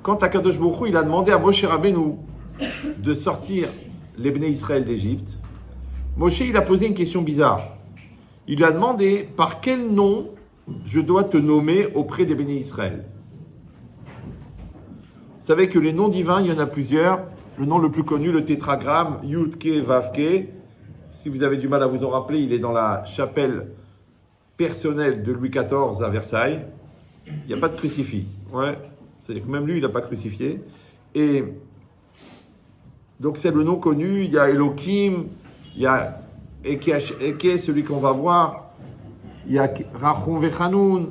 quand Akadosh Baruch Hu, il a demandé à Moshe Rabbeinu de sortir les Bnei Israël d'Égypte, Moshe, il a posé une question bizarre. Il lui a demandé par quel nom je dois te nommer auprès des Bnei Israël. Vous savez que les noms divins, il y en a plusieurs. Le nom le plus connu, le tétragramme, Yud Ke Vav Ke. Si vous avez du mal à vous en rappeler, il est dans la chapelle personnelle de Louis XIV à Versailles. Il n'y a pas de crucifix. Ouais. C'est-à-dire que même lui, il n'a pas crucifié. Et donc c'est le nom connu. Il y a Elohim, il y a Eke, celui qu'on va voir. Il y a Rachon Vechanoun.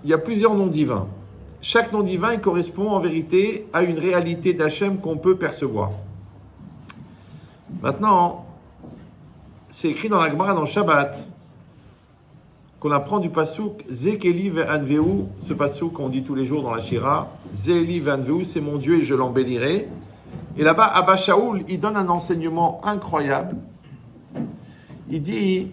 Il y a plusieurs noms divins. Chaque nom divin, il correspond en vérité à une réalité d'Hachem qu'on peut percevoir. Maintenant, c'est écrit dans la Gemara, dans le Shabbat, qu'on apprend du pasouk Zekeli ve'anveu, ce pasouk qu'on dit tous les jours dans la Shira, Zeli ve'anveu, c'est mon Dieu et je l'embellirai. Et là-bas, Abba Shaul, il donne un enseignement incroyable. Il dit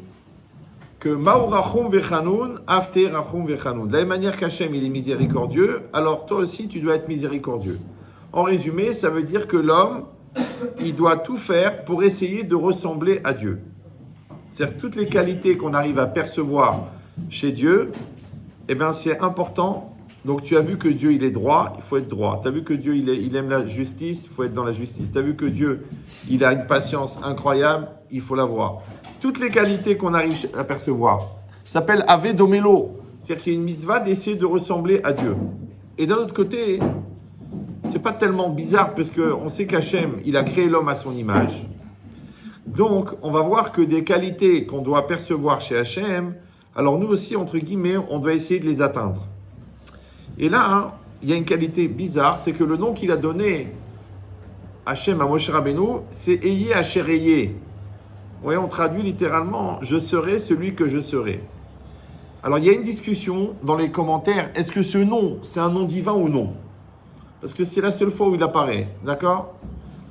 que Ma'u rachum vechanoun, avte rachum vechanoun. De la même manière qu'Hachem, il est miséricordieux, alors toi aussi, tu dois être miséricordieux. En résumé, ça veut dire que l'homme, il doit tout faire pour essayer de ressembler à Dieu. C'est-à-dire que toutes les qualités qu'on arrive à percevoir chez Dieu, eh bien, c'est important. Donc, tu as vu que Dieu, il est droit, il faut être droit. Tu as vu que Dieu, il aime la justice, il faut être dans la justice. Tu as vu que Dieu, il a une patience incroyable, il faut l'avoir. Toutes les qualités qu'on arrive à percevoir, ça s'appelle Ave Domelo. C'est-à-dire qu'il y a une mitzvah d'essayer de ressembler à Dieu. Et d'un autre côté, c'est pas tellement bizarre parce qu'on sait qu'Hachem, il a créé l'homme à son image. Donc, on va voir que des qualités qu'on doit percevoir chez Hachem, alors nous aussi, entre guillemets, on doit essayer de les atteindre. Et là, il y a une qualité bizarre, c'est que le nom qu'il a donné Hachem à Moshe Rabbeinu, c'est Eye Asher Eye. Oui, on traduit littéralement « Je serai celui que je serai ». Alors, il y a une discussion dans les commentaires. Est-ce que ce nom, c'est un nom divin ou non? Parce que c'est la seule fois où il apparaît, d'accord?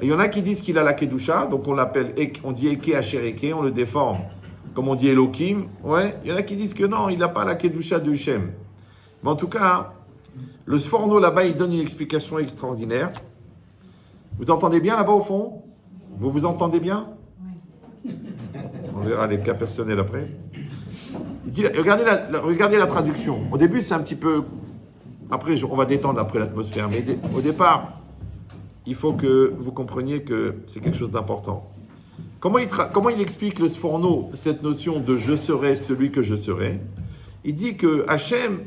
Il y en a qui disent qu'il a la Kedusha, donc on l'appelle, on dit Eke Asher Eke, on le déforme, comme on dit Elohim. Ouais. Il y en a qui disent que non, il n'a pas la Kedusha de Hachem. Mais en tout cas, le Sforno là-bas, il donne une explication extraordinaire. Vous entendez bien là-bas au fond? Vous entendez bien? On verra les cas personnels après. Il dit, regardez la traduction. Au début, c'est un petit peu... Après, on va détendre après l'atmosphère. Mais au départ, il faut que vous compreniez que c'est quelque chose d'important. Comment il explique le Sforno, cette notion de « je serai celui que je serai » Il dit que Hachem,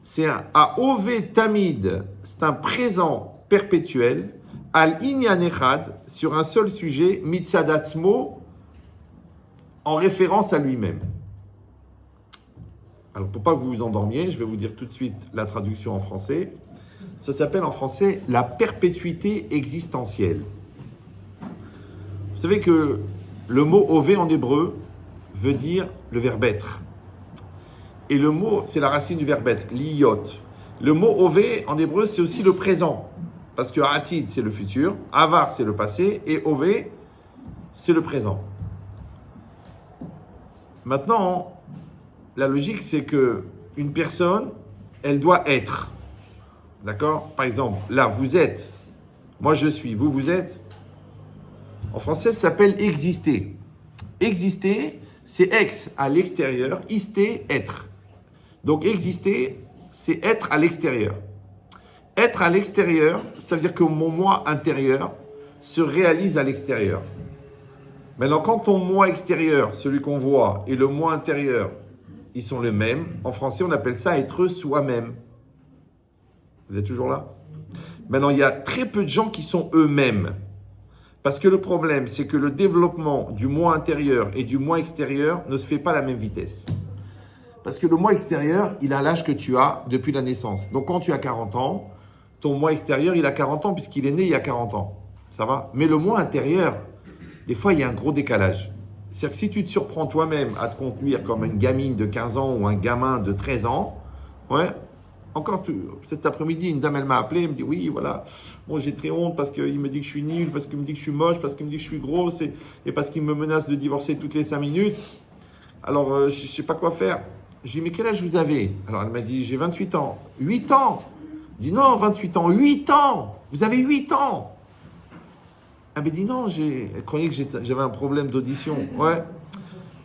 c'est un Aové Tamid, c'est un présent perpétuel, Al Inyan Echad, sur un seul sujet, Mitzadatzmo, en référence à lui-même. Alors, pour pas que vous vous endormiez, je vais vous dire tout de suite la traduction en français. Ça s'appelle en français la perpétuité existentielle. Vous savez que le mot ové en hébreu veut dire le verbe être. Et le mot, c'est la racine du verbe être, liyot. Le mot ové en hébreu, c'est aussi le présent. Parce que atid, c'est le futur, avar, c'est le passé, et ové, c'est le présent. Maintenant, la logique, c'est que une personne, elle doit être. D'accord? Par exemple, là, vous êtes. Moi, je suis. Vous êtes. En français, ça s'appelle exister. Exister, c'est ex à l'extérieur, isté, être. Donc, exister, c'est être à l'extérieur. Être à l'extérieur, ça veut dire que mon moi intérieur se réalise à l'extérieur. Maintenant, quand ton moi extérieur, celui qu'on voit, et le moi intérieur, ils sont les mêmes, en français, on appelle ça être soi-même. Vous êtes toujours là? Maintenant, il y a très peu de gens qui sont eux-mêmes. Parce que le problème, c'est que le développement du moi intérieur et du moi extérieur ne se fait pas à la même vitesse. Parce que le moi extérieur, il a l'âge que tu as depuis la naissance. Donc, quand tu as 40 ans, ton moi extérieur, il a 40 ans puisqu'il est né il y a 40 ans. Ça va? Mais le moi intérieur, des fois, il y a un gros décalage. C'est-à-dire que si tu te surprends toi-même à te conduire comme une gamine de 15 ans ou un gamin de 13 ans, ouais, encore cet après-midi, une dame, elle m'a appelé, elle me dit, oui, voilà, bon, j'ai très honte parce qu'il me dit que je suis nul, parce qu'il me dit que je suis moche, parce qu'il me dit que je suis grosse et parce qu'il me menace de divorcer toutes les 5 minutes. Alors, je ne sais pas quoi faire. Je lui ai dit, mais quel âge vous avez? Alors, elle m'a dit, j'ai 28 ans. 8 ans? Je dis non, 28 ans, 8 ans. Vous avez 8 ans. Elle me dit non, elle croyait que j'avais un problème d'audition. Ouais.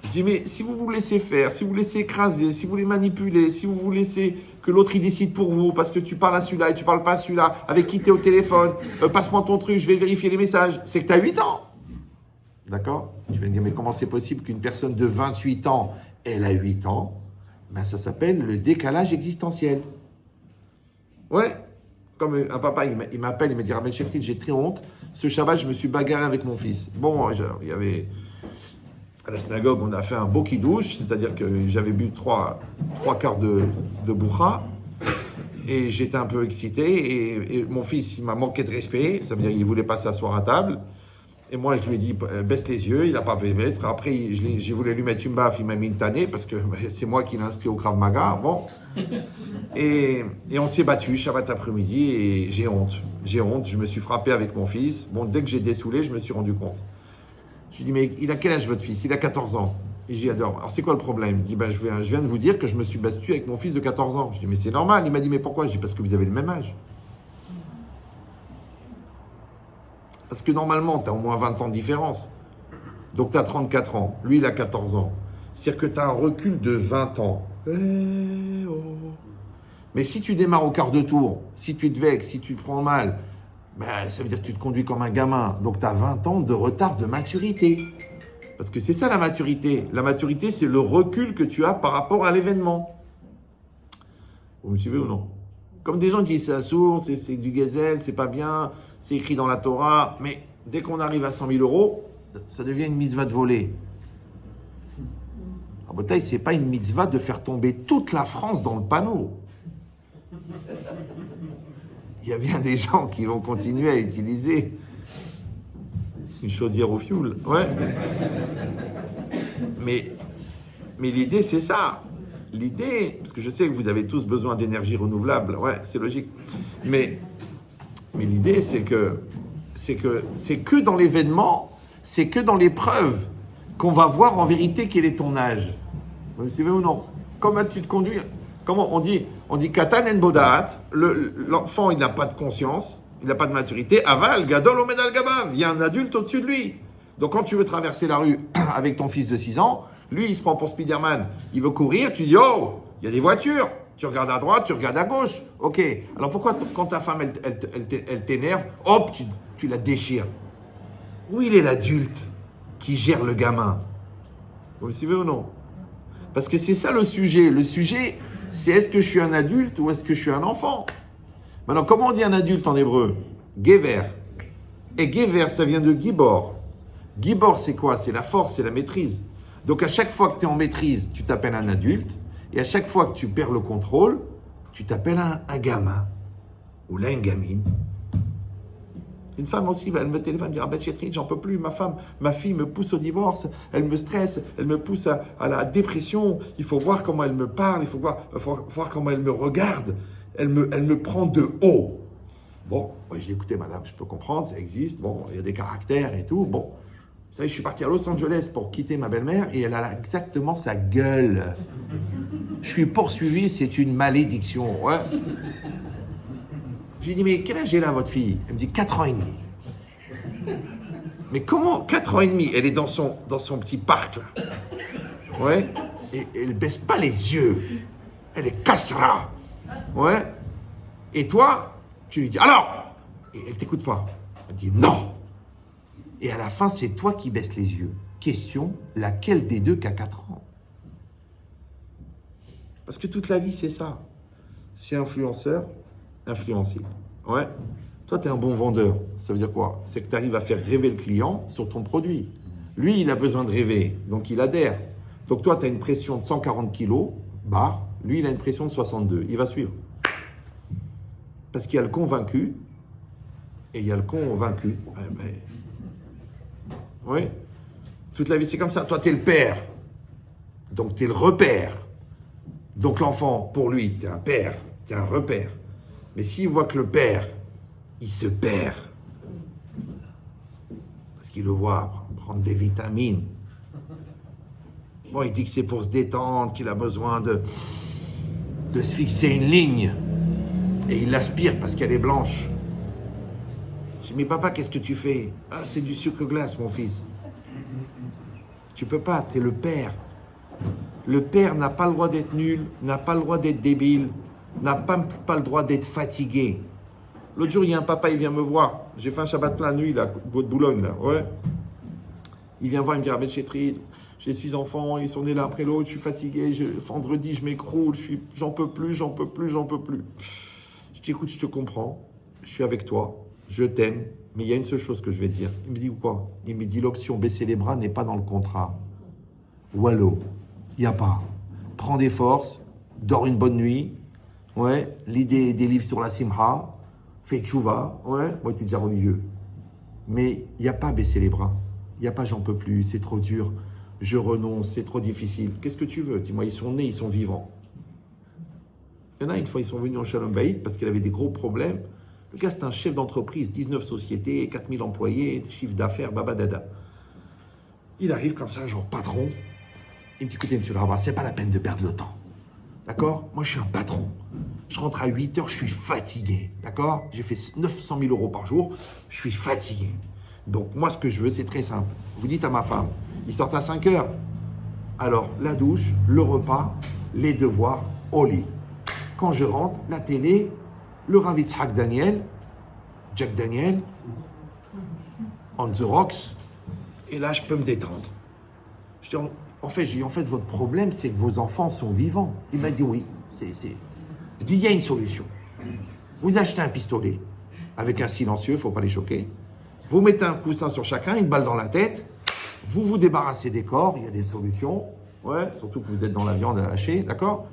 Je dis mais si vous vous laissez faire, si vous laissez écraser, si vous les manipulez, si vous laissez que l'autre il décide pour vous parce que tu parles à celui-là et tu parles pas à celui-là, avec qui t'es au téléphone, passe-moi ton truc, je vais vérifier les messages, c'est que tu as 8 ans. D'accord? Tu vas me dire mais comment c'est possible qu'une personne de 28 ans, elle a 8 ans? Ben ça s'appelle le décalage existentiel. Ouais. Comme un papa, il m'appelle, il me dit Rabbi Shefrid, j'ai très honte. Ce Shabbat, je me suis bagarré avec mon fils. Bon, il y avait... À la synagogue, on a fait un beau kidouche, c'est-à-dire que j'avais bu trois quarts de boucha, et j'étais un peu excité, et mon fils, il m'a manqué de respect, ça veut dire qu'il voulait pas s'asseoir à table, et moi, je lui ai dit, baisse les yeux, il n'a pas pu mettre. Après, j'ai voulu lui mettre une baffe, il m'a mis une tannée, parce que c'est moi qui l'ai inscrit au Krav Maga, bon. Et on s'est battu, Shabbat après-midi, et j'ai honte, je me suis frappé avec mon fils. Bon, dès que j'ai dessoulé, je me suis rendu compte. Je lui ai dit, mais il a quel âge votre fils? Il a 14 ans. Et j'ai dit, alors c'est quoi le problème? Il me dit, je viens de vous dire que je me suis battu avec mon fils de 14 ans. Je lui ai dit, mais c'est normal. Il m'a dit, mais pourquoi? Je lui ai dit, parce que vous avez le même âge. Parce que normalement, tu as au moins 20 ans de différence. Donc tu as 34 ans. Lui, il a 14 ans. C'est-à-dire que tu as un recul de 20 ans. Mais si tu démarres au quart de tour, si tu te vexes, si tu te prends mal, ça veut dire que tu te conduis comme un gamin. Donc tu as 20 ans de retard de maturité. Parce que c'est ça la maturité. La maturité, c'est le recul que tu as par rapport à l'événement. Vous me suivez ou non? Comme des gens qui disent c'est assourd, c'est du gazelle, c'est pas bien, c'est écrit dans la Torah. Mais dès qu'on arrive à 100 000 euros, ça devient une mitzvah de voler. En bataille, c'est pas une mitzvah de faire tomber toute la France dans le panneau. Il y a bien des gens qui vont continuer à utiliser une chaudière au fioul. Ouais. Mais l'idée, c'est ça. L'idée, parce que je sais que vous avez tous besoin d'énergie renouvelable. Ouais, c'est logique. Mais l'idée, c'est que dans l'événement, c'est que dans l'épreuve qu'on va voir en vérité quel est ton âge. Vous me suivez ou non? Comment tu te conduis? Comment on dit Katan en bodat, l'enfant il n'a pas de conscience, il n'a pas de maturité. Aval, gadol omed al gabav, il y a un adulte au-dessus de lui. Donc quand tu veux traverser la rue avec ton fils de 6 ans, lui il se prend pour Spider-Man, il veut courir, tu dis oh, il y a des voitures. Tu regardes à droite, tu regardes à gauche. Ok, alors pourquoi quand ta femme elle t'énerve, hop, tu la déchires? Où il est l'adulte qui gère le gamin? Vous me suivez ou non? Parce que c'est ça le sujet. Le sujet, c'est est-ce que je suis un adulte ou est-ce que je suis un enfant? Maintenant, comment on dit un adulte en hébreu? Gever. Et Gever, ça vient de Gibor. Gibor, c'est quoi? C'est la force, c'est la maîtrise. Donc, à chaque fois que tu es en maîtrise, tu t'appelles un adulte. Et à chaque fois que tu perds le contrôle, tu t'appelles un gamin. Ou là, une gamine. Une femme aussi, elle me téléphone, elle me dit « Rabbi Shefrid, j'en peux plus, ma fille me pousse au divorce, elle me stresse, elle me pousse à la dépression, il faut voir comment elle me parle, il faut voir comment elle me regarde, elle me prend de haut. » Bon, moi je l'ai écouté, madame, je peux comprendre, ça existe, bon, il y a des caractères et tout, bon. Vous savez, je suis parti à Los Angeles pour quitter ma belle-mère et elle a exactement sa gueule. Je suis poursuivi, c'est une malédiction, ouais. Je lui dis, mais quel âge est là votre fille? Elle me dit 4 ans et demi. Mais comment 4 ans et demi? Elle est dans son petit parc là. Ouais. Et elle baisse pas les yeux. Elle est cassera. Ouais. Et toi, tu lui dis, alors? Et elle t'écoute pas. Elle dit non. Et à la fin, c'est toi qui baisses les yeux. Question, laquelle des deux qui a 4 ans? Parce que toute la vie, c'est ça. C'est influenceur, influencé. Ouais. Toi, tu es un bon vendeur. Ça veut dire quoi? C'est que tu arrives à faire rêver le client sur ton produit. Lui, il a besoin de rêver, donc il adhère. Donc toi, tu as une pression de 140 kilos, barre. Lui, il a une pression de 62. Il va suivre. Parce qu'il y a le convaincu et il y a le convaincu. Oui. Toute la vie, c'est comme ça. Toi, tu es le père. Donc, tu es le repère. Donc, l'enfant, pour lui, tu es un père, tu es un repère. Mais s'il voit que le père, il se perd, parce qu'il le voit prendre des vitamines, bon, il dit que c'est pour se détendre, qu'il a besoin de se fixer une ligne. Et il l'aspire parce qu'elle est blanche. Je dis, mais papa, qu'est-ce que tu fais? Ah, c'est du sucre glace, mon fils. Tu peux pas, t'es le père. Le père n'a pas le droit d'être nul, n'a pas le droit d'être débile, n'a pas le droit d'être fatigué. L'autre jour, il y a un papa, il vient me voir. J'ai fait un Shabbat plein de nuit, là, de Boulogne, là. Ouais. Il vient voir, il me dit, Rabbi Chetrid, j'ai 6 enfants, ils sont nés l'un après l'autre, je suis fatigué, vendredi, je m'écroule, j'en peux plus. Je dis, écoute, je te comprends, je suis avec toi, je t'aime, mais il y a une seule chose que je vais te dire. Il me dit, quoi? Il me dit, l'option baisser les bras n'est pas dans le contrat. Wallo, il n'y a pas. Prends des forces, dors une bonne nuit, ouais, lis des livres sur la simha, fais tchouva, ouais, moi t'es déjà religieux. Mais il n'y a pas baisser les bras. Il n'y a pas j'en peux plus, c'est trop dur, je renonce, c'est trop difficile. Qu'est-ce que tu veux? Dis-moi, ils sont nés, ils sont vivants. Il y en a, une fois, ils sont venus en Shalom Bayit parce qu'il avait des gros problèmes. Le gars, c'est un chef d'entreprise, 19 sociétés, 4000 employés, chiffre d'affaires, babadada. Il arrive comme ça, genre patron. Il me dit, écoutez, monsieur le rabbin, c'est pas la peine de perdre le temps. D'accord? Moi, je suis un patron. Je rentre à 8 heures, je suis fatigué. D'accord? J'ai fait 900 000 euros par jour, je suis fatigué. Donc, moi, ce que je veux, c'est très simple. Vous dites à ma femme, ils sortent à 5 heures. Alors, la douche, le repas, les devoirs, au lit. Quand je rentre, la télé, le Rav Yitzhak Daniel, Jack Daniel, On the Rocks, et là, je peux me détendre. Je dis, en fait, votre problème, c'est que vos enfants sont vivants. Il m'a dit, oui, Je dis, il y a une solution. Vous achetez un pistolet avec un silencieux, il ne faut pas les choquer. Vous mettez un coussin sur chacun, une balle dans la tête. Vous vous débarrassez des corps, il y a des solutions. Ouais, surtout que vous êtes dans la viande à hacher, d'accord?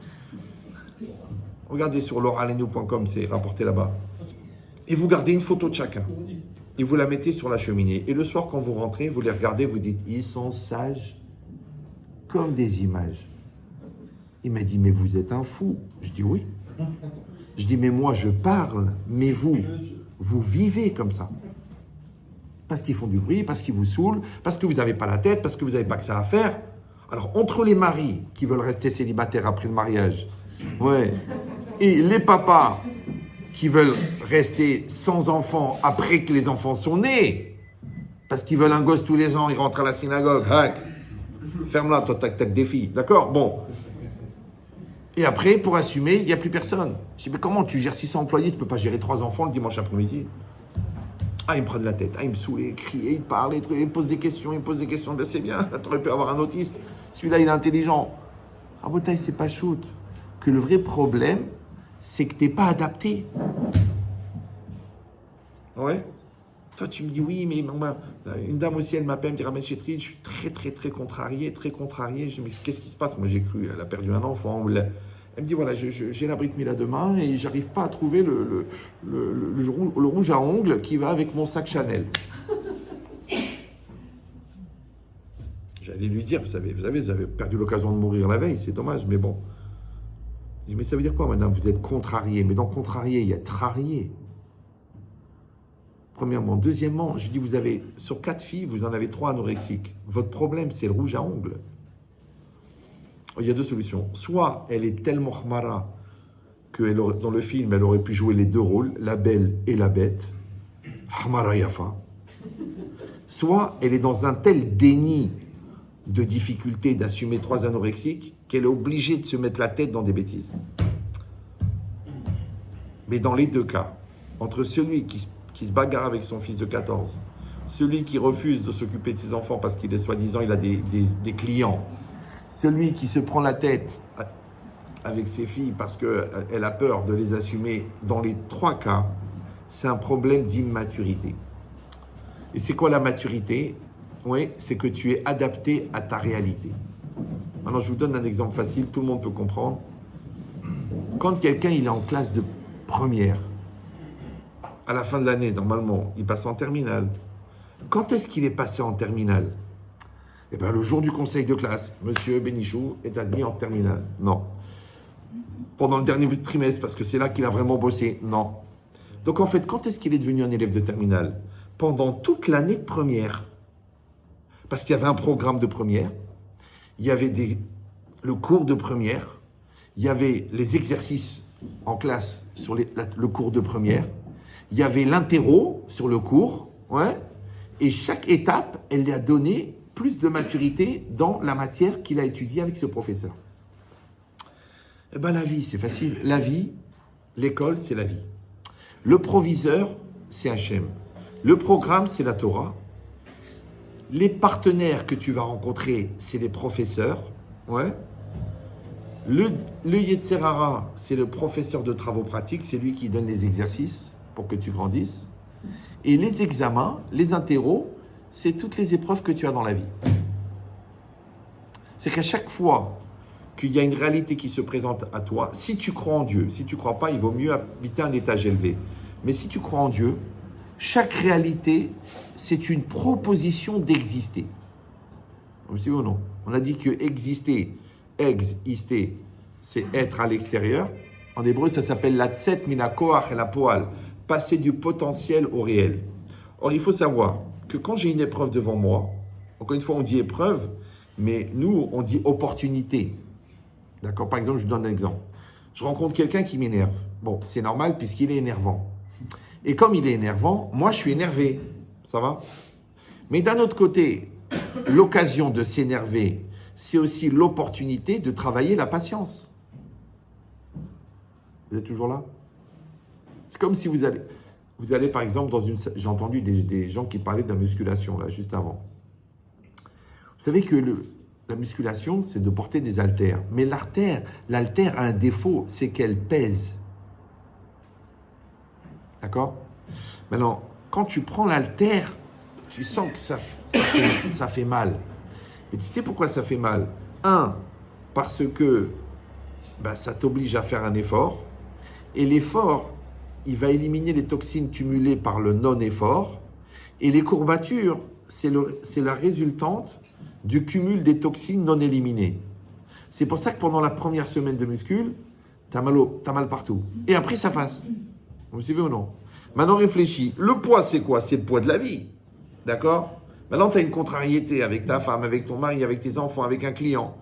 Regardez sur lauralenu.com, c'est rapporté là-bas. Et vous gardez une photo de chacun. Et vous la mettez sur la cheminée. Et le soir, quand vous rentrez, vous les regardez, vous dites, ils sont sages comme des images. Il m'a dit, mais vous êtes un fou. Je dis, oui. Je dis, mais moi, je parle, mais vous vivez comme ça. Parce qu'ils font du bruit, parce qu'ils vous saoulent, parce que vous n'avez pas la tête, parce que vous n'avez pas que ça à faire. Alors, entre les maris qui veulent rester célibataires après le mariage, ouais, et les papas qui veulent rester sans enfants après que les enfants sont nés, parce qu'ils veulent un gosse tous les ans, ils rentrent à la synagogue, hack, ferme-la, toi, tac, tac, des filles, d'accord? Bon. Et après, pour assumer, il n'y a plus personne. Je dis, mais comment tu gères 600 employés, tu ne peux pas gérer 3 enfants le dimanche après-midi? Ah, il me prend de la tête, il me saoule, il crie, il parle, il me pose des questions, ben c'est bien, tu aurais pu avoir un autiste, celui-là il est intelligent. Ah, Botaï, c'est pas shoot. Que le vrai problème, c'est que tu n'es pas adapté. Ouais. Toi, tu me dis, oui, mais une dame aussi, elle m'appelle, elle me dit, Rabbi Chetrid, je suis très contrarié. Je dis, mais qu'est-ce qui se passe? Moi, j'ai cru, elle a perdu un enfant. Elle me dit, voilà, j'ai la Brit Mila demain et j'arrive pas à trouver le rouge à ongles qui va avec mon sac Chanel. J'allais lui dire, vous avez perdu l'occasion de mourir la veille, c'est dommage, mais bon. Je dis, mais ça veut dire quoi, madame? Vous êtes contrarié. Mais dans contrarié, il y a trarié. Premièrement. Deuxièmement, je dis, vous avez, sur 4 filles, vous en avez 3 anorexiques. Votre problème, c'est le rouge à ongles. Il y a 2 solutions. Soit elle est tellement khmara que dans le film, elle aurait pu jouer les 2 rôles, la belle et la bête. Khmara yafa. Soit elle est dans un tel déni de difficulté d'assumer 3 anorexiques qu'elle est obligée de se mettre la tête dans des bêtises. Mais dans les 2 cas, entre celui qui se bagarre avec son fils de 14, celui qui refuse de s'occuper de ses enfants parce qu'il est soi-disant, il a des clients, celui qui se prend la tête avec ses filles parce qu'elle a peur de les assumer, dans les 3 cas, c'est un problème d'immaturité. Et c'est quoi la maturité? Oui, c'est que tu es adapté à ta réalité. Maintenant, je vous donne un exemple facile, tout le monde peut comprendre. Quand quelqu'un il est en classe de première, à la fin de l'année, normalement, il passe en terminale. Quand est-ce qu'il est passé en terminale? Eh bien, le jour du conseil de classe, Monsieur Bénichou est admis en terminale. Non. Pendant le dernier trimestre, parce que c'est là qu'il a vraiment bossé. Non. Donc, en fait, quand est-ce qu'il est devenu un élève de terminale? Pendant toute l'année de première. Parce qu'il y avait un programme de première, il y avait le cours de première, il y avait les exercices en classe sur le cours de première. Il y avait l'interro sur le cours, ouais, et chaque étape, elle lui a donné plus de maturité dans la matière qu'il a étudiée avec ce professeur. Eh bien, la vie, c'est facile. La vie, l'école, c'est la vie. Le proviseur, c'est Hachem. Le programme, c'est la Torah. Les partenaires que tu vas rencontrer, c'est les professeurs. Ouais. Le Yetzer Hara, c'est le professeur de travaux pratiques. C'est lui qui donne les exercices pour que tu grandisses. Et les examens, les interros, c'est toutes les épreuves que tu as dans la vie. C'est qu'à chaque fois qu'il y a une réalité qui se présente à toi, si tu crois en Dieu, si tu ne crois pas, il vaut mieux habiter un étage élevé. Mais si tu crois en Dieu, chaque réalité, c'est une proposition d'exister. Vous savez ou non? On a dit que exister, c'est être à l'extérieur. En hébreu, ça s'appelle la tset mina koach el hapoal, passer du potentiel au réel. Or, il faut savoir que quand j'ai une épreuve devant moi, encore une fois, on dit épreuve, mais nous, on dit opportunité. D'accord? Par exemple, je vous donne un exemple. Je rencontre quelqu'un qui m'énerve. Bon, c'est normal puisqu'il est énervant. Et comme il est énervant, moi, je suis énervé. Ça va? Mais d'un autre côté, l'occasion de s'énerver, c'est aussi l'opportunité de travailler la patience. Vous êtes toujours là? C'est comme si vous allez par exemple dans une... J'ai entendu des gens qui parlaient de la musculation, là, juste avant. Vous savez que la musculation, c'est de porter des haltères. Mais l'haltère a un défaut, c'est qu'elle pèse. D'accord? Maintenant, quand tu prends l'haltère, tu sens que ça fait mal. Et tu sais pourquoi ça fait mal? Parce que ça t'oblige à faire un effort. Et l'effort, il va éliminer les toxines cumulées par le non-effort. Et les courbatures, c'est la résultante du cumul des toxines non éliminées. C'est pour ça que pendant la première semaine de muscule, t'as mal partout. Et après, ça passe. Vous me suivez ou non? Maintenant, réfléchis. Le poids, c'est quoi? C'est le poids de la vie. D'accord? Maintenant, tu as une contrariété avec ta femme, avec ton mari, avec tes enfants, avec un client.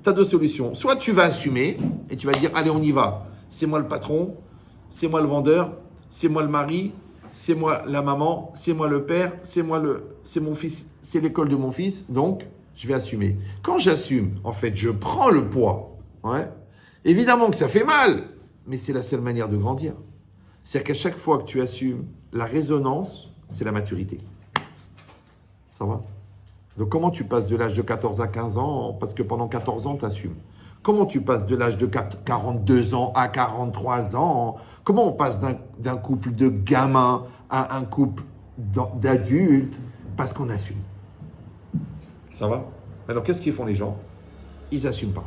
Tu as deux solutions. Soit tu vas assumer et tu vas dire, allez, on y va. C'est moi le patron, c'est moi le vendeur, c'est moi le mari, c'est moi la maman, c'est moi le père, c'est mon fils, c'est l'école de mon fils, donc je vais assumer. Quand j'assume, en fait, je prends le poids. Ouais. Évidemment que ça fait mal, mais c'est la seule manière de grandir. C'est-à-dire qu'à chaque fois que tu assumes, la résonance, c'est la maturité. Ça va? Donc comment tu passes de l'âge de 14 à 15 ans? Parce que pendant 14 ans, tu assumes. Comment tu passes de l'âge de 42 ans à 43 ans? Comment on passe d'un couple de gamins à un couple d'adultes? Parce qu'on assume. Ça va? Alors qu'est-ce qu'ils font les gens? Ils n'assument pas.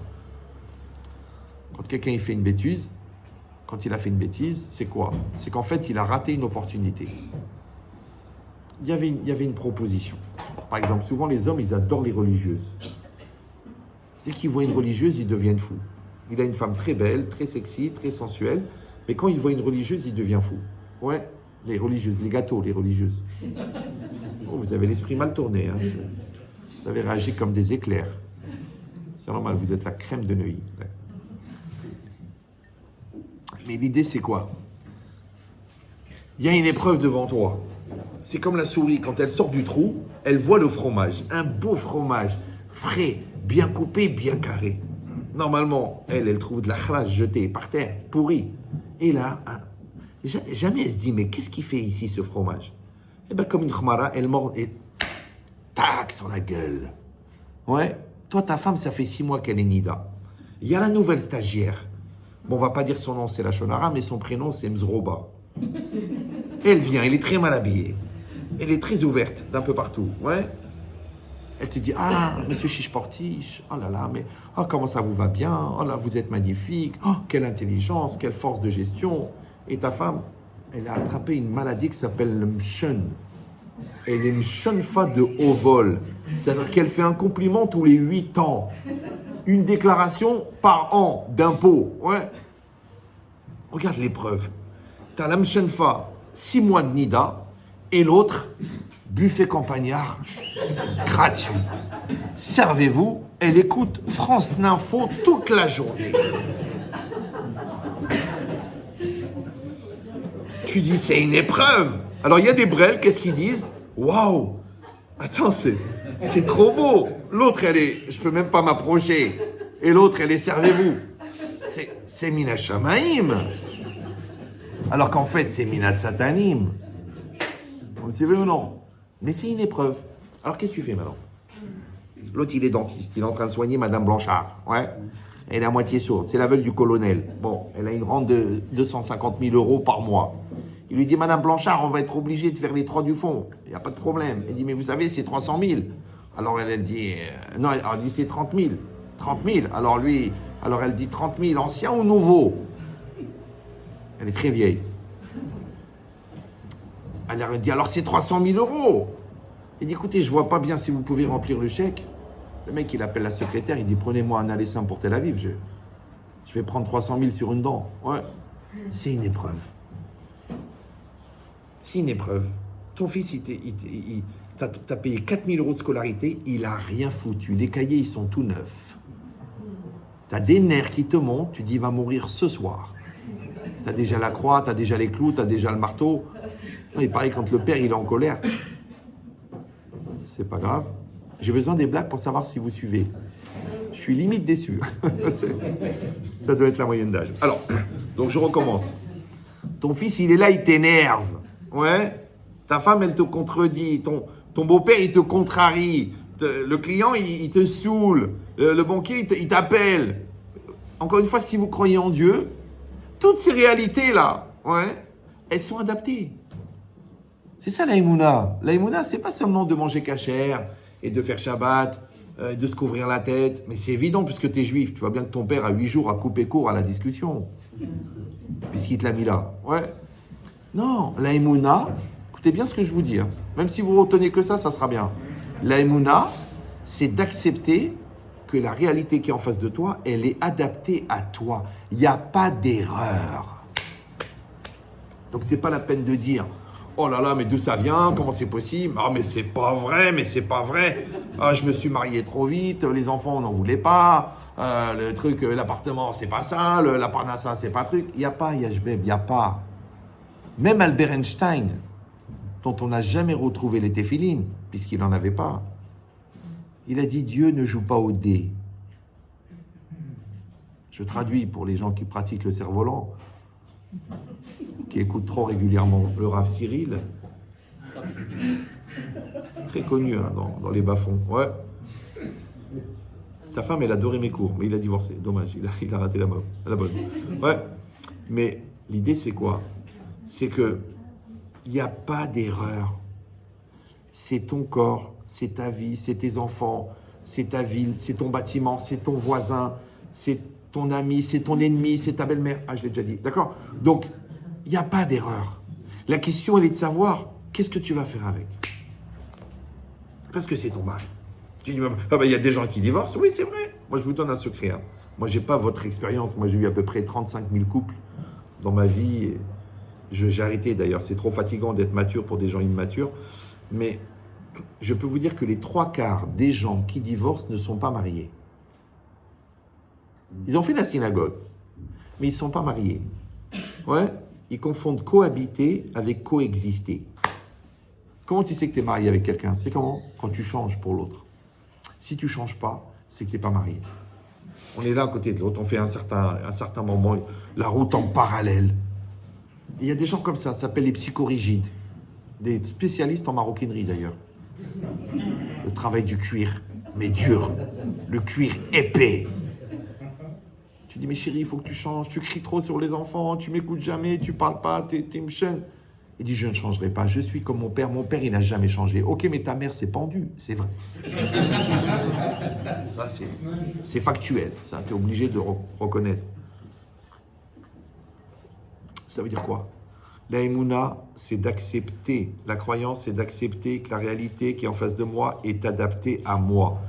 Quand quelqu'un il fait une bêtise, quand il a fait une bêtise, c'est quoi? C'est qu'en fait, il a raté une opportunité. Il y avait une proposition. Par exemple, souvent les hommes, ils adorent les religieuses. Dès qu'ils voient une religieuse, ils deviennent fous. Il a une femme très belle, très sexy, très sensuelle, mais quand il voit une religieuse, il devient fou. Ouais, les religieuses, les gâteaux, les religieuses. Oh, vous avez l'esprit mal tourné. Hein. Vous avez réagi comme des éclairs. C'est normal, vous êtes la crème de Neuilly. Ouais. Mais l'idée, c'est quoi? Il y a une épreuve devant toi. C'est comme la souris, quand elle sort du trou, elle voit le fromage. Un beau fromage, frais, bien coupé, bien carré. Normalement, elle trouve de la chlasse jetée par terre, pourrie. Et là, jamais elle se dit, mais qu'est-ce qu'il fait ici, ce fromage? Eh bien, comme une khmara, elle mord et tac, sur la gueule. Ouais, toi, ta femme, ça fait 6 mois qu'elle est nida. Il y a la nouvelle stagiaire. Bon, on va pas dire son nom, c'est la Shonara, mais son prénom, c'est Mzroba. Elle vient, elle est très mal habillée. Elle est très ouverte d'un peu partout. Ouais. Elle te dit, ah, monsieur Chichportiche, oh là là, mais oh, comment ça vous va bien? Oh là, vous êtes magnifique. Oh, quelle intelligence, quelle force de gestion. Et ta femme, elle a attrapé une maladie qui s'appelle le mshun. Elle est une shunfa de haut vol. C'est-à-dire qu'elle fait un compliment tous les 8 ans. Une déclaration par an d'impôt. Ouais. Regarde l'épreuve. T'as la mshunfa, 6 mois de nida, et l'autre, buffet campagnard, gratuit. Servez-vous, elle écoute France Ninfo toute la journée. tu dis c'est une épreuve. Alors il y a des brels, qu'est-ce qu'ils disent? Waouh! Attends, c'est trop beau. L'autre, elle est, je peux même pas m'approcher. Et l'autre, elle est, servez-vous. C'est Mina Shamaim. Alors qu'en fait, c'est Mina Satanim. Vous le savez ou non? Mais c'est une épreuve. Alors qu'est-ce que tu fais maintenant? L'autre, il est dentiste. Il est en train de soigner Madame Blanchard. Ouais. Elle est à moitié sourde. C'est la veuve du colonel. Bon, elle a une rente de 250 000 euros par mois. Il lui dit, Madame Blanchard, on va être obligé de faire les trois du fond. Il n'y a pas de problème. Il dit, mais vous savez, c'est 300 000. Alors elle dit, non, elle dit, c'est 30 000. 30 000. Alors elle dit 30 000, ancien ou nouveau? Elle est très vieille. Elle leur dit, alors c'est 300 000 euros. Il dit, écoutez, je vois pas bien si vous pouvez remplir le chèque. Le mec, il appelle la secrétaire, il dit, prenez-moi un aller simple pour Tel Aviv. Je vais prendre 300 000 sur une dent. Ouais. C'est une épreuve. C'est une épreuve. Ton fils, t'as payé 4 000 euros de scolarité, il a rien foutu. Les cahiers, ils sont tout neufs. T'as des nerfs qui te montent, tu dis, il va mourir ce soir. T'as déjà la croix, t'as déjà les clous, t'as déjà le marteau. Non, il paraît quand le père, il est en colère. C'est pas grave. J'ai besoin des blagues pour savoir si vous suivez. Je suis limite déçu. Ça doit être la moyenne d'âge. Alors, donc je recommence. Ton fils, il est là, il t'énerve. Ouais. Ta femme, elle te contredit. Ton beau-père, il te contrarie. Le client, il te saoule. Le banquier, il t'appelle. Encore une fois, si vous croyez en Dieu, toutes ces réalités-là, ouais, elles sont adaptées. C'est ça la Emouna. La Emouna, c'est pas seulement de manger cachère et de faire Shabbat, de se couvrir la tête. Mais c'est évident puisque tu es juif. Tu vois bien que ton père, à 8 jours, a coupé court à la discussion. Puisqu'il te l'a mis là. Ouais. Non, la Emouna, écoutez bien ce que je vous dis. Hein. Même si vous retenez que ça sera bien. La Emouna, c'est d'accepter que la réalité qui est en face de toi, elle est adaptée à toi. Il n'y a pas d'erreur. Donc, c'est pas la peine de dire « Oh là là, mais d'où ça vient? Comment c'est possible? Ah, mais c'est pas vrai, mais c'est pas vrai. Ah, je me suis marié trop vite, les enfants, on n'en voulait pas. Le truc, l'appartement, c'est pas ça. La parnassa, c'est pas un truc. » Il n'y a pas, Yashbeb, il n'y a pas. Même Albert Einstein, dont on n'a jamais retrouvé les téphilines, puisqu'il n'en avait pas, il a dit « Dieu ne joue pas au dé ». Je traduis pour les gens qui pratiquent le cerf-volant, qui écoutent trop régulièrement le Rav Cyril, très connu hein, dans les bas-fonds. Ouais. Sa femme, elle adorait mes cours, mais il a divorcé. Dommage, il a raté la bonne. Ouais. Mais l'idée, c'est quoi? C'est que il n'y a pas d'erreur. C'est ton corps, c'est ta vie, c'est tes enfants, c'est ta ville, c'est ton bâtiment, c'est ton voisin, c'est ton ami, c'est ton ennemi, c'est ta belle-mère. Ah, je l'ai déjà dit. D'accord? Donc, il n'y a pas d'erreur. La question, elle est de savoir qu'est-ce que tu vas faire avec. Parce que c'est ton mari. Tu dis, ah ben, il y a des gens qui divorcent. Oui, c'est vrai. Moi, je vous donne un secret. Hein. Moi, je n'ai pas votre expérience. Moi, j'ai eu à peu près 35 000 couples dans ma vie. J'ai arrêté d'ailleurs. C'est trop fatigant d'être mature pour des gens immatures. Mais je peux vous dire que les 3/4 des gens qui divorcent ne sont pas mariés. Ils ont fait la synagogue, mais ils ne sont pas mariés. Ouais, ils confondent cohabiter avec coexister. Comment tu sais que tu es marié avec quelqu'un? Tu sais comment? Quand tu changes pour l'autre. Si tu ne changes pas, c'est que tu n'es pas marié. On est là à côté de l'autre, on fait un certain moment, la route en parallèle. Il y a des gens comme ça s'appellent les psychorigides. Des spécialistes en maroquinerie d'ailleurs. Le travail du cuir, mais dur. Le cuir épais. Tu dis, mais chérie, il faut que tu changes, tu cries trop sur les enfants, tu m'écoutes jamais, tu parles pas, t'es mchen. Il dit, je ne changerai pas, je suis comme mon père, il n'a jamais changé. Ok, mais ta mère s'est pendue, c'est vrai. Ça, c'est factuel, ça, tu es obligé de reconnaître. Ça veut dire quoi? La Emouna, c'est d'accepter, la croyance, c'est d'accepter que la réalité qui est en face de moi est adaptée à moi.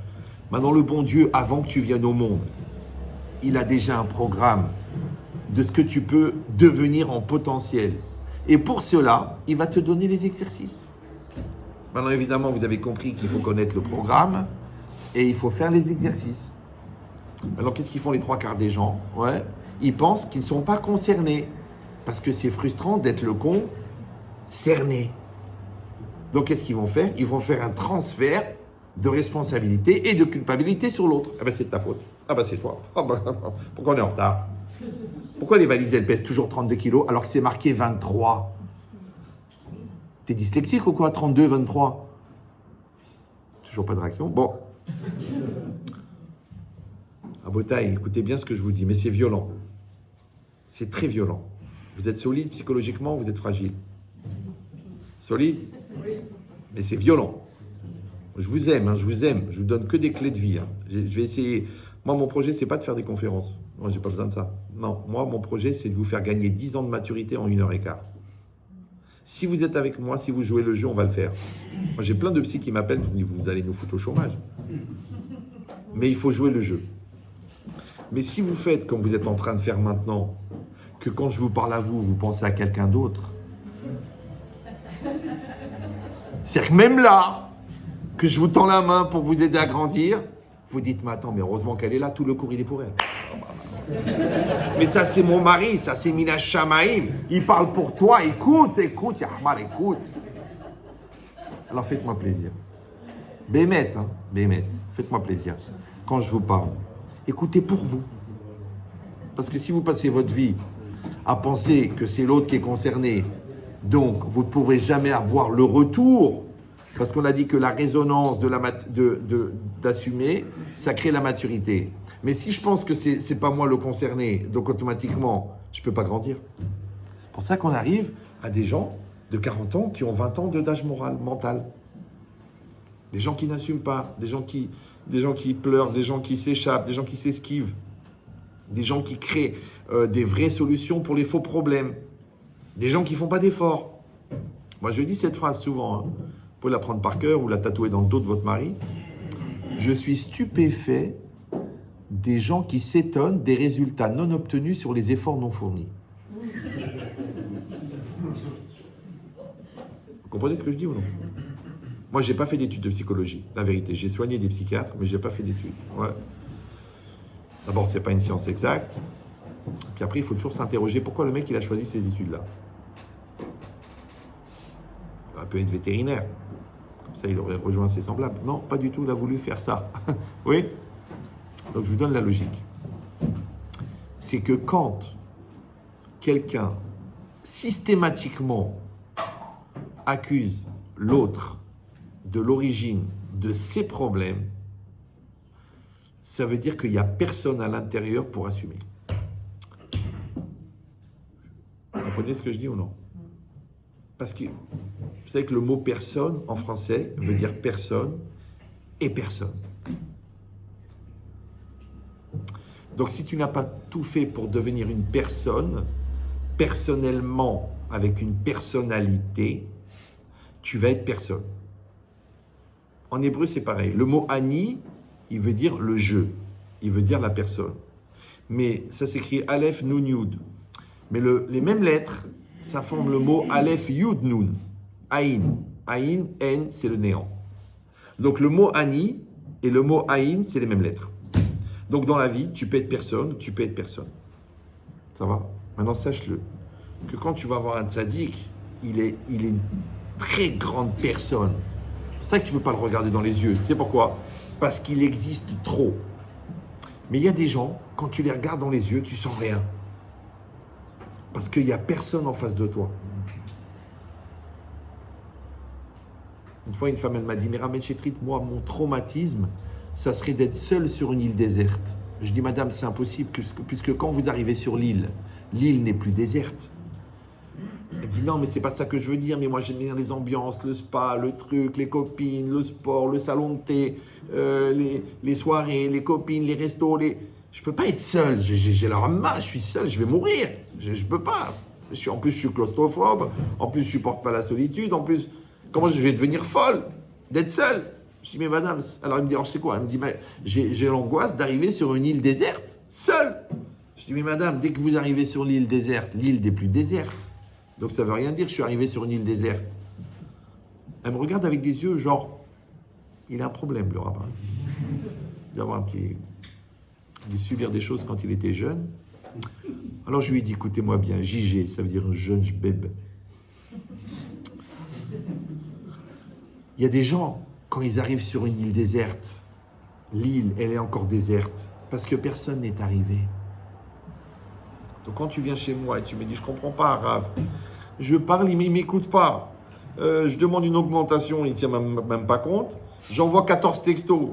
Maintenant, le bon Dieu, avant que tu viennes au monde, il a déjà un programme de ce que tu peux devenir en potentiel. Et pour cela, il va te donner les exercices. Maintenant, évidemment, vous avez compris qu'il faut connaître le programme et il faut faire les exercices. Alors, qu'est-ce qu'ils font les 3/4 des gens? Ouais, ils pensent qu'ils ne sont pas concernés. Parce que c'est frustrant d'être le con cerné. Donc, qu'est-ce qu'ils vont faire? Ils vont faire un transfert de responsabilité et de culpabilité sur l'autre. Ah ben, c'est de ta faute. Ah ben, c'est toi. Ah ben, pourquoi on est en retard? Pourquoi les valises, elles pèsent toujours 32 kilos alors que c'est marqué 23? T'es dyslexique ou quoi? 32, 23? Toujours pas de réaction. Bon. À Botaï, écoutez bien ce que je vous dis, mais c'est violent. C'est très violent. Vous êtes solide psychologiquement, vous êtes fragile. Solide? Oui. Mais c'est violent. Je vous aime, je vous aime. Je vous donne que des clés de vie. Je vais essayer. Moi, mon projet, c'est pas de faire des conférences. Moi, j'ai pas besoin de ça. Non, moi, mon projet, c'est de vous faire gagner 10 ans de maturité en 1h15. Si vous êtes avec moi, si vous jouez le jeu, on va le faire. Moi, j'ai plein de psys qui m'appellent, qui me disent, vous allez nous foutre au chômage. Mais il faut jouer le jeu. Mais si vous faites comme vous êtes en train de faire maintenant, que quand je vous parle à vous, vous pensez à quelqu'un d'autre, c'est-à-dire que même là, que je vous tends la main pour vous aider à grandir, vous dites, mais attends, mais heureusement qu'elle est là, tout le cours il est pour elle. Mais ça c'est mon mari, ça c'est Mina Shamaïm, il parle pour toi, écoute, Yahmar, écoute. Alors faites-moi plaisir. Bémet, faites-moi plaisir. Quand je vous parle, écoutez pour vous. Parce que si vous passez votre vie à penser que c'est l'autre qui est concerné, donc vous ne pourrez jamais avoir le retour, parce qu'on a dit que la résonance d'assumer, ça crée la maturité. Mais si je pense que c'est pas moi le concerné, donc automatiquement, je ne peux pas grandir. C'est pour ça qu'on arrive à des gens de 40 ans qui ont 20 ans d'âge mental. Des gens qui n'assument pas, des gens qui pleurent, des gens qui s'échappent, des gens qui s'esquivent, des gens qui créent des vraies solutions pour les faux problèmes, des gens qui ne font pas d'efforts. Moi, je dis cette phrase souvent, vous pouvez la prendre par cœur ou la tatouer dans le dos de votre mari. Je suis stupéfait des gens qui s'étonnent des résultats non obtenus sur les efforts non fournis. Vous comprenez ce que je dis ou non? Moi, je n'ai pas fait d'études de psychologie, la vérité. J'ai soigné des psychiatres, mais je n'ai pas fait d'études. Ouais. D'abord, ce n'est pas une science exacte. Puis après, il faut toujours s'interroger pourquoi le mec il a choisi ces études-là. Il peut être vétérinaire. Comme ça, il aurait rejoint ses semblables. Non, pas du tout, il a voulu faire ça. Oui? Donc, je vous donne la logique. C'est que quand quelqu'un systématiquement accuse l'autre de l'origine de ses problèmes, ça veut dire qu'il n'y a personne à l'intérieur pour assumer. Vous comprenez ce que je dis ou non? Parce que vous savez que le mot personne en français veut dire personne et personne. Donc si tu n'as pas tout fait pour devenir une personne, personnellement, avec une personnalité, tu vas être personne. En hébreu, c'est pareil. Le mot ani, il veut dire le je, il veut dire la personne. Mais ça s'écrit Aleph Nun Yud. Mais les mêmes lettres, ça forme le mot Aleph Yud Nun. Aïn. Aïn, N, c'est le néant. Donc le mot ani et le mot Aïn, c'est les mêmes lettres. Donc dans la vie, tu peux être personne, tu peux être personne. Ça va? Maintenant, sache-le, que quand tu vas voir un tzaddik, il est une très grande personne. C'est pour ça que tu ne peux pas le regarder dans les yeux. Tu sais pourquoi? Parce qu'il existe trop. Mais il y a des gens, quand tu les regardes dans les yeux, tu sens rien. Parce qu'il n'y a personne en face de toi. Une fois, une femme, elle m'a dit, mais Ramen Chetrit, moi, mon traumatisme, ça serait d'être seul sur une île déserte. Je dis, madame, c'est impossible, puisque quand vous arrivez sur l'île, l'île n'est plus déserte. Elle dit, non, mais c'est pas ça que je veux dire, mais moi j'aime bien les ambiances, le spa, le truc, les copines, le sport, le salon de thé, les soirées, les copines, les restos, Je peux pas être seul, j'ai la rama, je suis seul, je vais mourir, je peux pas. En plus, je suis claustrophobe, en plus, je supporte pas la solitude, en plus, comment je vais devenir folle d'être seul? Je dis, mais madame, alors elle me dit, alors je sais quoi? Elle me dit, mais j'ai l'angoisse d'arriver sur une île déserte, seul. Je dis, mais madame, dès que vous arrivez sur l'île déserte, l'île n'est plus déserte. Donc ça veut rien dire, je suis arrivé sur une île déserte. Elle me regarde avec des yeux, genre, il a un problème, le rabbin. Il doit avoir un petit... Il a dû subir des choses quand il était jeune. Alors je lui ai dit, écoutez-moi bien, JG, ça veut dire jeune bébé. Il y a des gens, quand ils arrivent sur une île déserte, l'île, elle est encore déserte, parce que personne n'est arrivé. Donc quand tu viens chez moi et tu me dis, je comprends pas arabe, je parle, il ne m'écoute pas. Je demande une augmentation, il ne tient même pas compte. J'envoie 14 textos,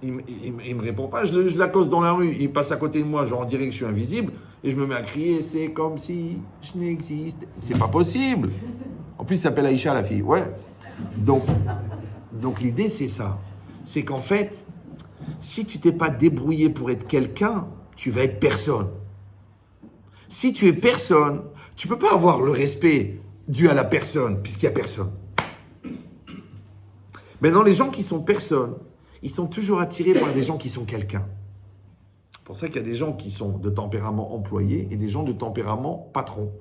il ne me répond pas. Je l'accoste dans la rue, il passe à côté de moi, genre on dirait que je suis invisible, et je me mets à crier, c'est comme si je n'existe. C'est pas possible. En plus, il s'appelle Aïcha, la fille. Ouais. Donc l'idée, c'est ça. C'est qu'en fait, si tu t'es pas débrouillé pour être quelqu'un, tu vas être personne. Si tu es personne, tu peux pas avoir le respect dû à la personne, puisqu'il y a personne. Maintenant, les gens qui sont personnes, ils sont toujours attirés par des gens qui sont quelqu'un. C'est pour ça qu'il y a des gens qui sont de tempérament employé et des gens de tempérament patron.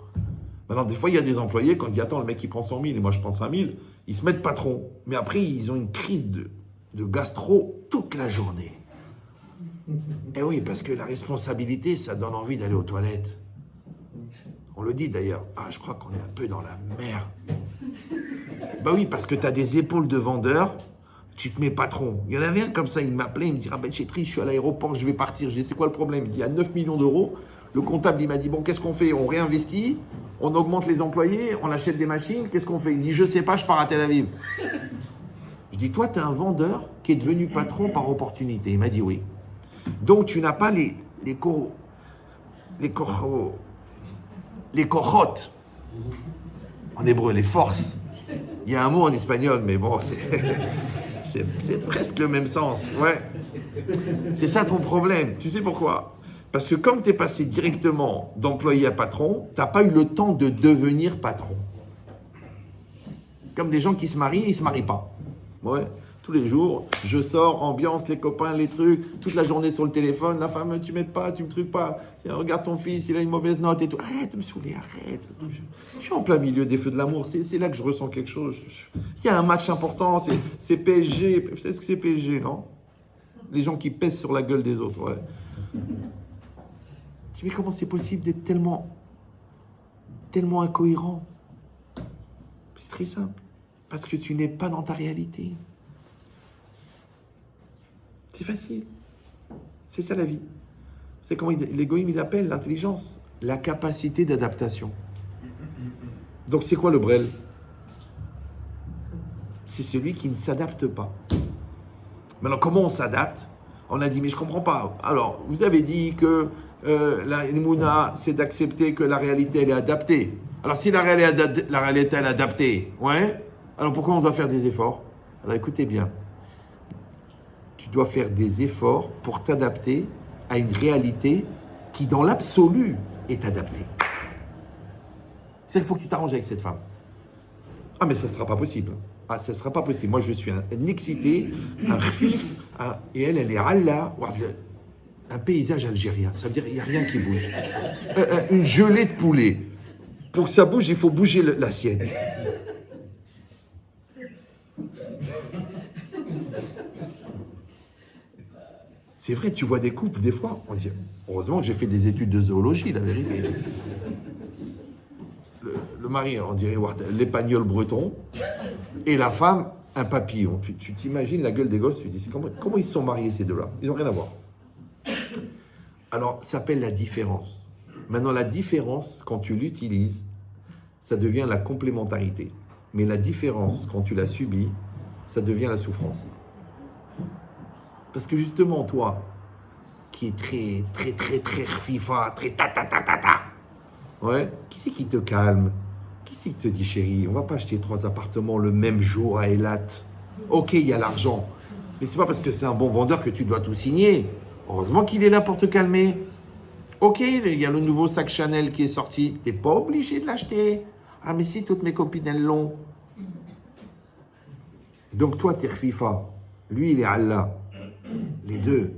Maintenant, des fois, il y a des employés, quand ils disent, attends, le mec, il prend 100 000 et moi, je prends 5 000, ils se mettent patron. Mais après, ils ont une crise de gastro toute la journée. Eh oui, parce que la responsabilité, ça donne envie d'aller aux toilettes. On le dit d'ailleurs. Ah, je crois qu'on est un peu dans la merde. Bah oui, parce que tu as des épaules de vendeur, tu te mets patron. Il y en avait un comme ça, il m'appelait, il me dit, ah ben Chétri, je suis à l'aéroport, je vais partir. Je dis, c'est quoi le problème? Il dit, il y a 9 millions d'euros. Le comptable, il m'a dit, bon, qu'est-ce qu'on fait? On réinvestit, on augmente les employés, on achète des machines, qu'est-ce qu'on fait? Il dit, je sais pas, je pars à Tel Aviv. Je dis, toi, tu es un vendeur qui est devenu patron par opportunité. Il m'a dit oui. Donc, tu n'as pas les cojotes. En hébreu, les forces. Il y a un mot en espagnol, mais bon, c'est presque le même sens. Ouais. C'est ça ton problème. Tu sais pourquoi? Parce que comme tu es passé directement d'employé à patron, tu n'as pas eu le temps de devenir patron. Comme des gens qui se marient, ils ne se marient pas. Ouais. Tous les jours, je sors, ambiance, les copains, les trucs, toute la journée sur le téléphone, la femme, tu m'aides pas, tu me trucs pas, regarde ton fils, il a une mauvaise note et tout. Arrête de me saouler, arrête. Je suis en plein milieu des feux de l'amour, c'est là que je ressens quelque chose. Il y a un match important, c'est PSG. Vous savez ce que c'est PSG, non? Les gens qui pèsent sur la gueule des autres, ouais. Tu dis, mais comment c'est possible d'être tellement incohérent? C'est très simple. Parce que tu n'es pas dans ta réalité. C'est facile. C'est ça la vie. C'est comment l'égoïsme, il appelle l'intelligence. La capacité d'adaptation. Donc c'est quoi le Brel? C'est celui qui ne s'adapte pas. Maintenant, comment on s'adapte? On a dit, mais je ne comprends pas. Alors, vous avez dit que la Mouna, c'est d'accepter que la réalité, elle est adaptée. Alors, si la réalité, elle est adaptée, ouais, alors pourquoi on doit faire des efforts? Alors, écoutez bien. Tu dois faire des efforts pour t'adapter à une réalité qui, dans l'absolu, est adaptée. C'est qu'il faut que tu t'arranges avec cette femme. Ah, mais ça ne sera pas possible. Ah, ça ne sera pas possible. Moi, je suis un excité, un khfif, et elle est Allah, un paysage algérien. Ça veut dire qu'il n'y a rien qui bouge. Une gelée de poulet. Pour que ça bouge, il faut bouger l'assiette. C'est vrai, tu vois des couples, des fois, on dit, heureusement que j'ai fait des études de zoologie, la vérité. Le mari, on dirait l'épagnol breton, et la femme, un papillon. Tu t'imagines la gueule des gosses, tu te dis, comment ils se sont mariés ces deux-là? Ils n'ont rien à voir. Alors, ça s'appelle la différence. Maintenant, la différence, quand tu l'utilises, ça devient la complémentarité. Mais la différence, quand tu la subis, ça devient la souffrance. Parce que justement, toi, qui est très FIFA, très ta, ouais, qui c'est qui te calme? Qui c'est qui te dit, chérie, on va pas acheter 3 appartements le même jour à Eilat? Ok, il y a l'argent, mais c'est pas parce que c'est un bon vendeur que tu dois tout signer. Heureusement qu'il est là pour te calmer. Ok, il y a le nouveau sac Chanel qui est sorti, t'es pas obligé de l'acheter. Ah, mais si, toutes mes copines, elles l'ont. Donc toi, t'es FIFA, lui, il est Allah. Les deux,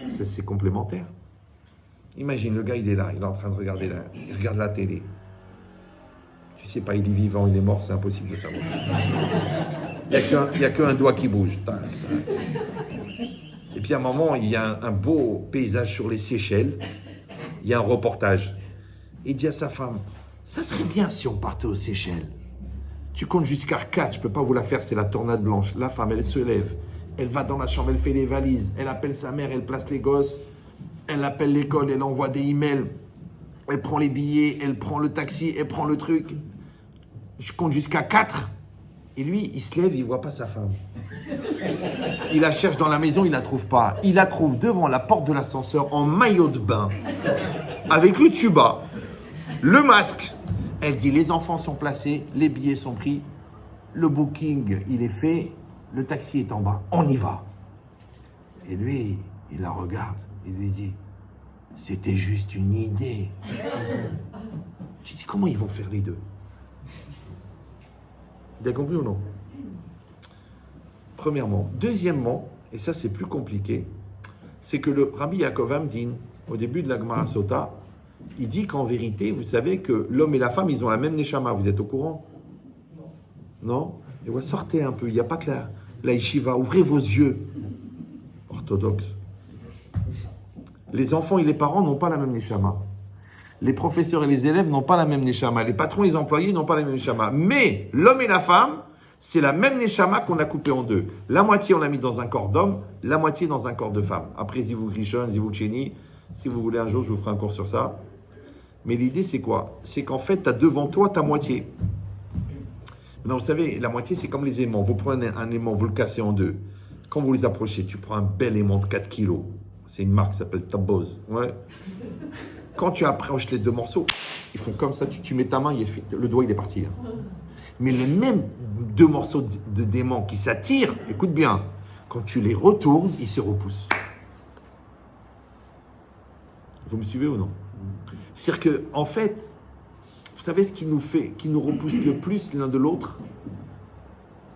c'est complémentaire. Imagine, le gars, il est là, il est en train de regarder il regarde la télé. Tu sais pas, il est vivant, il est mort, c'est impossible de savoir. Il n'y a qu'un doigt qui bouge. Et puis à un moment, il y a un beau paysage sur les Seychelles. il y a un reportage. Il dit à sa femme, ça serait bien si on partait aux Seychelles. Tu comptes jusqu'à 4, je ne peux pas vous la faire, c'est la tornade blanche. La femme, elle se lève, elle va dans la chambre, elle fait les valises, elle appelle sa mère, elle place les gosses, elle appelle l'école, elle envoie des emails, elle prend les billets, elle prend le taxi, elle prend le truc. Je compte jusqu'à 4. Et lui, il se lève, il ne voit pas sa femme. Il la cherche dans la maison, il ne la trouve pas. Il la trouve devant la porte de l'ascenseur en maillot de bain, avec le tuba, le masque. Elle dit, les enfants sont placés, les billets sont pris, le booking, il est fait, le taxi est en bas, on y va. Et lui, il la regarde, il lui dit, c'était juste une idée. Tu dis, comment ils vont faire les deux? Vous avez compris ou non? Premièrement. Deuxièmement, et ça c'est plus compliqué, c'est que le Rabbi Yaakov Amdin, au début de la Gemara Sota, il dit qu'en vérité, vous savez que l'homme et la femme, ils ont la même neshama. Vous êtes au courant? Non? Et ouais, sortez un peu. Il n'y a pas que la yeshiva. Ouvrez vos yeux. Orthodoxe. Les enfants et les parents n'ont pas la même neshama. Les professeurs et les élèves n'ont pas la même neshama. Les patrons et les employés n'ont pas la même neshama. Mais l'homme et la femme, c'est la même neshama qu'on a coupée en deux. La moitié, on l'a mis dans un corps d'homme, la moitié dans un corps de femme. Après, Zivou Grishon, Zivou Cheni, si vous voulez un jour, je vous ferai un cours sur ça. Mais l'idée, c'est quoi? C'est qu'en fait, tu as devant toi ta moitié. Maintenant, vous savez, la moitié, c'est comme les aimants. Vous prenez un aimant, vous le cassez en deux. Quand vous les approchez, tu prends un bel aimant de 4 kilos. C'est une marque qui s'appelle Taboz. Ouais. Quand tu approches les deux morceaux, ils font comme ça. Tu mets ta main, le doigt, il est parti. Mais les mêmes deux morceaux d'aimant qui s'attirent, écoute bien, quand tu les retournes, ils se repoussent. Vous me suivez ou non? C'est-à-dire que, en fait, vous savez ce qui nous repousse le plus l'un de l'autre,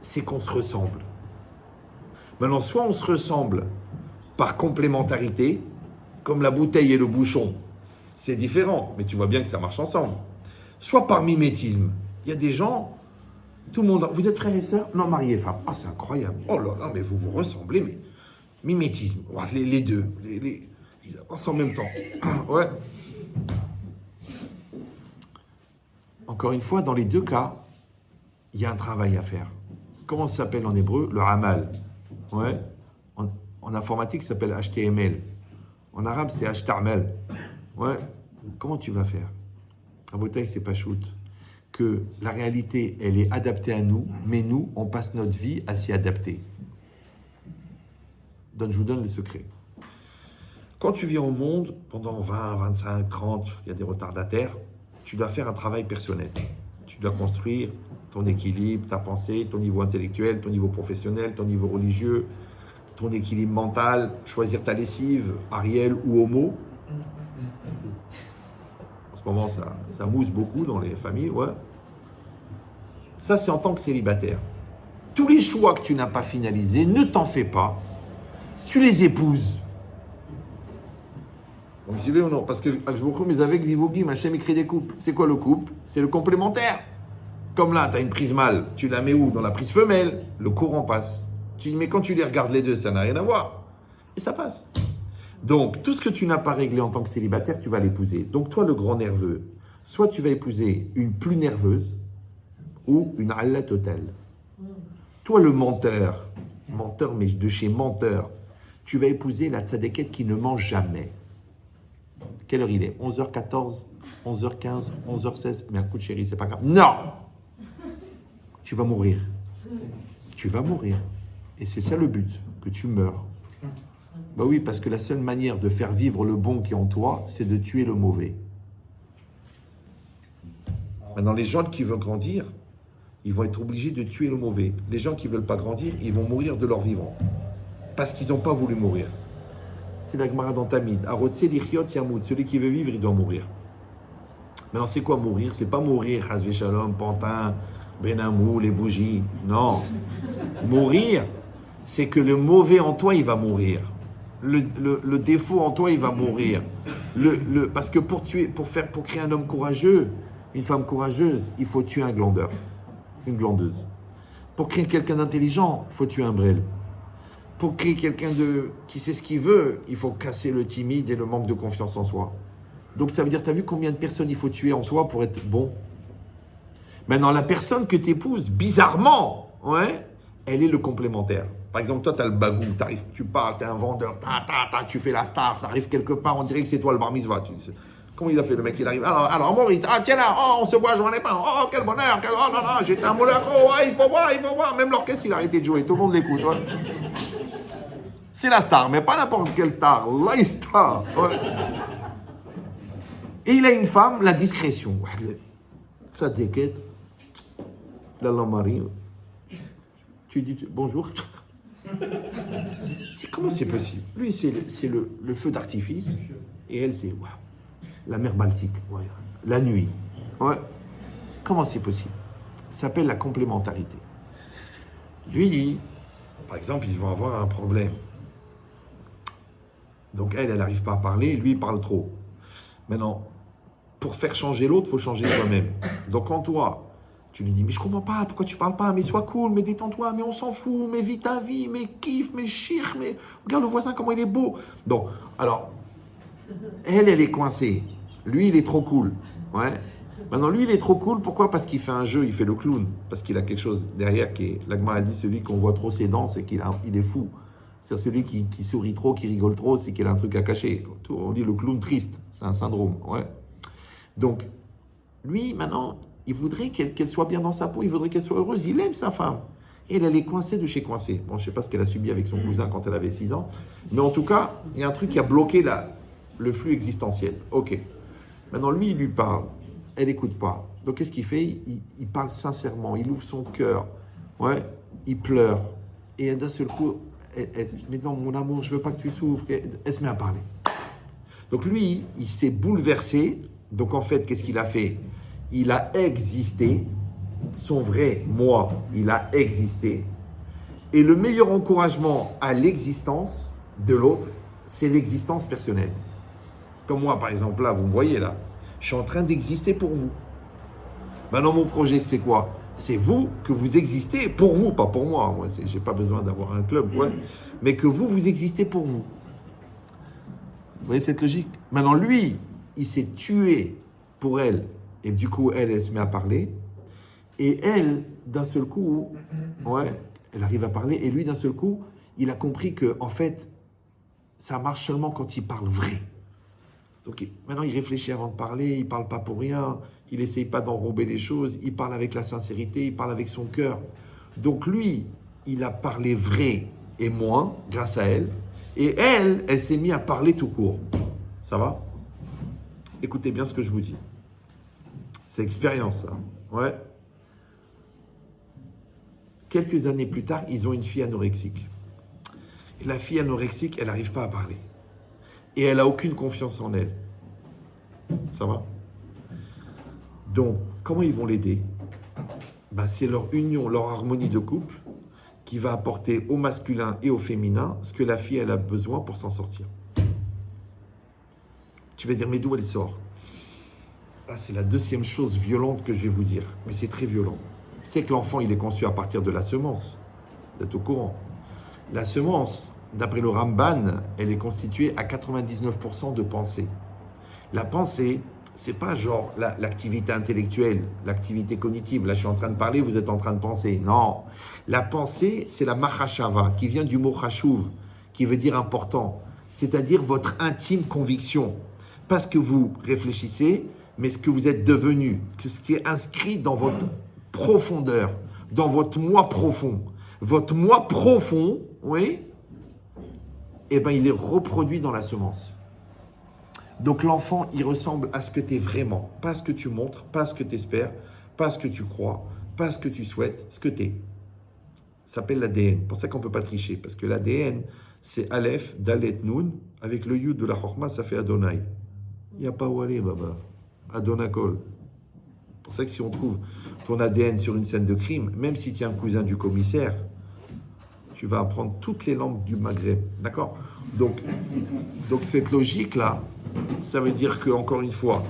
c'est qu'on se ressemble. Maintenant, soit on se ressemble par complémentarité, comme la bouteille et le bouchon, c'est différent, mais tu vois bien que ça marche ensemble. Soit par mimétisme. Il y a des gens, tout le monde, vous êtes frères et sœurs? Non, mari et femme. Ah, c'est incroyable. Oh là là, mais vous vous ressemblez, mais mimétisme. Les deux, ils avancent en même temps. Ouais. Encore une fois, dans les deux cas, il y a un travail à faire. Comment ça s'appelle en hébreu? Le hamal. Ouais. En informatique, ça s'appelle HTML. En arabe, c'est HTML. Ouais. Comment tu vas faire? À Botaï, c'est pas shoot. Que la réalité, elle est adaptée à nous, mais nous, on passe notre vie à s'y adapter. Donc, je vous donne le secret. Quand tu viens au monde, pendant 20, 25, 30, il y a des retardataires, tu dois faire un travail personnel. Tu dois construire ton équilibre, ta pensée, ton niveau intellectuel, ton niveau professionnel, ton niveau religieux, ton équilibre mental, choisir ta lessive, Ariel ou Homo. En ce moment, ça mousse beaucoup dans les familles, ouais. Ça, c'est en tant que célibataire. Tous les choix que tu n'as pas finalisés, ne t'en fais pas. Tu les épouses. Vous me suivez ou non? Parce que mais avec Zivogi, Hachem écrit des couples. C'est quoi le couple? C'est le complémentaire. Comme là, tu as une prise mâle, tu la mets où? Dans la prise femelle, le courant passe. Tu dis, mais quand tu les regardes les deux, ça n'a rien à voir. Et ça passe. Donc, tout ce que tu n'as pas réglé en tant que célibataire, tu vas l'épouser. Donc, toi, le grand nerveux, soit tu vas épouser une plus nerveuse ou une Allah totale. Toi, le menteur, mais de chez menteur, tu vas épouser la tzadékette qui ne mange jamais. Quelle heure il est? 11h14, 11h15, 11h16. Mais écoute chérie, c'est pas grave. Non! Tu vas mourir. Tu vas mourir. Et c'est ça le but, que tu meurs. Bah oui, parce que la seule manière de faire vivre le bon qui est en toi, c'est de tuer le mauvais. Maintenant, les gens qui veulent grandir, ils vont être obligés de tuer le mauvais. Les gens qui ne veulent pas grandir, ils vont mourir de leur vivant. Parce qu'ils n'ont pas voulu mourir. C'est la Gemara dans Tamid. Arotse lichiot yamout. Celui qui veut vivre, il doit mourir. Maintenant, c'est quoi mourir? C'est pas mourir, Chazvé Shalom, Pantin, Benamou, les bougies. Non. Mourir, c'est que le mauvais en toi, il va mourir. Le défaut en toi, il va mourir. Parce que pour créer un homme courageux, une femme courageuse, il faut tuer un glandeur, une glandeuse. Pour créer quelqu'un d'intelligent, il faut tuer un brêle. Pour créer quelqu'un qui sait ce qu'il veut, il faut casser le timide et le manque de confiance en soi. Donc ça veut dire, tu as vu combien de personnes il faut tuer en toi pour être bon? Maintenant, la personne que tu épouses, bizarrement, ouais, elle est le complémentaire. Par exemple, toi, tu as le bagou, tu parles, tu es un vendeur, tu fais la star, tu arrives quelque part, on dirait que c'est toi le bar mitzvah. Comment il a fait le mec, il arrive? Alors Maurice, tiens là, on se voit, je m'en ai pas, quel bonheur, oh non, non, j'étais un Monaco, il faut voir. Même l'orchestre, il a arrêté de jouer, tout le monde l'écoute. Ouais. C'est la star, mais pas n'importe quelle star, la star. Ouais. Et il a une femme, la discrétion. Ça déquête. La Marie. Tu dis bonjour. Comment c'est possible? Lui, c'est le feu d'artifice. Et elle, c'est la mer Baltique. Ouais. La nuit. Ouais. Comment c'est possible? Ça s'appelle la complémentarité. Lui, par exemple, ils vont avoir un problème. Donc elle n'arrive pas à parler, lui, il parle trop. Maintenant, pour faire changer l'autre, il faut changer soi-même. Donc quand toi, tu lui dis, mais je comprends pas, pourquoi tu parles pas, mais sois cool, mais détends-toi, mais on s'en fout, mais vis ta vie, mais kiffe, mais chire, mais regarde le voisin, comment il est beau. Donc, alors, elle est coincée. Lui, il est trop cool. Ouais. Maintenant, lui, il est trop cool. Pourquoi? Parce qu'il fait un jeu, il fait le clown. Parce qu'il a quelque chose derrière qui est... L'Agma a dit, celui qu'on voit trop ses dents, c'est qu'il est fou. C'est celui qui sourit trop, qui rigole trop, c'est qu'il a un truc à cacher. On dit le clown triste, c'est un syndrome. Ouais. Donc, lui, maintenant, il voudrait qu'elle soit bien dans sa peau, il voudrait qu'elle soit heureuse, il aime sa femme. Et elle est coincée de chez coincée. Bon, je ne sais pas ce qu'elle a subi avec son cousin quand elle avait 6 ans, mais en tout cas, il y a un truc qui a bloqué le flux existentiel. Ok. Maintenant, lui, il lui parle, elle n'écoute pas. Donc, qu'est-ce qu'il fait? Il parle sincèrement, il ouvre son cœur, ouais, il pleure. Et d'un seul coup, elle dit, mais non, mon amour, je ne veux pas que tu souffres. Elle se met à parler. Donc, lui, il s'est bouleversé. Donc, en fait, qu'est-ce qu'il a fait? Il a existé, son vrai moi, il a existé. Et le meilleur encouragement à l'existence de l'autre, c'est l'existence personnelle. Comme moi, par exemple, là, vous me voyez là, je suis en train d'exister pour vous. Maintenant, mon projet, c'est quoi? C'est vous, que vous existez pour vous, pas pour moi. Moi, je n'ai pas besoin d'avoir un club, ouais. Mais que vous existez pour vous. Vous voyez cette logique? Maintenant, lui, il s'est tué pour elle. Et du coup, elle se met à parler. Et elle, d'un seul coup, ouais, elle arrive à parler. Et lui, d'un seul coup, il a compris que, en fait, ça marche seulement quand il parle vrai. Donc, maintenant, il réfléchit avant de parler. Il ne parle pas pour rien. Il n'essaye pas d'enrober les choses. Il parle avec la sincérité. Il parle avec son cœur. Donc, lui, il a parlé vrai et moins, grâce à elle. Et elle s'est mise à parler tout court. Ça va? Écoutez bien ce que je vous dis. C'est expérience, ça. Ouais. Quelques années plus tard, ils ont une fille anorexique. Et la fille anorexique, elle n'arrive pas à parler. Et elle n'a aucune confiance en elle. Ça va? Donc, comment ils vont l'aider? C'est leur union, leur harmonie de couple qui va apporter au masculin et au féminin ce que la fille elle a besoin pour s'en sortir. Tu vas dire, mais d'où elle sort? Là, c'est la deuxième chose violente que je vais vous dire. Mais c'est très violent. C'est que l'enfant, il est conçu à partir de la semence. Vous êtes au courant? La semence, d'après le Ramban, elle est constituée à 99% de pensée. La pensée, c'est pas genre l'activité intellectuelle, l'activité cognitive. Là, je suis en train de parler, vous êtes en train de penser. Non. La pensée, c'est la machashava, qui vient du mot chashuv, qui veut dire important. C'est-à-dire votre intime conviction. Pas ce que vous réfléchissez, mais ce que vous êtes devenu, ce qui est inscrit dans votre profondeur, dans votre moi profond. Votre moi profond, oui, eh bien, il est reproduit dans la semence. Donc l'enfant, il ressemble à ce que tu es vraiment, pas ce que tu montres, pas ce que tu espères, pas ce que tu crois, pas ce que tu souhaites, ce que tu es. Ça s'appelle l'ADN. C'est pour ça qu'on ne peut pas tricher, parce que l'ADN, c'est Aleph, Dalet, Nun, avec le Yud de la Chorma, ça fait Adonai. Il n'y a pas où aller, Baba. Adonakol. C'est pour ça que si on trouve ton ADN sur une scène de crime, même si tu es un cousin du commissaire, tu vas apprendre toutes les langues du Maghreb. D'accord? Donc cette logique-là, ça veut dire que, encore une fois,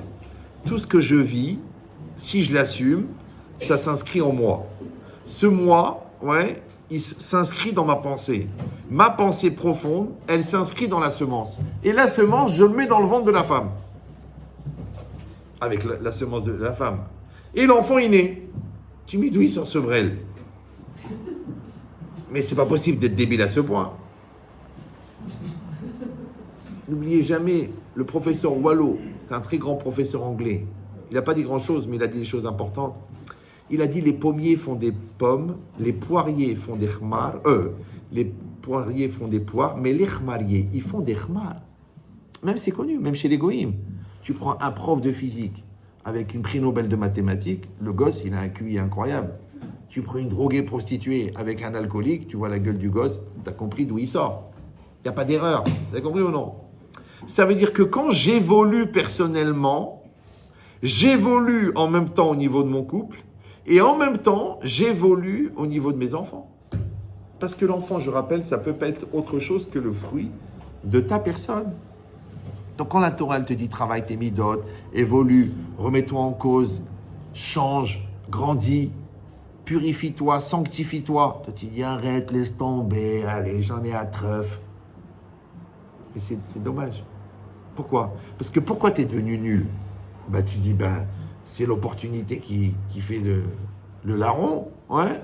tout ce que je vis, si je l'assume, ça s'inscrit en moi. Ce moi, ouais, il s'inscrit dans ma pensée. Ma pensée profonde, elle s'inscrit dans la semence. Et la semence, je le mets dans le ventre de la femme. avec la semence de la femme. Et l'enfant est né. Tu me dis d'où il sort ce brel? Mais c'est pas possible d'être débile à ce point. N'oubliez jamais, le professeur Wallo, c'est un très grand professeur anglais. Il n'a pas dit grand-chose, mais il a dit des choses importantes. Il a dit les pommiers font des pommes, les poiriers font des khmar, les poiriers font des poires, mais les khmariers, ils font des khmar. Même c'est connu, même chez les goïms. Tu prends un prof de physique avec une prix Nobel de mathématiques, le gosse, il a un QI incroyable. Tu prends une droguée prostituée avec un alcoolique, tu vois la gueule du gosse, tu as compris d'où il sort. Il n'y a pas d'erreur. Vous avez compris ou non? Ça veut dire que quand j'évolue personnellement, j'évolue en même temps au niveau de mon couple et en même temps, j'évolue au niveau de mes enfants. Parce que l'enfant, je rappelle, ça peut pas être autre chose que le fruit de ta personne. Donc quand la Torah elle te dit travaille tes midotes, évolue, remets-toi en cause, change, grandis, purifie-toi, sanctifie-toi. Toi tu dis arrête, laisse tomber, allez j'en ai à treuf. Et c'est dommage. Pourquoi? Parce que pourquoi tu es devenu nul? Bah tu dis c'est l'opportunité qui fait le larron, ouais.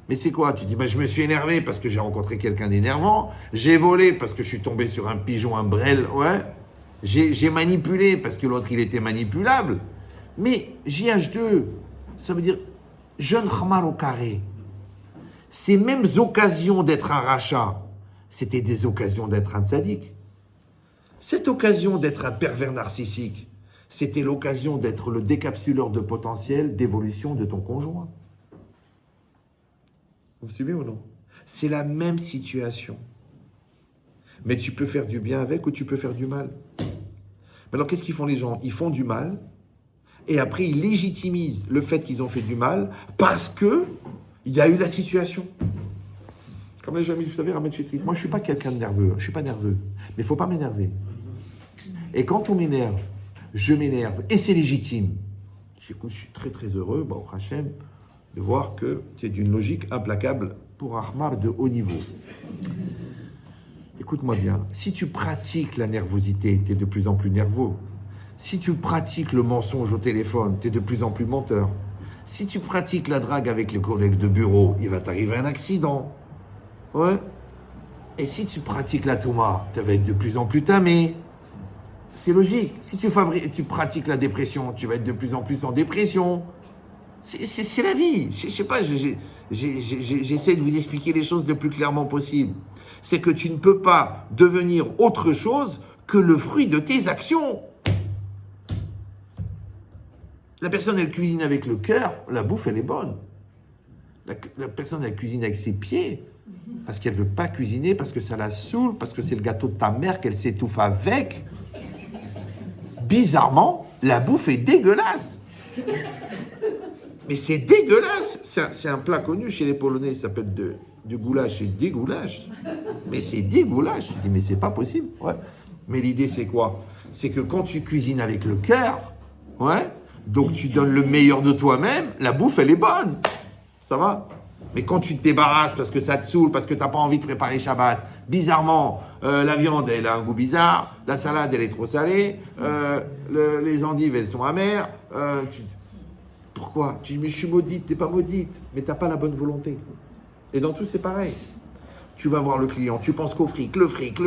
Mais c'est quoi? Tu dis je me suis énervé parce que j'ai rencontré quelqu'un d'énervant, j'ai volé parce que je suis tombé sur un pigeon, un brel, ouais. J'ai manipulé parce que l'autre il était manipulable. Mais JH2, ça veut dire jeune khamar au carré. Ces mêmes occasions d'être un rachat, c'était des occasions d'être un tzaddik. Cette occasion d'être un pervers narcissique, c'était l'occasion d'être le décapsuleur de potentiel d'évolution de ton conjoint. Vous me suivez ou non? C'est la même situation. Mais tu peux faire du bien avec ou tu peux faire du mal. Alors qu'est-ce qu'ils font les gens? Ils font du mal et après ils légitimisent le fait qu'ils ont fait du mal parce que il y a eu la situation. Comme les amis, vous savez, Ramed Chetrit, moi je suis pas quelqu'un de nerveux, je suis pas nerveux, mais il faut pas m'énerver. Et quand on m'énerve, je m'énerve et c'est légitime. Écoute, je suis très très heureux, au Hachem, de voir que c'est d'une logique implacable pour un khmar de haut niveau. Écoute-moi bien, si tu pratiques la nervosité, tu es de plus en plus nerveux. Si tu pratiques le mensonge au téléphone, tu es de plus en plus menteur. Si tu pratiques la drague avec les collègues de bureau, il va t'arriver un accident. Ouais. Et si tu pratiques la touma, tu vas être de plus en plus tamé. C'est logique. Si tu pratiques la dépression, tu vas être de plus en plus en dépression. C'est la vie. Je sais pas, j'essaie de vous expliquer les choses le plus clairement possible. C'est que tu ne peux pas devenir autre chose que le fruit de tes actions. La personne, elle cuisine avec le cœur, la bouffe, elle est bonne. La personne, elle cuisine avec ses pieds, parce qu'elle ne veut pas cuisiner, parce que ça la saoule, parce que c'est le gâteau de ta mère qu'elle s'étouffe avec. Bizarrement, la bouffe est dégueulasse. Mais c'est dégueulasse. C'est un plat connu chez les Polonais, ça s'appelle du goulash. C'est des goulash. Mais c'est des goulash. Je dis, mais c'est pas possible. Ouais. Mais l'idée, c'est quoi? C'est que quand tu cuisines avec le cœur, ouais, donc tu donnes le meilleur de toi-même, la bouffe, elle est bonne. Ça va? Mais quand tu te débarrasses parce que ça te saoule, parce que tu n'as pas envie de préparer Shabbat, bizarrement, la viande, elle a un goût bizarre, la salade, elle est trop salée, les endives, elles sont amères. Pourquoi? Tu dis, mais je suis maudite, t'es pas maudite, mais t'as pas la bonne volonté. Et dans tout, c'est pareil. Tu vas voir le client, tu penses qu'au fric, le fric.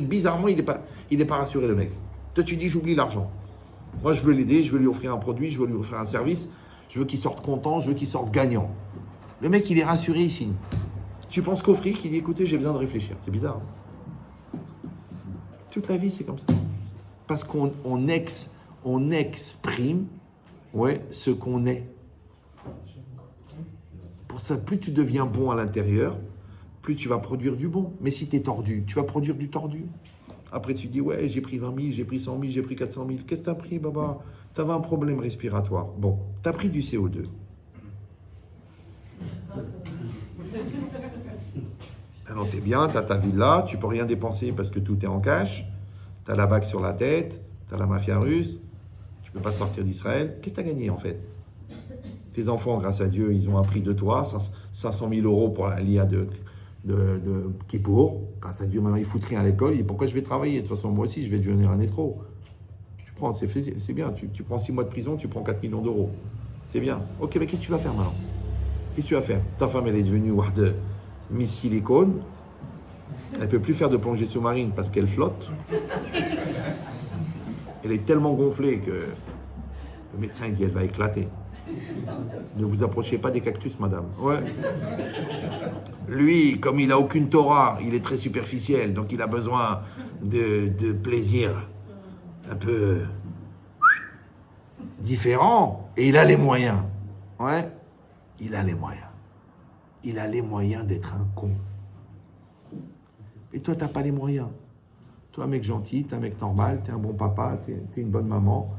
Bizarrement, il est pas rassuré, le mec. Toi, tu dis, j'oublie l'argent. Moi, je veux l'aider, je veux lui offrir un produit, je veux lui offrir un service, je veux qu'il sorte content, je veux qu'il sorte gagnant. Le mec, il est rassuré, il signe. Tu penses qu'au fric, il dit, écoutez, j'ai besoin de réfléchir. C'est bizarre. Hein? Toute la vie, c'est comme ça. Parce qu'on exprime ce qu'on est. Pour ça, plus tu deviens bon à l'intérieur, plus tu vas produire du bon. Mais si tu es tordu, tu vas produire du tordu. Après, tu dis, ouais, j'ai pris 20 000, j'ai pris 100 000, j'ai pris 400 000. Qu'est-ce que tu as pris, baba? Tu avais un problème respiratoire. Bon, tu as pris du CO2. Alors, tu es bien, tu as ta villa, tu peux rien dépenser parce que tout est en cash. Tu as la bague sur la tête, tu as la mafia russe, tu peux pas sortir d'Israël. Qu'est-ce que tu as gagné, en fait? Tes enfants, grâce à Dieu, ils ont appris de toi 500 000 euros pour la LIA de Kippour. Grâce à Dieu, maintenant, ils foutent rien à l'école. Et pourquoi je vais travailler? De toute façon, moi aussi, je vais devenir un escroc. Je vais Prends, c'est bien. Tu prends 6 mois de prison, tu prends 4 millions d'euros. C'est bien. Ok, mais qu'est-ce que tu vas faire maintenant? Qu'est-ce que tu vas faire? Ta femme, elle est devenue de Miss Silicone. Elle ne peut plus faire de plongée sous-marine parce qu'elle flotte. Elle est tellement gonflée que le médecin dit elle va éclater. Ne vous approchez pas des cactus, madame. Ouais. Lui, comme il n'a aucune Torah, il est très superficiel, donc il a besoin de plaisir un peu différent. Et il a les moyens. Ouais. Il a les moyens. Il a les moyens d'être un con. Et toi, tu n'as pas les moyens. Toi, un mec gentil, tu es un mec normal, tu es un bon papa, tu es une bonne maman.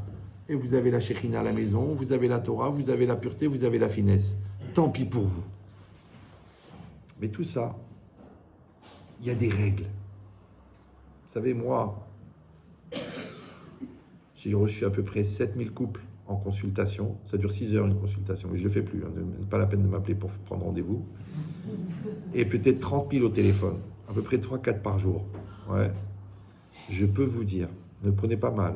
Et vous avez la Shekhinah à la maison, vous avez la Torah, vous avez la pureté, vous avez la finesse. Tant pis pour vous. Mais tout ça, il y a des règles. Vous savez, moi, j'ai reçu à peu près 7000 couples en consultation. Ça dure 6 heures une consultation, mais je ne le fais plus. Pas la peine de m'appeler pour prendre rendez-vous. Et peut-être 30 000 au téléphone. À peu près 3-4 par jour. Ouais. Je peux vous dire, ne le prenez pas mal.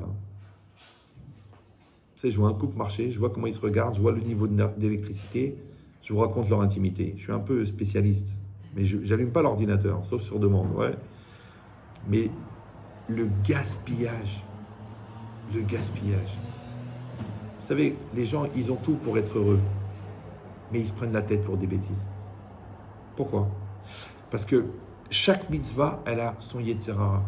Tu sais, je vois un couple marcher, je vois comment ils se regardent, je vois le niveau d'électricité, je vous raconte leur intimité. Je suis un peu spécialiste, mais je n'allume pas l'ordinateur, sauf sur demande. Ouais. Mais le gaspillage. Vous savez, les gens, ils ont tout pour être heureux, mais ils se prennent la tête pour des bêtises. Pourquoi? Parce que chaque mitzvah, elle a son Yetzer Hara.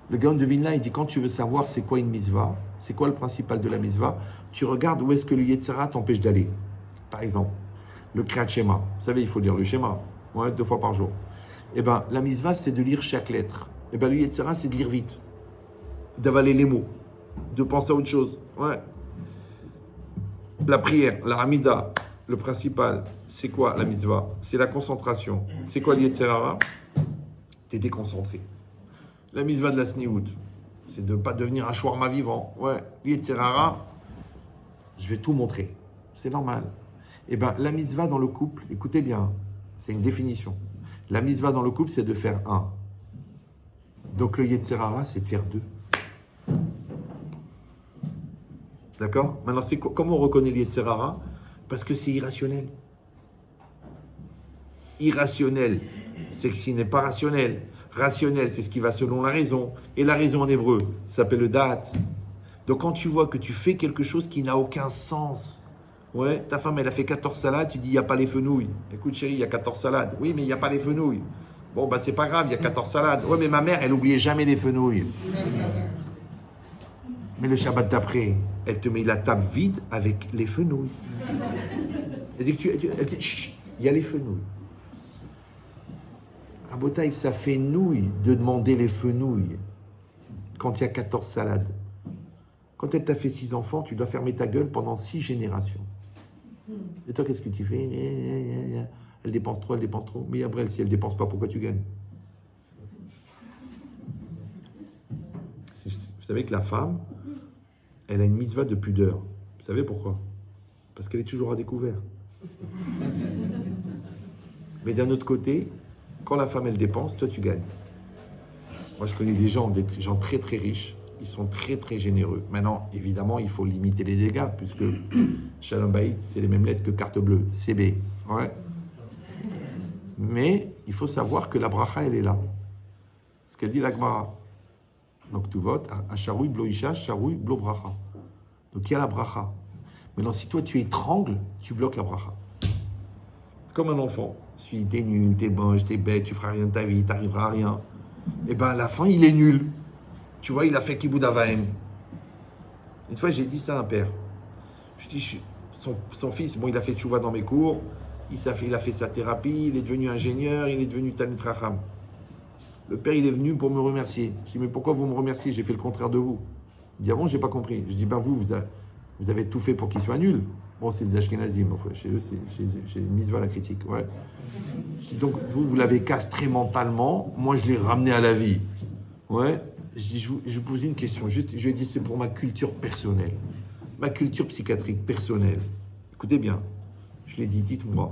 Le Gaon de Vilna, il dit, quand tu veux savoir c'est quoi une mitzvah, c'est quoi le principal de la mitzvah, tu regardes où est-ce que le Yetzer Hara t'empêche d'aller. Par exemple, le Kriyat Shema. Vous savez, il faut lire le schéma, 2 fois par jour. Eh bien, la mitzvah, c'est de lire chaque lettre. Eh bien, le Yetzer Hara, c'est de lire vite, d'avaler les mots, de penser à autre chose. Ouais. La prière, la Hamida, le principal, c'est quoi la mitzvah? C'est la concentration. C'est quoi le Yetzer Hara? T'es déconcentré. La mitzvah de la sniout, c'est de ne pas devenir un shawarma vivant. Ouais, Yetzer Hara, je vais tout montrer. C'est normal. Eh bien, la mitzvah dans le couple, écoutez bien, c'est une définition. La mitzvah dans le couple, c'est de faire 1. Donc le Yetzer Hara, c'est de faire 2. D'accord? Maintenant, comment on reconnaît le Yetzer Hara? Parce que c'est irrationnel. Irrationnel, c'est que s'il n'est pas rationnel. Rationnel, c'est ce qui va selon la raison. Et la raison en hébreu, ça s'appelle le da'at. Donc quand tu vois que tu fais quelque chose qui n'a aucun sens, ouais, ta femme, elle a fait 14 salades, tu dis, il n'y a pas les fenouilles. Écoute chérie, il y a 14 salades. Oui, mais il n'y a pas les fenouilles. Bon, bah c'est pas grave, il y a 14 salades. Ouais, mais ma mère, elle n'oubliait jamais les fenouilles. Mais le Shabbat d'après, elle te met la table vide avec les fenouilles. Elle dit, chut, il y a les fenouilles. À Botaï, ça fait nouille de demander les fenouilles quand il y a 14 salades. Quand elle t'a fait 6 enfants, tu dois fermer ta gueule pendant 6 générations. Et toi, qu'est-ce que tu fais? Elle dépense trop. Mais après, si elle ne dépense pas, pourquoi tu gagnes? Vous savez que la femme, elle a une mitzvah de pudeur. Vous savez pourquoi? Parce qu'elle est toujours à découvert. Mais d'un autre côté, quand la femme, elle dépense, toi, tu gagnes. Moi, je connais des gens très, très riches. Ils sont très, très généreux. Maintenant, évidemment, il faut limiter les dégâts, puisque Shalom Bayit, c'est les mêmes lettres que carte bleue, CB. Ouais. Mais il faut savoir que la bracha, elle est là. Ce qu'elle dit la Gemara. Donc, tu votes, Asharoui blo isha, Asharoui blo bracha. Donc, il y a la bracha. Maintenant, si toi, tu étrangles, tu bloques la bracha. Comme un enfant. Si t'es nul, t'es moche, t'es bête, tu feras rien de ta vie, t'arriveras à rien. Et bien, à la fin, il est nul. Tu vois, il a fait Kibboud Avaim. Une fois, j'ai dit ça à un père. Je dis, son fils, bon, il a fait tchouva dans mes cours, il a fait sa thérapie, il est devenu ingénieur, il est devenu Talmid Chacham. Le père, il est venu pour me remercier. Je dis, mais pourquoi vous me remerciez? J'ai fait le contraire de vous. Il dit, ah bon, j'ai pas compris. Je dis, ben vous avez tout fait pour qu'il soit nul. Bon, c'est des Ashkenazim, chez eux, j'ai mis à la critique. Ouais. Je dis, donc, vous l'avez castré mentalement, moi, je l'ai ramené à la vie. Ouais. Je vous pose une question, juste, je lui ai dit, c'est pour ma culture personnelle, ma culture psychiatrique personnelle. Écoutez bien, je lui ai dit, dites-moi,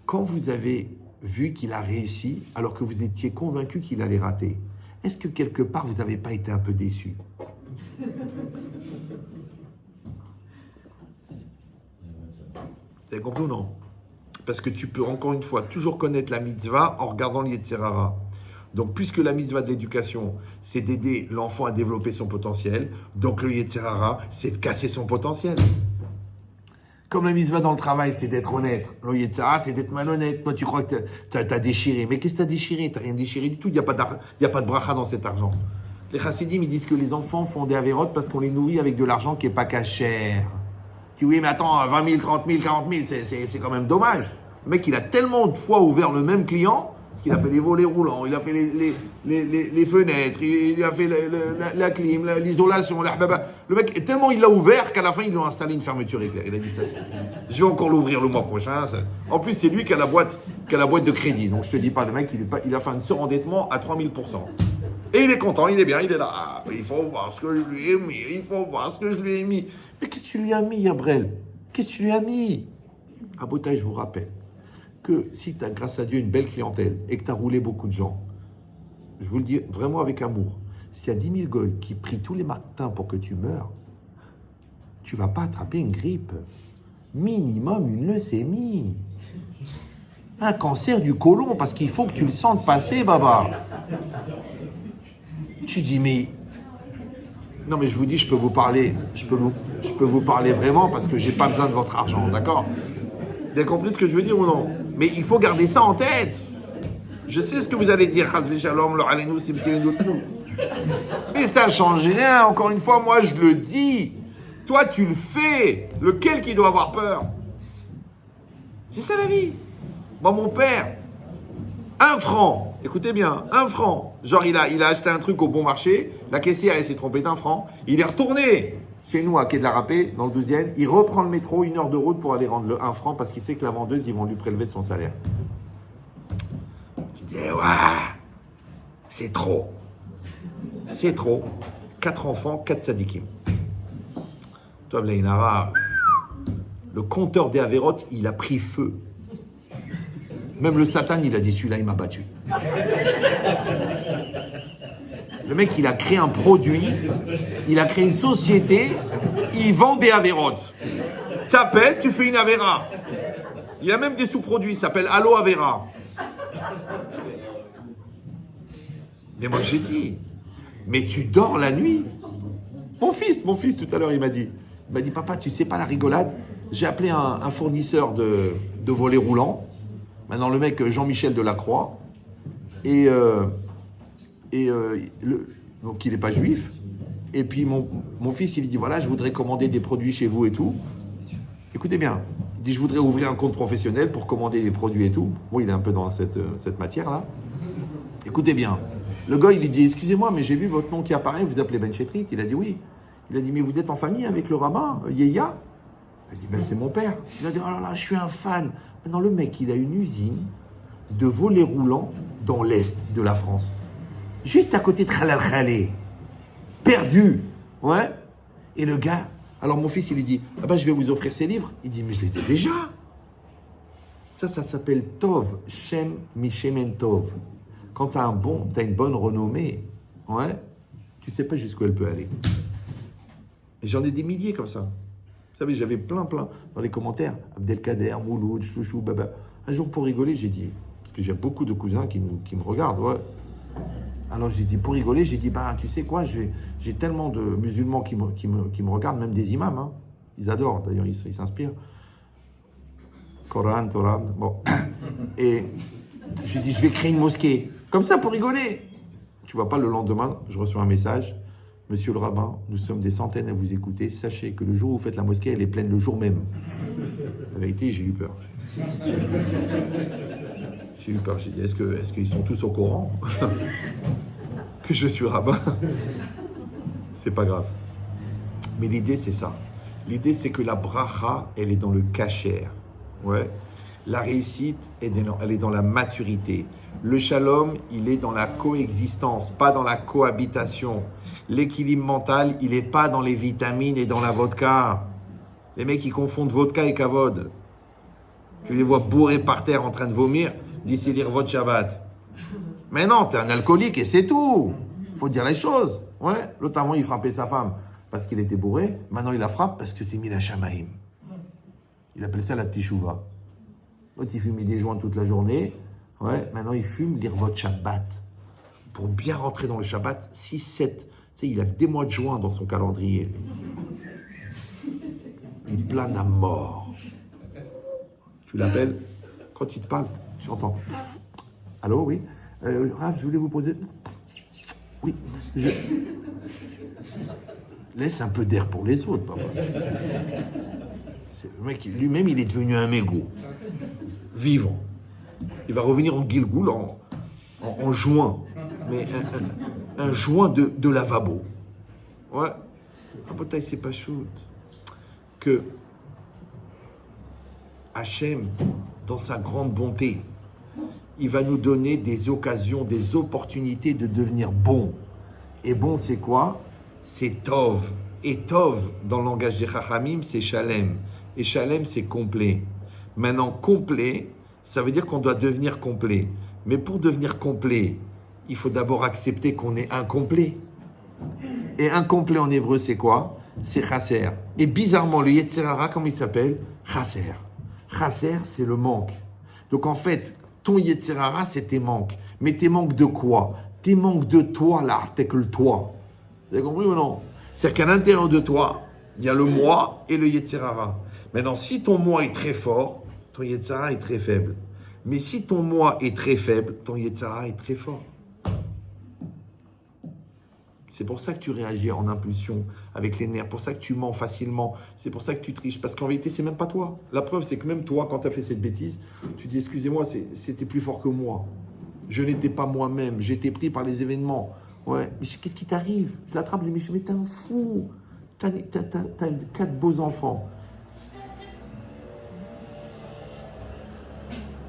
quand vous avez vu qu'il a réussi, alors que vous étiez convaincu qu'il allait rater, est-ce que quelque part, vous n'avez pas été un peu déçu? Vous avez compris ou non? Parce que tu peux, encore une fois, toujours connaître la mitzvah en regardant le Yetzer Hara. Donc, puisque la mitzvah de l'éducation, c'est d'aider l'enfant à développer son potentiel, donc le Yetzer Hara, c'est de casser son potentiel. Comme la mitzvah dans le travail, c'est d'être honnête. Le Yetzer Hara, c'est d'être malhonnête. Toi, tu crois que t'as déchiré. Mais qu'est-ce que t'as déchiré? T'as rien déchiré du tout. Il n'y a pas de bracha dans cet argent. Les chassidim, ils disent que les enfants font des avérotes parce qu'on les nourrit avec de l'argent qui n'est pas cachère. Tu dis, oui, mais attends, 20 000, 30 000, 40 000, c'est quand même dommage. Le mec, il a tellement de fois ouvert le même client, parce qu'il a fait les volets roulants, il a fait les fenêtres, il a fait la clim, l'isolation, la hababa. Le mec, tellement il l'a ouvert qu'à la fin, ils lui ont installé une fermeture éclair. Il a dit ça. Je vais encore l'ouvrir le mois prochain. Ça. En plus, c'est lui qui a la boîte de crédit. Donc, je te dis pas, le mec, il a fait un surendettement à 3000%. Et il est content, il est bien, il est là. Ah, il faut voir ce que je lui ai mis, il faut voir ce que je lui ai mis. Mais qu'est-ce que tu lui as mis, Yabrel? Qu'est-ce que tu lui as mis? À Botaï, je vous rappelle que si tu as, grâce à Dieu, une belle clientèle et que tu as roulé beaucoup de gens, je vous le dis vraiment avec amour, s'il y a 10 000 goy qui prient tous les matins pour que tu meurs, tu vas pas attraper une grippe. Minimum une leucémie. Un cancer du côlon, parce qu'il faut que tu le sentes passer, baba. Tu dis, mais... Non, mais je vous dis, je peux vous parler vraiment parce que j'ai pas besoin de votre argent, d'accord? Vous avez compris ce que je veux dire ou non? Mais il faut garder ça en tête. Je sais ce que vous allez dire, mais ça change rien. Encore une fois, moi, je le dis. Toi, tu le fais. Lequel qui doit avoir peur? C'est ça la vie. Moi, mon père, 1 franc. Écoutez bien, 1 franc. Genre, il a acheté un truc au bon marché. La caissière, elle s'est trompée d'1 franc. Il est retourné chez nous à Quai de la Râpée, dans le 12e. Il reprend le métro, 1 heure de route pour aller rendre le 1 franc parce qu'il sait que la vendeuse, ils vont lui prélever de son salaire. Je dis, ouais, c'est trop. C'est trop. 4 enfants, 4 sadikim. Toi, Blainara, le compteur des Avérotes, il a pris feu. Même le Satan, il a dit, celui-là, il m'a battu. Le mec, il a créé un produit, il a créé une société, il vend des Avérotes. T'appelles, tu fais une Avéra. Il y a même des sous-produits, ça s'appelle Allo Avéra. Mais moi, j'ai dit, mais tu dors la nuit. Mon fils, tout à l'heure, il m'a dit, papa, tu sais pas la rigolade? J'ai appelé un fournisseur de volets roulants. Maintenant, le mec, Jean-Michel Delacroix, donc il n'est pas juif. Et puis, mon fils, il dit, voilà, je voudrais commander des produits chez vous et tout. Écoutez bien, il dit, je voudrais ouvrir un compte professionnel pour commander des produits et tout. Bon, il est un peu dans cette matière-là. Écoutez bien, le gars, il lui dit, excusez-moi, mais j'ai vu votre nom qui apparaît, vous appelez Ben Chetrit. Il a dit, oui. Il a dit, mais vous êtes en famille avec le rabbin, Yeya? Il a dit, ben c'est mon père. Il a dit, oh là là, je suis un fan. Maintenant, le mec, il a une usine de volets roulants dans l'est de la France. Juste à côté de Khalal Khalé. Perdu. Ouais. Et le gars, alors mon fils, il lui dit, ah ben je vais vous offrir ces livres. Il dit, mais je les ai déjà. Ça s'appelle Tov, Shem Mishemen Tov. Quand t'as une bonne renommée, ouais, tu sais pas jusqu'où elle peut aller. Et j'en ai des milliers comme ça. Vous savez, j'avais plein dans les commentaires. Abdelkader, Mouloud, Chouchou, Baba. Un jour, pour rigoler, j'ai dit, parce que j'ai beaucoup de cousins qui me regardent, ouais. Alors j'ai dit, pour rigoler, j'ai dit, tu sais quoi, j'ai tellement de musulmans qui me regardent, même des imams, hein. Ils adorent, d'ailleurs, ils s'inspirent. Coran, Torah, bon. Et j'ai dit, je vais créer une mosquée. Comme ça, pour rigoler. Tu vois pas, le lendemain, je reçois un message. Monsieur le rabbin, nous sommes des centaines à vous écouter. Sachez que le jour où vous faites la mosquée, elle est pleine le jour même. La vérité, j'ai eu peur. J'ai eu peur. J'ai dit, est-ce qu'ils sont tous au courant que je suis rabbin? C'est pas grave. Mais l'idée, c'est ça. L'idée, c'est que la bracha, elle est dans le kasher. Ouais. La réussite, elle est dans la maturité. Le shalom, il est dans la coexistence, pas dans la cohabitation. L'équilibre mental, il n'est pas dans les vitamines et dans la vodka. Les mecs, ils confondent vodka et kavod. Tu les vois bourrés par terre en train de vomir, disent c'est dire votre Shabbat. Mais non, t'es un alcoolique et c'est tout. Faut dire les choses. Ouais, l'autre avant, il frappait sa femme parce qu'il était bourré. Maintenant, il la frappe parce que c'est Mila Shamaim. Il appelle ça la Teshuvah. L'autre, il fumait des joints toute la journée. Ouais, maintenant, il fume l'Irvot Shabbat. Pour bien rentrer dans le Shabbat, 6, 7. Tu sais, il a que des mois de juin dans son calendrier. Il plane à mort. Tu l'appelles, quand il te parle, tu entends. Allô, oui. Raph, je voulais vous poser. Oui. Laisse un peu d'air pour les autres, papa. Le mec, lui-même, il est devenu un mégot. Vivant. Il va revenir en Gilgoul en juin. Mais un joint de lavabo. Ouais. Peut-être c'est pas shoot. Que Hachem, dans sa grande bonté, il va nous donner des occasions, des opportunités de devenir bon. Et bon, c'est quoi? C'est Tov. Et Tov, dans le langage des Chachamim, c'est Shalem. Et Shalem, c'est complet. Maintenant, complet, ça veut dire qu'on doit devenir complet. Mais pour devenir complet, il faut d'abord accepter qu'on est incomplet. Et incomplet en hébreu, c'est quoi? C'est chasser. Et bizarrement, le Yetzer Hara, comment il s'appelle? Chasser. Chasser, c'est le manque. Donc en fait, ton Yetzer Hara, c'est tes manques. Mais tes manques de quoi? Tes manques de toi, là, t'es que le toi. Vous avez compris ou non? C'est-à-dire qu'à l'intérieur de toi, il y a le moi et le Yetzer Hara. Maintenant, si ton moi est très fort, ton Yetzer Hara est très faible. Mais si ton moi est très faible, ton Yetzer Hara est très fort. C'est pour ça que tu réagis en impulsion avec les nerfs, pour ça que tu mens facilement, c'est pour ça que tu triches, parce qu'en vérité, c'est même pas toi. La preuve, c'est que même toi, quand tu as fait cette bêtise, tu dis, excusez-moi, c'était plus fort que moi. Je n'étais pas moi-même, j'étais pris par les événements. Ouais, mais qu'est-ce qui t'arrive? Je l'attrape, je dis, mais t'es un fou. T'as 4 beaux enfants.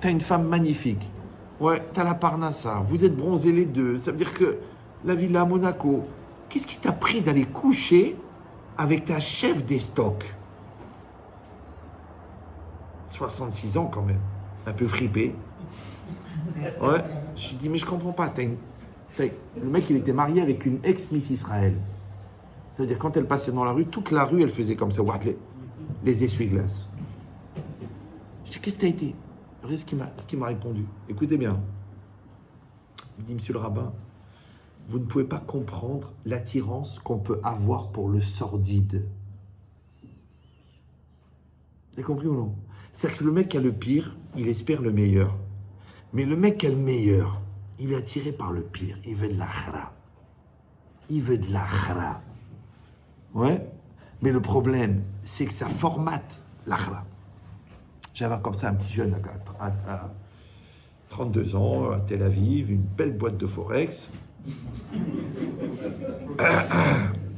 T'as une femme magnifique. Ouais, t'as la Parnassa. Vous êtes bronzés les deux. Ça veut dire que la villa à Monaco. Qu'est-ce qui t'a pris d'aller coucher avec ta chef des stocks? 66 ans quand même. Un peu fripé. Ouais. Je lui dis, mais je comprends pas. Le mec, il était marié avec une ex-Miss Israël. C'est-à-dire, quand elle passait dans la rue, toute la rue, elle faisait comme ça. Les essuie-glaces. Je dis, qu'est-ce que t'as été? Regardez ce qu'il m'a répondu. Écoutez bien. Il dit, monsieur le rabbin, vous ne pouvez pas comprendre l'attirance qu'on peut avoir pour le sordide. Vous avez compris ou non? C'est-à-dire que le mec qui a le pire, il espère le meilleur. Mais le mec qui a le meilleur, il est attiré par le pire. Il veut de la khara. Il veut de la khara. Ouais. Mais le problème, c'est que ça formate la khara. J'avais comme ça un petit jeune à 32 ans, à Tel Aviv, une belle boîte de Forex.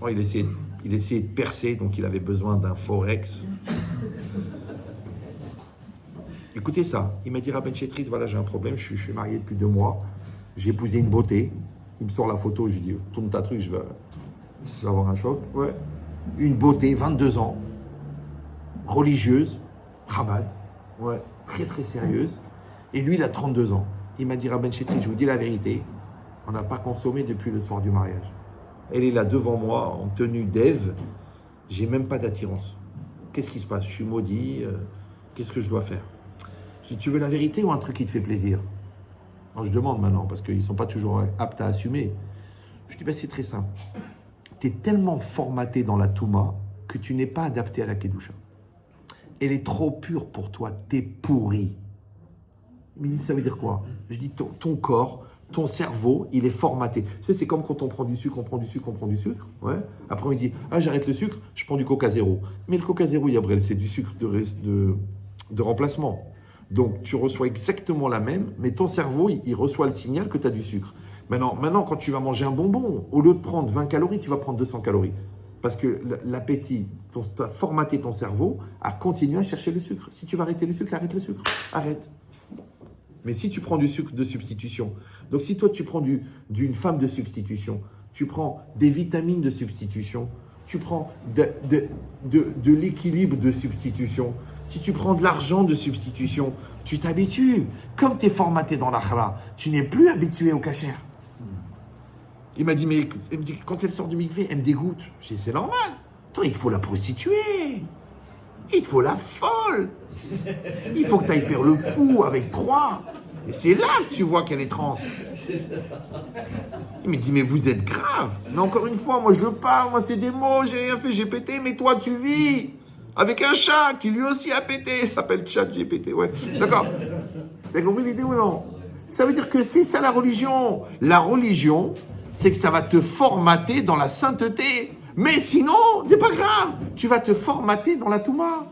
Bon, il essayait de percer, donc il avait besoin d'un Forex. Écoutez ça, il m'a dit, Rabben Chetrit, voilà, j'ai un problème, je suis marié depuis 2 mois, j'ai épousé une beauté, il me sort la photo, je lui dis, tourne ta truc, je vais avoir un choc. Ouais. Une beauté, 22 ans, religieuse, Chabad, ouais, très très sérieuse, et lui il a 32 ans. Il m'a dit, Rabben Chetrit, je vous dis la vérité, on n'a pas consommé depuis le soir du mariage. Elle est là devant moi, en tenue d'Ève, j'ai même pas d'attirance. Qu'est-ce qui se passe? Je suis maudit, qu'est-ce que je dois faire? Je dis, tu veux la vérité ou un truc qui te fait plaisir? Alors, je demande maintenant, parce qu'ils ne sont pas toujours aptes à assumer. Je dis, c'est très simple. Tu es tellement formaté dans la Touma que tu n'es pas adapté à la Kedusha. Elle est trop pure pour toi, tu es pourri. Il me dit, ça veut dire quoi? Je dis, ton corps, ton cerveau, il est formaté. Tu sais, c'est comme quand on prend du sucre, on prend du sucre. Ouais. Après, on lui dit, j'arrête le sucre, je prends du Coca Zéro. Mais le Coca Zéro, Yabrel, c'est du sucre de remplacement. Donc, tu reçois exactement la même, mais ton cerveau, il reçoit le signal que tu as du sucre. Maintenant, quand tu vas manger un bonbon, au lieu de prendre 20 calories, tu vas prendre 200 calories. Parce que l'appétit, tu as formaté ton cerveau à continuer à chercher le sucre. Si tu vas arrêter le sucre, arrête le sucre. Arrête. Mais si tu prends du sucre de substitution, donc si toi tu prends d'une femme de substitution, tu prends des vitamines de substitution, tu prends de l'équilibre de substitution, si tu prends de l'argent de substitution, tu t'habitues. Comme tu es formaté dans l'akhra, tu n'es plus habitué au kasher. Il m'a dit, mais elle me dit, quand elle sort du mikvé, elle me dégoûte. J'ai dit, c'est normal. Toi, il te faut la prostituée. Il te faut la folle. Il faut que tu ailles faire le fou avec 3. Et c'est là que tu vois qu'elle est trans. Il me dit, mais vous êtes grave. Mais encore une fois, moi je parle, moi c'est des mots, j'ai rien fait, j'ai pété, mais toi tu vis avec un chat qui lui aussi a pété. Il s'appelle Chat GPT, ouais. D'accord. T'as compris l'idée ou non? Ça veut dire que c'est ça la religion. La religion, c'est que ça va te formater dans la sainteté. Mais sinon, c'est pas grave. Tu vas te formater dans la Touma.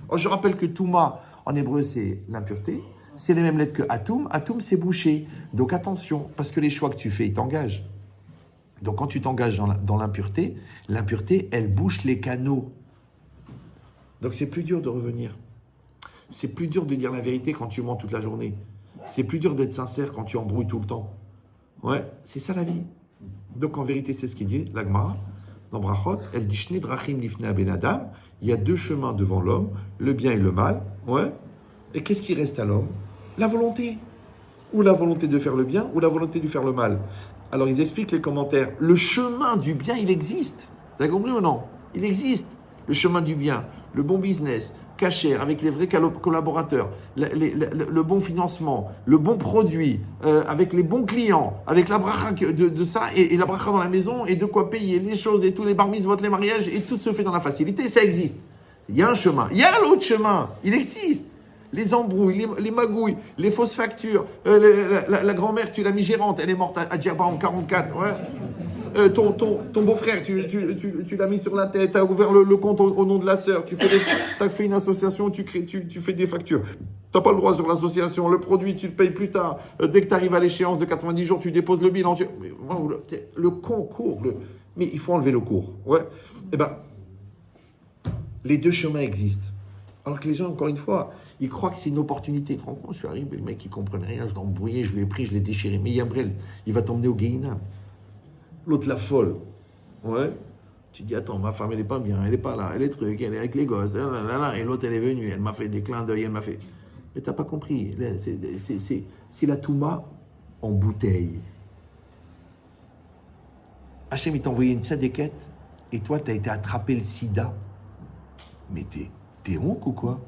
Oh, je rappelle que Touma, en hébreu, c'est l'impureté. C'est les mêmes lettres que Atum. Atum, c'est bouché. Donc attention, parce que les choix que tu fais, ils t'engagent. Donc quand tu t'engages dans l'impureté, l'impureté, elle bouche les canaux. Donc c'est plus dur de revenir. C'est plus dur de dire la vérité quand tu mens toute la journée. C'est plus dur d'être sincère quand tu embrouilles tout le temps. Ouais, c'est ça la vie. Donc en vérité, c'est ce qu'il dit, la Gemara, dans Brachot, elle dit Shne drachim lifnei ben adam. Il y a 2 chemins devant l'homme, le bien et le mal. Ouais. Et qu'est-ce qui reste à l'homme? La volonté. Ou la volonté de faire le bien, ou la volonté de faire le mal. Alors ils expliquent les commentaires. Le chemin du bien, il existe. Vous avez compris ou non? Il existe. Le chemin du bien, le bon business, cachère, avec les vrais collaborateurs, le bon financement, le bon produit, avec les bons clients, avec la bracha de ça, et la bracha dans la maison, et de quoi payer les choses, et tous les bar mitzvot, les mariages, et tout se fait dans la facilité, ça existe. Il y a un chemin. Il y a l'autre chemin. Il existe. Les embrouilles, les magouilles, les fausses factures, la grand-mère, tu l'as mis gérante, elle est morte à Djerba en 44, ouais. Ton beau-frère, tu l'as mis sur la tête, tu as ouvert le compte au nom de la sœur, tu as fait une association, tu fais des factures. Tu n'as pas le droit sur l'association, le produit, tu le payes plus tard. Dès que tu arrives à l'échéance de 90 jours, tu déposes le bilan. Le concours, mais il faut enlever le cours. Ouais. Eh ben, les 2 chemins existent. Alors que les gens, encore une fois, ils croient que c'est une opportunité. Tu te rends compte, je suis arrivé, le mec, il ne comprenait rien, je l'ai embrouillé, je l'ai pris, je l'ai déchiré. Mais Yabrel, il va t'emmener au Guéhinam. L'autre, la folle. Ouais. Tu dis, attends, ma femme, elle n'est pas bien, elle n'est pas là, elle est truc, elle est avec les gosses. Et l'autre, elle est venue, elle m'a fait des clins d'œil, elle m'a fait. Mais tu n'as pas compris. C'est la Touma en bouteille. Hachem, il t'a envoyé une sadéquette et toi, tu as été attrapé le sida. Mais t'es honte ou quoi?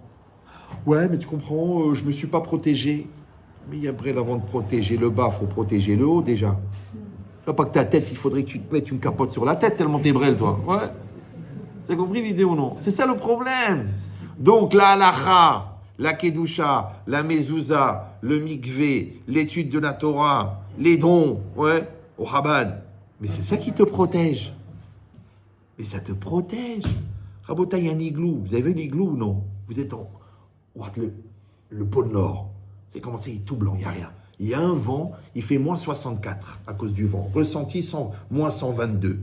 Ouais, mais tu comprends, je me suis pas protégé. Mais Yabrel, avant de protéger le bas, faut protéger le haut déjà. Pas que ta tête, il faudrait que tu te mettes une capote sur la tête tellement t'es brel, toi. Ouais. T'as compris l'idée ou non? C'est ça le problème. Donc la halacha, la kedusha, la mezouza, le mikvé, l'étude de la Torah, les dons, ouais, au Chabad. Mais c'est ça qui te protège. Mais ça te protège. Rabota, il y a un igloo. Vous avez vu l'igloo ou non? Vous êtes en... Le pôle Nord. C'est commencé, il est tout blanc, il n'y a rien. Il y a un vent, il fait moins 64 à cause du vent. Ressenti moins 122.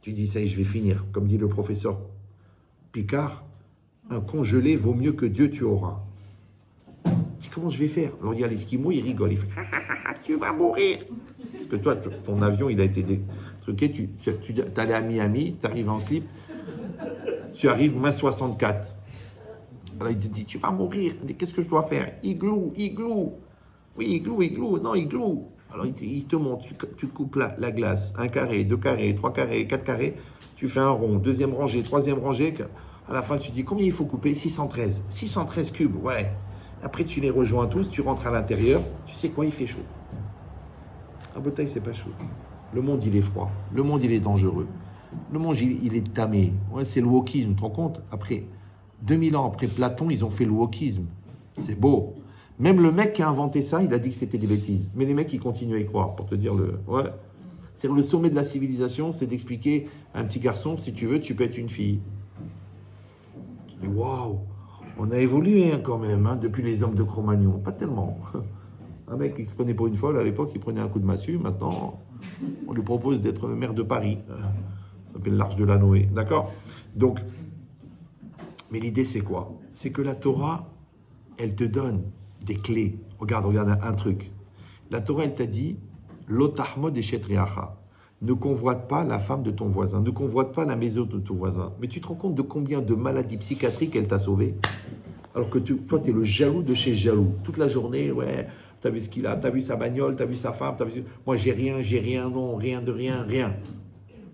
Tu dis, ça y est, je vais finir. Comme dit le professeur Picard, un congelé vaut mieux que Dieu tu auras. Tu dis, comment je vais faire? Alors il y a l'Esquimau, il rigole, il fait, tu vas mourir. Parce que toi, ton avion, il a été truqué, tu es allé à Miami, tu arrives en slip, tu arrives moins 64. Alors il te dit, tu vas mourir. Qu'est-ce que je dois faire? Igloo. Oui, igloo. Non, igloo. Alors il te montre, tu coupes la glace. 1 carré, 2 carrés, 3 carrés, 4 carrés. Tu fais un rond. 2e rangée, 3e rangée. À la fin, tu dis, combien il faut couper? 613. 613 cubes, ouais. Après, tu les rejoins tous, tu rentres à l'intérieur. Tu sais quoi? Il fait chaud. À Bataille, c'est pas chaud. Le monde, il est froid. Le monde, il est dangereux. Le monde, il est tamé. Ouais, c'est le wokisme, tu te rends compte? Après 2000 ans après Platon, ils ont fait le wokisme. C'est beau. Même le mec qui a inventé ça, il a dit que c'était des bêtises. Mais les mecs, ils continuent à y croire, pour te dire le... Ouais. C'est le sommet de la civilisation, c'est d'expliquer à un petit garçon, si tu veux, tu peux être une fille. Tu dis, waouh, on a évolué quand même, depuis les hommes de Cro-Magnon. Pas tellement. Un mec qui se prenait pour une folle, à l'époque, il prenait un coup de massue. Maintenant, on lui propose d'être maire de Paris. Ça s'appelle l'Arche de la Noé. D'accord? Donc, mais l'idée, c'est quoi? C'est que la Torah, elle te donne des clés. Regarde un truc. La Torah, elle t'a dit, l'otahmod eshet reacha. Ne convoite pas la femme de ton voisin. Ne convoite pas la maison de ton voisin. Mais tu te rends compte de combien de maladies psychiatriques elle t'a sauvé? Alors que toi, tu es le jaloux de chez jaloux. Toute la journée, ouais, T'as vu ce qu'il a, t'as vu sa bagnole, t'as vu sa femme, t'as vu... Moi, j'ai rien, non, rien de rien, rien.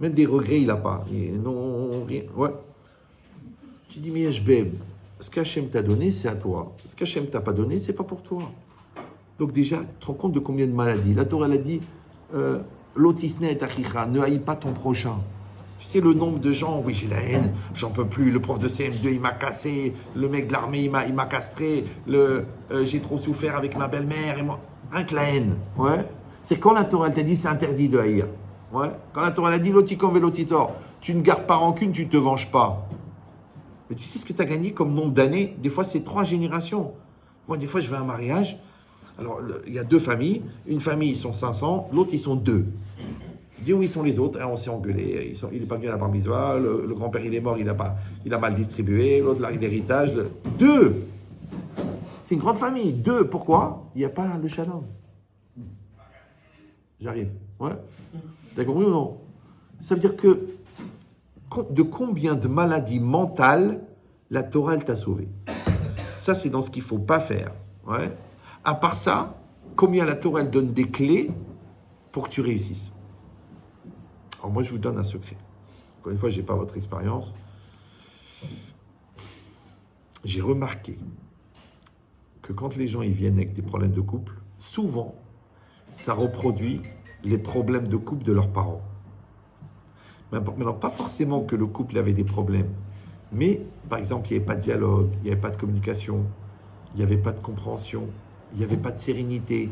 Même des regrets, il n'a pas. Et non, rien. Ouais. Tu dis, mais Yeshbeb, ce qu'Hachem t'a donné, c'est à toi. Ce qu'Hachem t'a pas donné, c'est pas pour toi. Donc déjà, tu te rends compte de combien de maladies. La Torah, elle a dit, Lotisne et achicha, ne haïs pas ton prochain. Tu sais le nombre de gens, oui, j'ai la haine, j'en peux plus, le prof de CM2, il m'a cassé, le mec de l'armée, il m'a castré, j'ai trop souffert avec ma belle-mère, et moi, rien que la haine, ouais. C'est quand la Torah, elle t'a dit, c'est interdit de haïr, ouais. Quand la Torah, elle a dit, lotikon velotitor, tu ne gardes pas rancune, tu ne te venges pas. Mais tu sais ce que tu as gagné comme nombre d'années? Des fois, c'est 3 générations. Moi, des fois, je vais à un mariage, alors, il y a 2 familles, une famille, ils sont 500, l'autre, ils sont 2. Je dis où ils sont les autres, on s'est engueulé, il n'est pas venu à la bar mitzvah, le grand-père il est mort, il a mal distribué, l'autre là, l'héritage. 2. C'est une grande famille, 2. Pourquoi? Il n'y a pas le shalom. J'arrive. Ouais. T'as compris ou non? Ça veut dire que de combien de maladies mentales la Torah elle t'a sauvé? Ça c'est dans ce qu'il ne faut pas faire. Ouais. À part ça, combien la Torah elle donne des clés pour que tu réussisses? Alors moi, je vous donne un secret. Encore une fois, je n'ai pas votre expérience. J'ai remarqué que quand les gens ils viennent avec des problèmes de couple, souvent, ça reproduit les problèmes de couple de leurs parents. Maintenant, pas forcément que le couple avait des problèmes, mais par exemple, il n'y avait pas de dialogue, il n'y avait pas de communication, il n'y avait pas de compréhension, il n'y avait pas de sérénité,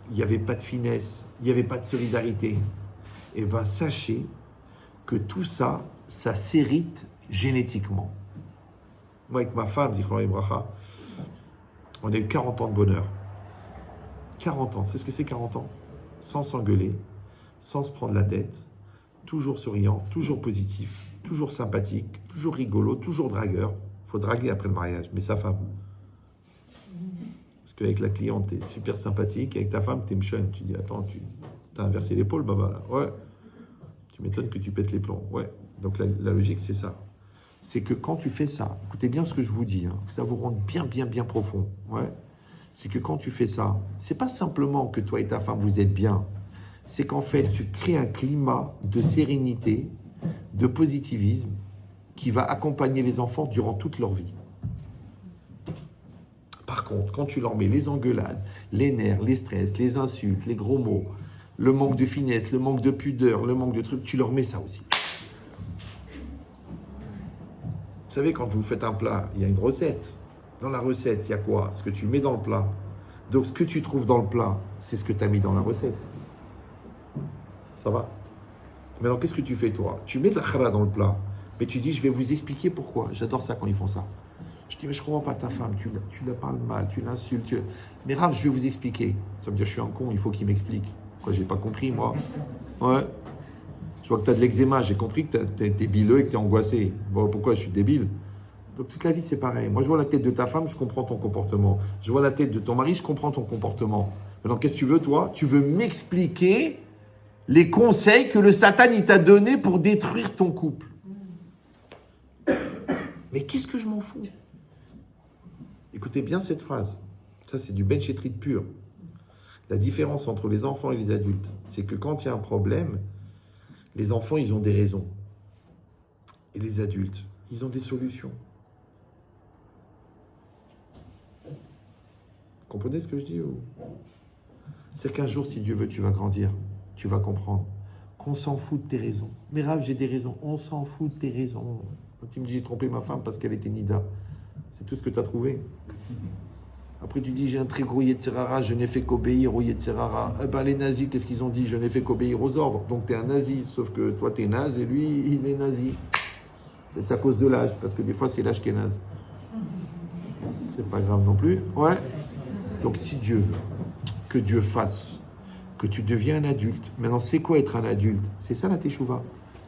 il n'y avait pas de finesse, il n'y avait pas de solidarité. Eh bien, sachez que tout ça, ça s'hérite génétiquement. Moi, avec ma femme, Zichron Ibracha, on a eu 40 ans de bonheur. 40 ans, c'est ce que c'est 40 ans? Sans s'engueuler, sans se prendre la tête, toujours souriant, toujours positif, toujours sympathique, toujours rigolo, toujours dragueur. Il faut draguer après le mariage, mais sa femme. Parce qu'avec la cliente, tu es super sympathique, avec ta femme, tu es mchon. Tu dis, attends, tu as inversé l'épaule, baba, là. Ouais. Tu m'étonnes que tu pètes les plombs. Ouais. Donc la logique, c'est ça. C'est que quand tu fais ça, écoutez bien ce que je vous dis, que ça vous rende bien profond. Ouais. C'est que quand tu fais ça, c'est pas simplement que toi et ta femme, vous êtes bien. C'est qu'en fait, tu crées un climat de sérénité, de positivisme, qui va accompagner les enfants durant toute leur vie. Par contre, quand tu leur mets les engueulades, les nerfs, les stress, les insultes, les gros mots, le manque de finesse, le manque de pudeur, le manque de trucs, tu leur mets ça aussi. Vous savez, quand vous faites un plat, il y a une recette. Dans la recette, il y a quoi? Ce que tu mets dans le plat. Donc, ce que tu trouves dans le plat, c'est ce que tu as mis dans la recette. Ça va? Maintenant, qu'est-ce que tu fais, toi? Tu mets de la khara dans le plat, mais tu dis, je vais vous expliquer pourquoi. J'adore ça quand ils font ça. Je dis, mais je ne comprends pas ta femme, tu la parles mal, tu l'insultes. Mais Rav, je vais vous expliquer. Ça veut dire, je suis un con, il faut qu'il m'explique. Quoi, j'ai pas compris, moi. Ouais. Je vois que tu as de l'eczéma, j'ai compris que t'es bileux et que tu es angoissé. Bon, pourquoi je suis débile? Donc toute la vie, c'est pareil. Moi, je vois la tête de ta femme, je comprends ton comportement. Je vois la tête de ton mari, je comprends ton comportement. Maintenant, qu'est-ce que tu veux, toi? Tu veux m'expliquer les conseils que le Satan il t'a donné pour détruire ton couple. Mais qu'est-ce que je m'en fous? Écoutez bien cette phrase. Ça, c'est du Ben Chetrit pur. La différence entre les enfants et les adultes, c'est que quand il y a un problème, les enfants, ils ont des raisons. Et les adultes, ils ont des solutions. Vous comprenez ce que je dis ou... C'est qu'un jour, si Dieu veut, tu vas grandir. Tu vas comprendre qu'on s'en fout de tes raisons. Mais Rav, j'ai des raisons. On s'en fout de tes raisons. Quand tu me dis j'ai trompé ma femme parce qu'elle était Nida, c'est tout ce que tu as trouvé. Après, tu dis j'ai un très gros Yetzerara, je n'ai fait qu'obéir au Yetzerara. Eh ben, les nazis, qu'est-ce qu'ils ont dit? Je n'ai fait qu'obéir aux ordres. Donc, tu es un nazi. Sauf que toi, tu es naze et lui, il est nazi. C'est à cause de l'âge, parce que des fois, c'est l'âge qui est naze. C'est pas grave non plus. Ouais. Donc, si Dieu veut que Dieu fasse que tu deviens un adulte. Maintenant, c'est quoi être un adulte? C'est ça la teshuva.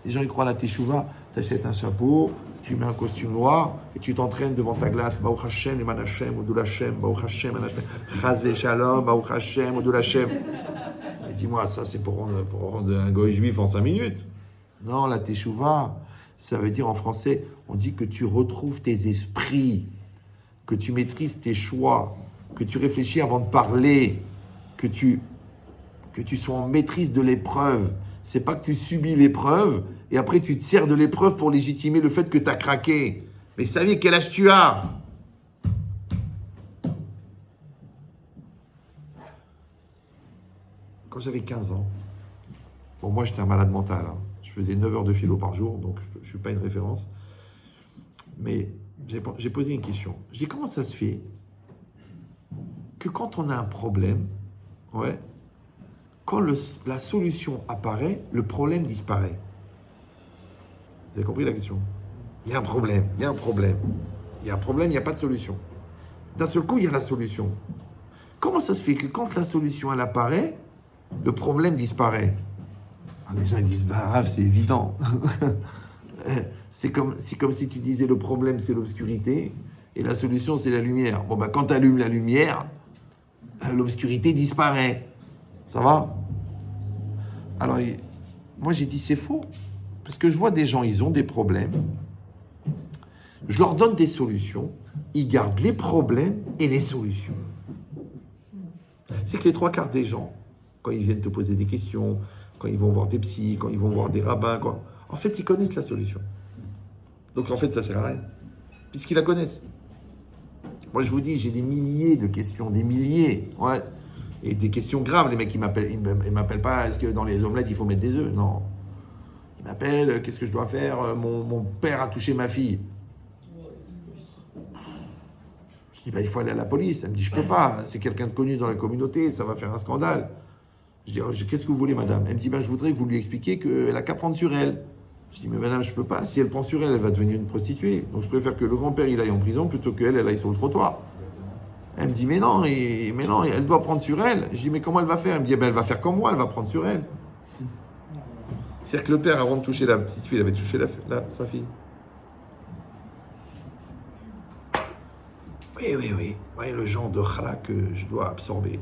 Les gens, ils croient à la teshuva. Tu achètes un chapeau, tu mets un costume noir et tu t'entraînes devant ta glace. Baruch Hashem, Eman Hashem, Odul Hashem, Baruch Hashem, Eman Hashem, Chaz Veshalom, Baruch Hashem, Odul Hashem. Et dis-moi, ça, c'est pour rendre un goy juif en 5 minutes. Non, la teshuva, ça veut dire en français, on dit que tu retrouves tes esprits, que tu maîtrises tes choix, que tu réfléchis avant de parler, que tu sois en maîtrise de l'épreuve. C'est pas que tu subis l'épreuve et après tu te sers de l'épreuve pour légitimer le fait que tu as craqué. Mais savez quel âge tu as? Quand j'avais 15 ans, bon, moi j'étais un malade mental, hein. Je faisais 9 heures de philo par jour, donc je ne suis pas une référence. Mais j'ai posé une question. Je dis, comment ça se fait que quand on a un problème, ouais, quand la solution apparaît, le problème disparaît? Vous avez compris la question? Il y a un problème, il y a un problème. Il y a un problème, il n'y a pas de solution. D'un seul coup, il y a la solution. Comment ça se fait que quand la solution elle apparaît, le problème disparaît? Alors, les gens ils disent, bah, c'est évident. c'est comme si tu disais le problème c'est l'obscurité et la solution c'est la lumière. Bon, bah, quand tu allumes la lumière, l'obscurité disparaît. Ça va? Alors, moi j'ai dit c'est faux. Parce que je vois des gens, ils ont des problèmes. Je leur donne des solutions. Ils gardent les problèmes et les solutions. C'est que les 3/4 des gens, quand ils viennent te poser des questions, quand ils vont voir des psys, quand ils vont voir des rabbins, quoi, en fait, ils connaissent la solution. Donc, en fait, ça ne sert à rien. Puisqu'ils la connaissent. Moi, je vous dis, j'ai des milliers de questions, des milliers. Ouais. Et des questions graves. Les mecs, ils m'appellent pas, est-ce que dans les omelettes, il faut mettre des œufs? Non. Ils m'appellent, qu'est-ce que je dois faire? Mon père a touché ma fille. Je dis, bah, il faut aller à la police. Elle me dit, je peux pas. C'est quelqu'un de connu dans la communauté, ça va faire un scandale. Je dis, qu'est-ce que vous voulez, madame? Elle me dit, bah, je voudrais que vous lui expliquiez qu'elle a qu'à prendre sur elle. Je dis, mais madame, je peux pas. Si elle prend sur elle, elle va devenir une prostituée. Donc, je préfère que le grand-père, il aille en prison plutôt qu'elle, elle aille sur le trottoir. Elle me dit, mais non, elle doit prendre sur elle. Je dis, mais comment elle va faire? Elle me dit, ben, elle va faire comme moi, elle va prendre sur elle. C'est-à-dire que le père, avant de toucher la petite fille, il avait touché sa fille. Oui. Ouais, le genre de khara que je dois absorber.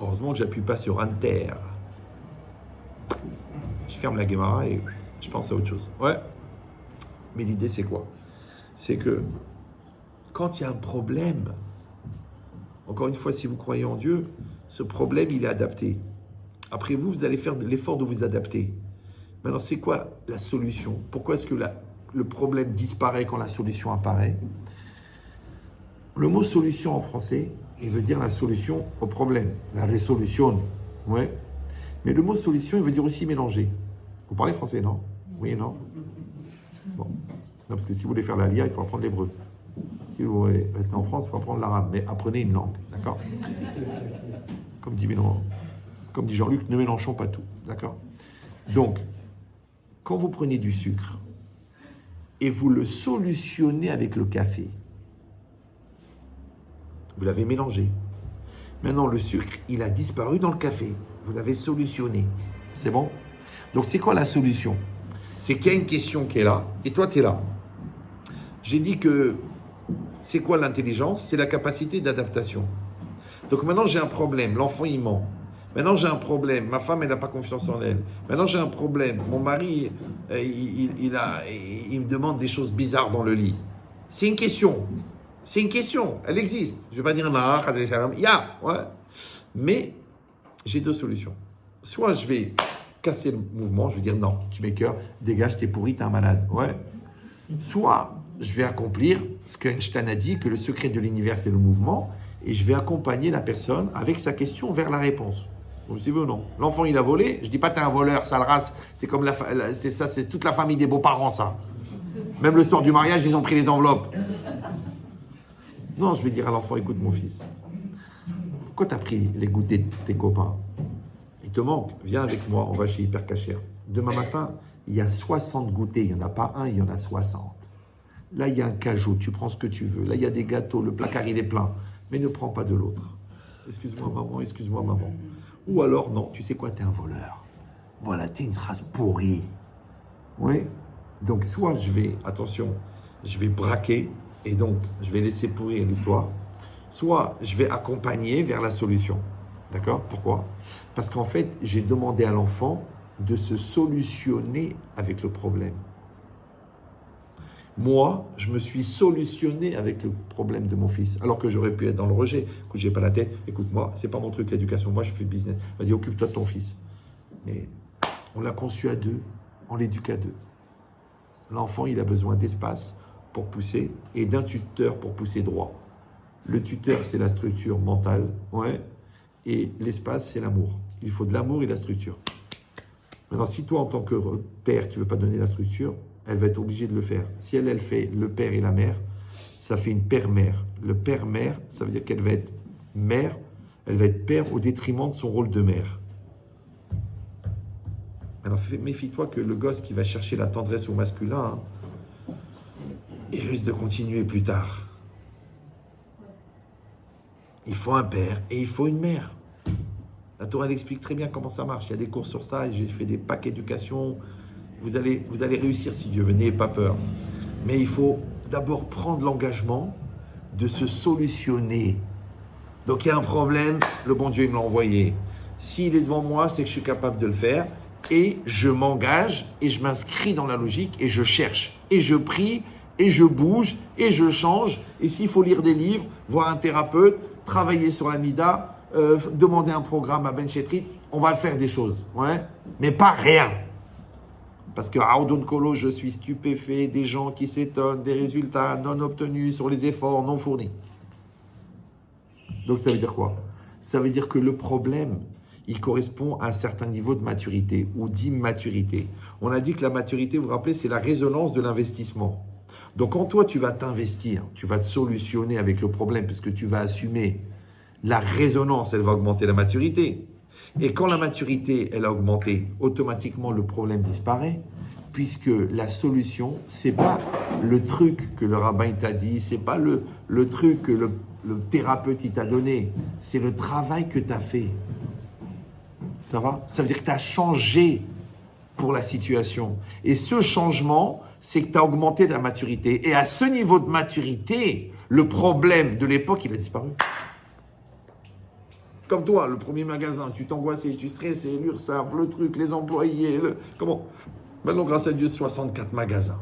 Heureusement que j'appuie pas sur Enter. Je ferme la Gemara et je pense à autre chose. Ouais. Mais l'idée, c'est quoi? C'est que quand il y a un problème, encore une fois, si vous croyez en Dieu, ce problème, il est adapté. Après vous allez faire l'effort de vous adapter. Maintenant, c'est quoi la solution? Pourquoi est-ce que le problème disparaît quand la solution apparaît? Le mot solution en français, il veut dire la solution au problème, la résolution. Ouais. Mais le mot solution, il veut dire aussi mélanger. Vous parlez français, non? Oui et non? Bon. Non, parce que si vous voulez faire la lia, il faut apprendre l'hébreu. Si vous voulez rester en France, il faut apprendre l'arabe. Mais apprenez une langue, d'accord? Comme dit Jean-Luc, ne mélangeons pas tout, d'accord? Donc, quand vous prenez du sucre et vous le solutionnez avec le café, vous l'avez mélangé. Maintenant, le sucre, il a disparu dans le café. Vous l'avez solutionné. C'est bon? Donc, c'est quoi la solution? C'est qu'il y a une question qui est là, et toi, tu es là. J'ai dit que c'est quoi l'intelligence? C'est la capacité d'adaptation. Donc, maintenant, j'ai un problème. L'enfant, il ment. Maintenant, j'ai un problème. Ma femme, elle n'a pas confiance en elle. Maintenant, j'ai un problème. Mon mari, il me demande des choses bizarres dans le lit. C'est une question. C'est une question. Elle existe. Je ne vais pas dire il y a. Ouais. Mais j'ai deux solutions. Soit je vais casser le mouvement, je vais dire non, tu m'es cœur, dégage, t'es pourri, t'es un malade. Ouais. Soit je vais accomplir ce qu'Einstein a dit, que le secret de l'univers, c'est le mouvement, et je vais accompagner la personne avec sa question vers la réponse. Vous le savez ou non? L'enfant, il a volé. Je dis pas t'es un voleur, sale race. C'est comme c'est toute la famille des beaux-parents, ça. Même le soir du mariage, ils ont pris les enveloppes. Non, je vais dire à l'enfant, écoute mon fils, pourquoi t'as pris les goûters de tes copains? Il te manque, viens avec moi, on va chez Hyper Cacher. Demain matin, il y a 60 goûters, il n'y en a pas un, il y en a 60. Là, il y a un cajou, tu prends ce que tu veux. Là, il y a des gâteaux, le placard, il est plein. Mais ne prends pas de l'autre. Excuse-moi maman. Ou alors, non, tu sais quoi, t'es un voleur. Voilà, t'es une race pourrie. Oui. Donc, soit je vais braquer, et donc, je vais laisser pourrir l'histoire. Soit, je vais accompagner vers la solution. D'accord? Pourquoi? Parce qu'en fait, j'ai demandé à l'enfant de se solutionner avec le problème. Moi, je me suis solutionné avec le problème de mon fils, alors que j'aurais pu être dans le rejet. Écoute, j'ai pas la tête. Écoute, moi, c'est pas mon truc l'éducation. Moi, je fais le business. Vas-y, occupe-toi de ton fils. Mais on l'a conçu à deux, on l'éduque à deux. L'enfant, il a besoin d'espace pour pousser et d'un tuteur pour pousser droit. Le tuteur, c'est la structure mentale, ouais, et l'espace, c'est l'amour. Il faut de l'amour et de la structure. Maintenant, si toi, en tant que père, tu ne veux pas donner la structure, elle va être obligée de le faire. Si elle fait le père et la mère, ça fait une père-mère. Le père-mère, ça veut dire qu'elle va être mère, elle va être père au détriment de son rôle de mère. Alors, méfie-toi que le gosse qui va chercher la tendresse au masculin, il risque de continuer plus tard. Il faut un père et il faut une mère. La Torah, elle explique très bien comment ça marche. Il y a des cours sur ça et j'ai fait des packs éducation. Vous allez réussir si Dieu veut, n'ayez pas peur. Mais il faut d'abord prendre l'engagement de se solutionner. Donc il y a un problème, le bon Dieu il me l'a envoyé. S'il est devant moi, c'est que je suis capable de le faire. Et je m'engage et je m'inscris dans la logique et je cherche. Et je prie et je bouge et je change. Et s'il faut lire des livres, voir un thérapeute, travailler sur la Mida, demander un programme à Ben Chetrit, on va faire des choses. Ouais, mais pas rien. Parce que à Audon Kolo, je suis stupéfait des gens qui s'étonnent des résultats non obtenus sur les efforts non fournis. Donc ça veut dire quoi? Ça veut dire que le problème, il correspond à un certain niveau de maturité ou d'immaturité. On a dit que la maturité, vous vous rappelez, c'est la résonance de l'investissement. Donc quand toi, tu vas t'investir, tu vas te solutionner avec le problème puisque tu vas assumer la résonance, elle va augmenter la maturité. Et quand la maturité, elle a augmenté, automatiquement, le problème disparaît, puisque la solution, c'est pas le truc que le rabbin t'a dit, c'est pas le truc que le thérapeute il t'a donné, c'est le travail que tu as fait. Ça va? Ça veut dire que tu as changé pour la situation. Et ce changement, c'est que tu as augmenté ta maturité. Et à ce niveau de maturité, le problème de l'époque, il a disparu. Comme toi, le premier magasin, tu t'angoissais, tu stressais, l'URSSAF, le truc, les employés, comment? Maintenant, grâce à Dieu, 64 magasins.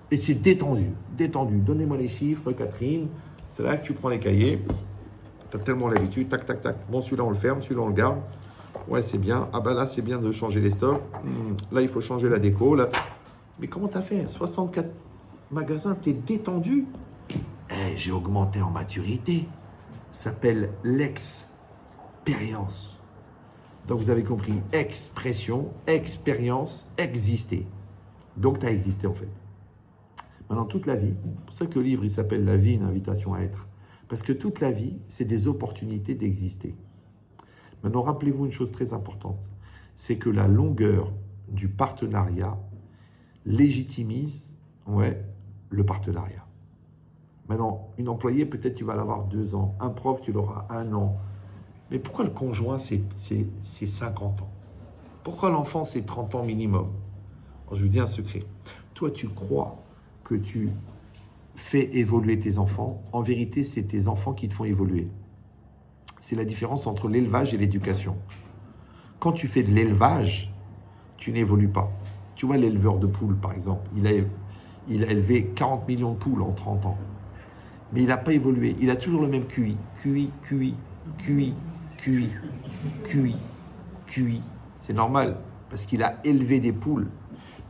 Et tu es détendu. Donnez-moi les chiffres, Catherine. C'est là que tu prends les cahiers. Tu as tellement l'habitude, tac, tac, tac. Bon, celui-là, on le ferme, celui-là, on le garde. Ouais, c'est bien. Ah ben là, c'est bien de changer les stocks. Là, il faut changer la déco. Là. Mais comment tu as fait? 64 magasins, tu es détendu. J'ai augmenté en maturité. Ça s'appelle l'expérience. Donc, vous avez compris. Expression, expérience, exister. Donc, tu as existé, en fait. Maintenant, toute la vie, c'est pour ça que le livre, il s'appelle « La vie, une invitation à être ». Parce que toute la vie, c'est des opportunités d'exister. Maintenant, rappelez-vous une chose très importante, c'est que la longueur du partenariat légitimise le partenariat. Maintenant, une employée, peut-être tu vas l'avoir 2 ans, un prof, tu l'auras 1 an. Mais pourquoi le conjoint, c'est 50 ans? Pourquoi l'enfant, c'est 30 ans minimum? Alors, je vous dis un secret. Toi, tu crois que tu fais évoluer tes enfants. En vérité, c'est tes enfants qui te font évoluer. C'est la différence entre l'élevage et l'éducation. Quand tu fais de l'élevage, tu n'évolues pas. Tu vois l'éleveur de poules, par exemple, il a élevé 40 millions de poules en 30 ans. Mais il n'a pas évolué. Il a toujours le même QI. QI. C'est normal, parce qu'il a élevé des poules.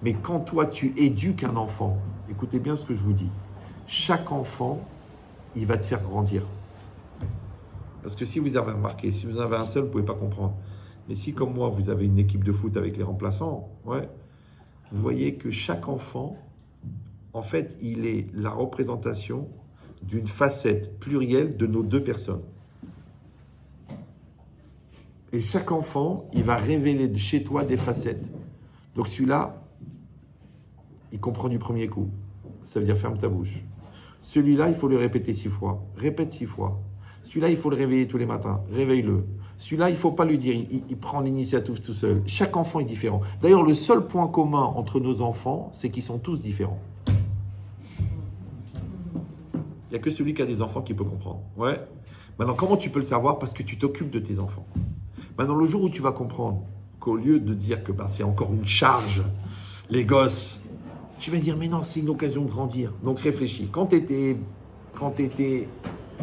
Mais quand toi, tu éduques un enfant, écoutez bien ce que je vous dis, chaque enfant, il va te faire grandir. Parce que si vous avez remarqué, si vous en avez un seul, vous ne pouvez pas comprendre. Mais si, comme moi, vous avez une équipe de foot avec les remplaçants, vous voyez que chaque enfant, en fait, il est la représentation d'une facette plurielle de nos 2 personnes. Et chaque enfant, il va révéler de chez toi des facettes. Donc celui-là, il comprend du premier coup. Ça veut dire ferme ta bouche. Celui-là, il faut le répéter 6 fois. Répète 6 fois. Celui-là, il faut le réveiller tous les matins. Réveille-le. Celui-là, il ne faut pas lui dire. Il prend l'initiative tout seul. Chaque enfant est différent. D'ailleurs, le seul point commun entre nos enfants, c'est qu'ils sont tous différents. Il n'y a que celui qui a des enfants qui peut comprendre. Ouais. Maintenant, comment tu peux le savoir? Parce que tu t'occupes de tes enfants. Maintenant, le jour où tu vas comprendre qu'au lieu de dire que c'est encore une charge, les gosses, Tu vas dire, mais non, c'est une occasion de grandir. Donc réfléchis. Quand tu étais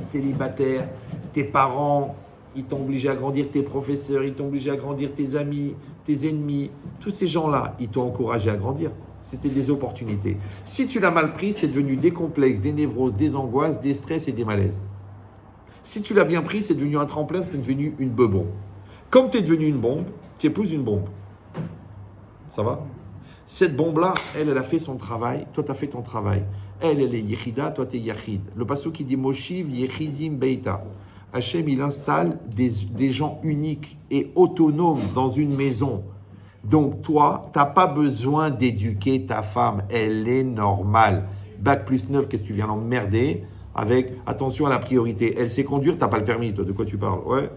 célibataire, tes parents, ils t'ont obligé à grandir, tes professeurs, ils t'ont obligé à grandir, tes amis, tes ennemis, tous ces gens-là, ils t'ont encouragé à grandir. C'était des opportunités. Si tu l'as mal pris, c'est devenu des complexes, des névroses, des angoisses, des stress et des malaises. Si tu l'as bien pris, c'est devenu un tremplin, tu es devenu une bebon. Comme tu es devenu une bombe, tu épouses une bombe. Ça va? Cette bombe-là, elle a fait son travail, toi tu as fait ton travail. Elle est Yechida, toi tu es Yachid. Le passage qui dit Moshiv Yechidim Beita. Hachem, il installe des gens uniques et autonomes dans une maison. Donc toi, tu n'as pas besoin d'éduquer ta femme, elle est normale. Bac plus 9, qu'est-ce que tu viens l'emmerder avec attention à la priorité. Elle sait conduire, tu n'as pas le permis, toi, de quoi tu parles? Ouais.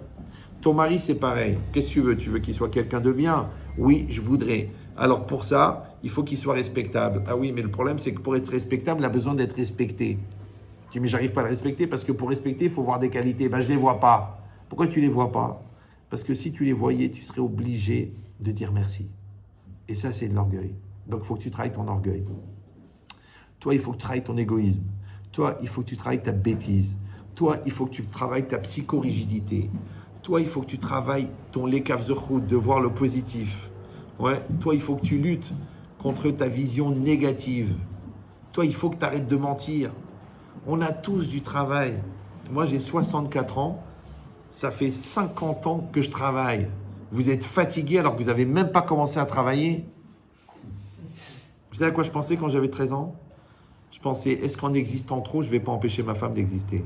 Ton mari, c'est pareil. Qu'est-ce que tu veux? Tu veux qu'il soit quelqu'un de bien? Oui, je voudrais. Alors pour ça, il faut qu'il soit respectable. Ah oui, mais le problème, c'est que pour être respectable, il a besoin d'être respecté. Tu dis, mais j'arrive pas à le respecter parce que pour respecter, il faut voir des qualités. Ben, je ne les vois pas. Pourquoi tu ne les vois pas? Parce que si tu les voyais, tu serais obligé de dire merci. Et ça, c'est de l'orgueil. Donc, il faut que tu travailles ton orgueil. Toi, il faut que tu travailles ton égoïsme. Toi, il faut que tu travailles ta bêtise. Toi, il faut que tu travailles ta psychorigidité. Toi, il faut que tu travailles ton lekav zechut, de voir le positif. Ouais. Toi, il faut que tu luttes contre ta vision négative. Toi, il faut que tu arrêtes de mentir. On a tous du travail. Moi, j'ai 64 ans. Ça fait 50 ans que je travaille. Vous êtes fatigué alors que vous n'avez même pas commencé à travailler. Vous savez à quoi je pensais quand j'avais 13 ans? Je pensais, est-ce qu'en existant trop, je ne vais pas empêcher ma femme d'exister?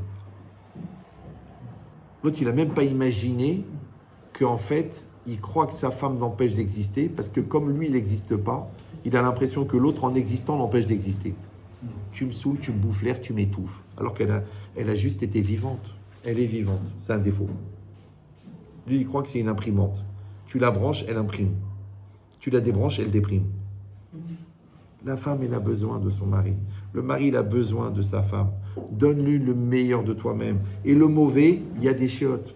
L'autre, il n'a même pas imaginé qu'en fait, il croit que sa femme l'empêche d'exister parce que comme lui, il n'existe pas, il a l'impression que l'autre, en existant, l'empêche d'exister. Tu me saoules, tu me bouffes l'air, tu m'étouffes. Alors qu'elle a juste été vivante. Elle est vivante. C'est un défaut. Lui, il croit que c'est une imprimante. Tu la branches, elle imprime. Tu la débranches, elle déprime. La femme, elle a besoin de son mari. Le mari, il a besoin de sa femme. Donne-lui le meilleur de toi-même. Et le mauvais, il y a des chiottes.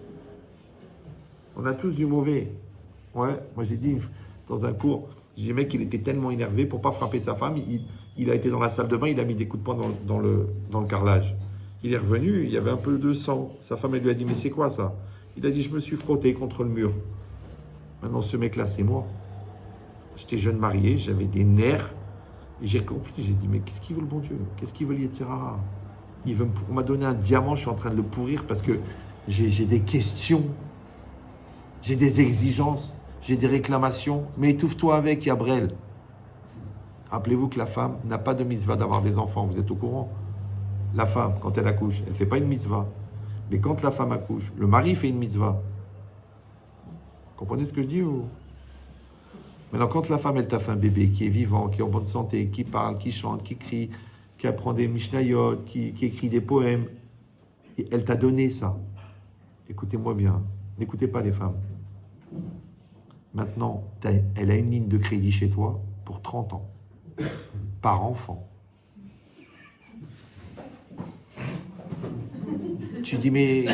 On a tous du mauvais. Ouais, moi j'ai dit dans un cours, j'ai dit, mec, il était tellement énervé pour ne pas frapper sa femme, il a été dans la salle de bain, il a mis des coups de poing dans le carrelage. Il est revenu, il y avait un peu de sang. Sa femme, elle lui a dit, mais c'est quoi ça? Il a dit, je me suis frotté contre le mur. Maintenant, ce mec-là, c'est moi. J'étais jeune marié, j'avais des nerfs. Et j'ai compris, j'ai dit, mais qu'est-ce qu'il veut le bon Dieu? Qu'est-ce qu'il veut Yetzirara? On m'a donné un diamant, je suis en train de le pourrir parce que j'ai des questions, j'ai des exigences, j'ai des réclamations. Mais étouffe-toi avec, Yabrel. Rappelez-vous que la femme n'a pas de mitzvah d'avoir des enfants, vous êtes au courant? La femme, quand elle accouche, elle ne fait pas une mitzvah. Mais quand la femme accouche, le mari fait une mitzvah. Vous comprenez ce que je dis ou... Maintenant, quand la femme, elle t'a fait un bébé qui est vivant, qui est en bonne santé, qui parle, qui chante, qui crie, qui apprend des mishnayot, qui écrit des poèmes, et elle t'a donné ça. Écoutez-moi bien, n'écoutez pas les femmes. Maintenant, elle a une ligne de crédit chez toi pour 30 ans, par enfant. Tu dis, mais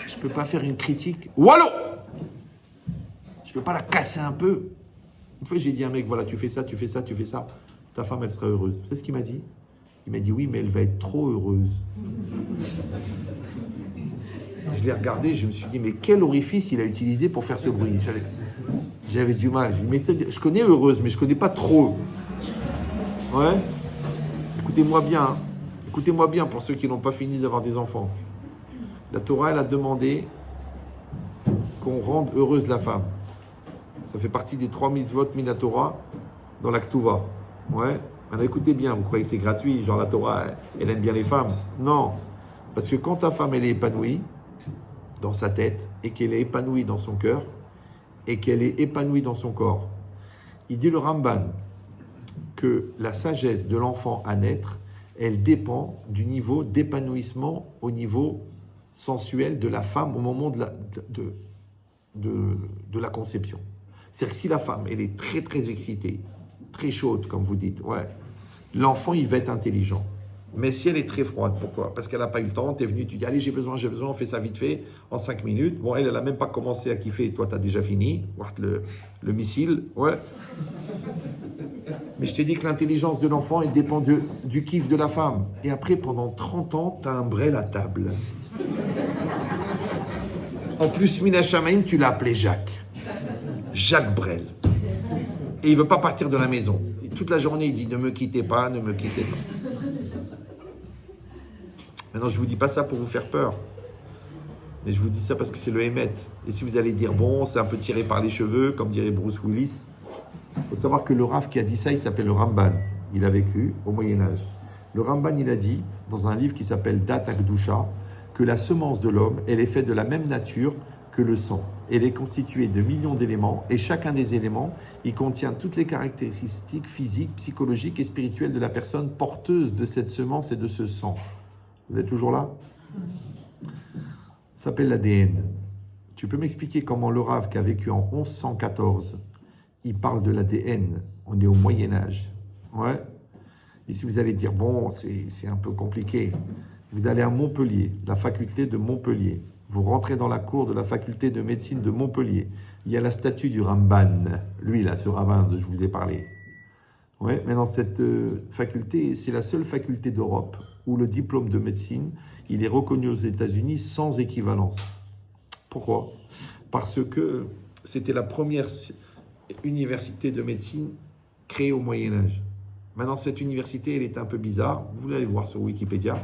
je peux pas faire une critique. Wallo! Je peux pas la casser un peu. Une fois, j'ai dit à un mec, voilà, tu fais ça, tu fais ça, tu fais ça. Ta femme, elle sera heureuse. Vous savez ce qu'il m'a dit? Il m'a dit, oui, mais elle va être trop heureuse. Je l'ai regardé, je me suis dit, mais quel orifice il a utilisé pour faire ce bruit? J'avais du mal. Je dis, mais je connais heureuse, mais je connais pas trop. Ouais? Écoutez-moi bien. Hein. Écoutez-moi bien pour ceux qui n'ont pas fini d'avoir des enfants. La Torah, elle a demandé qu'on rende heureuse la femme. Ça fait partie des 3 mitzvot mina Torah dans la Ktuva. Ouais. Alors écoutez bien, vous croyez que c'est gratuit, genre la Torah, elle aime bien les femmes? Non. Parce que quand ta femme, elle est épanouie dans sa tête, et qu'elle est épanouie dans son cœur, et qu'elle est épanouie dans son corps, il dit le Ramban que la sagesse de l'enfant à naître, elle dépend du niveau d'épanouissement au niveau sensuel de la femme au moment de la conception. C'est-à-dire que si la femme, elle est très très excitée, très chaude, comme vous dites, ouais, l'enfant, il va être intelligent. Mais si elle est très froide, pourquoi? Parce qu'elle n'a pas eu le temps, tu es venu, tu dis, allez, j'ai besoin, on fait ça vite fait, en 5 minutes. Bon, elle n'a même pas commencé à kiffer, toi, tu as déjà fini, le missile, ouais. Mais je t'ai dit que l'intelligence de l'enfant, elle dépend du kiff de la femme. Et après, pendant 30 ans, t'as un Brel à table. En plus, Mina Shamaïm, tu l'as appelé Jacques. Jacques Brel. Et il veut pas partir de la maison. Et toute la journée, il dit, ne me quittez pas, ne me quittez pas. Maintenant, je vous dis pas ça pour vous faire peur. Mais je vous dis ça parce que c'est le Hémet. Et si vous allez dire, bon, c'est un peu tiré par les cheveux, comme dirait Bruce Willis, il faut savoir que le Rav qui a dit ça, il s'appelle le Ramban. Il a vécu au Moyen-Âge. Le Ramban, il a dit, dans un livre qui s'appelle Dat Akdusha, que la semence de l'homme, elle est faite de la même nature que le sang. Elle est constituée de millions d'éléments, et chacun des éléments, il contient toutes les caractéristiques physiques, psychologiques et spirituelles de la personne porteuse de cette semence et de ce sang. Vous êtes toujours là ? Ça s'appelle l'ADN. Tu peux m'expliquer comment le Rav qui a vécu en 1114, il parle de l'ADN, on est au Moyen-Âge. Ouais. Et si vous allez dire, bon, c'est un peu compliqué, vous allez à Montpellier, la faculté de Montpellier. Vous rentrez dans la cour de la faculté de médecine de Montpellier. Il y a la statue du Ramban, lui là, ce rabbin dont je vous ai parlé. Ouais, mais dans cette faculté, c'est la seule faculté d'Europe où le diplôme de médecine, il est reconnu aux États-Unis sans équivalence. Pourquoi ? Parce que c'était la première université de médecine créée au Moyen-Âge. Maintenant, cette université, elle est un peu bizarre. Vous allez voir sur Wikipédia.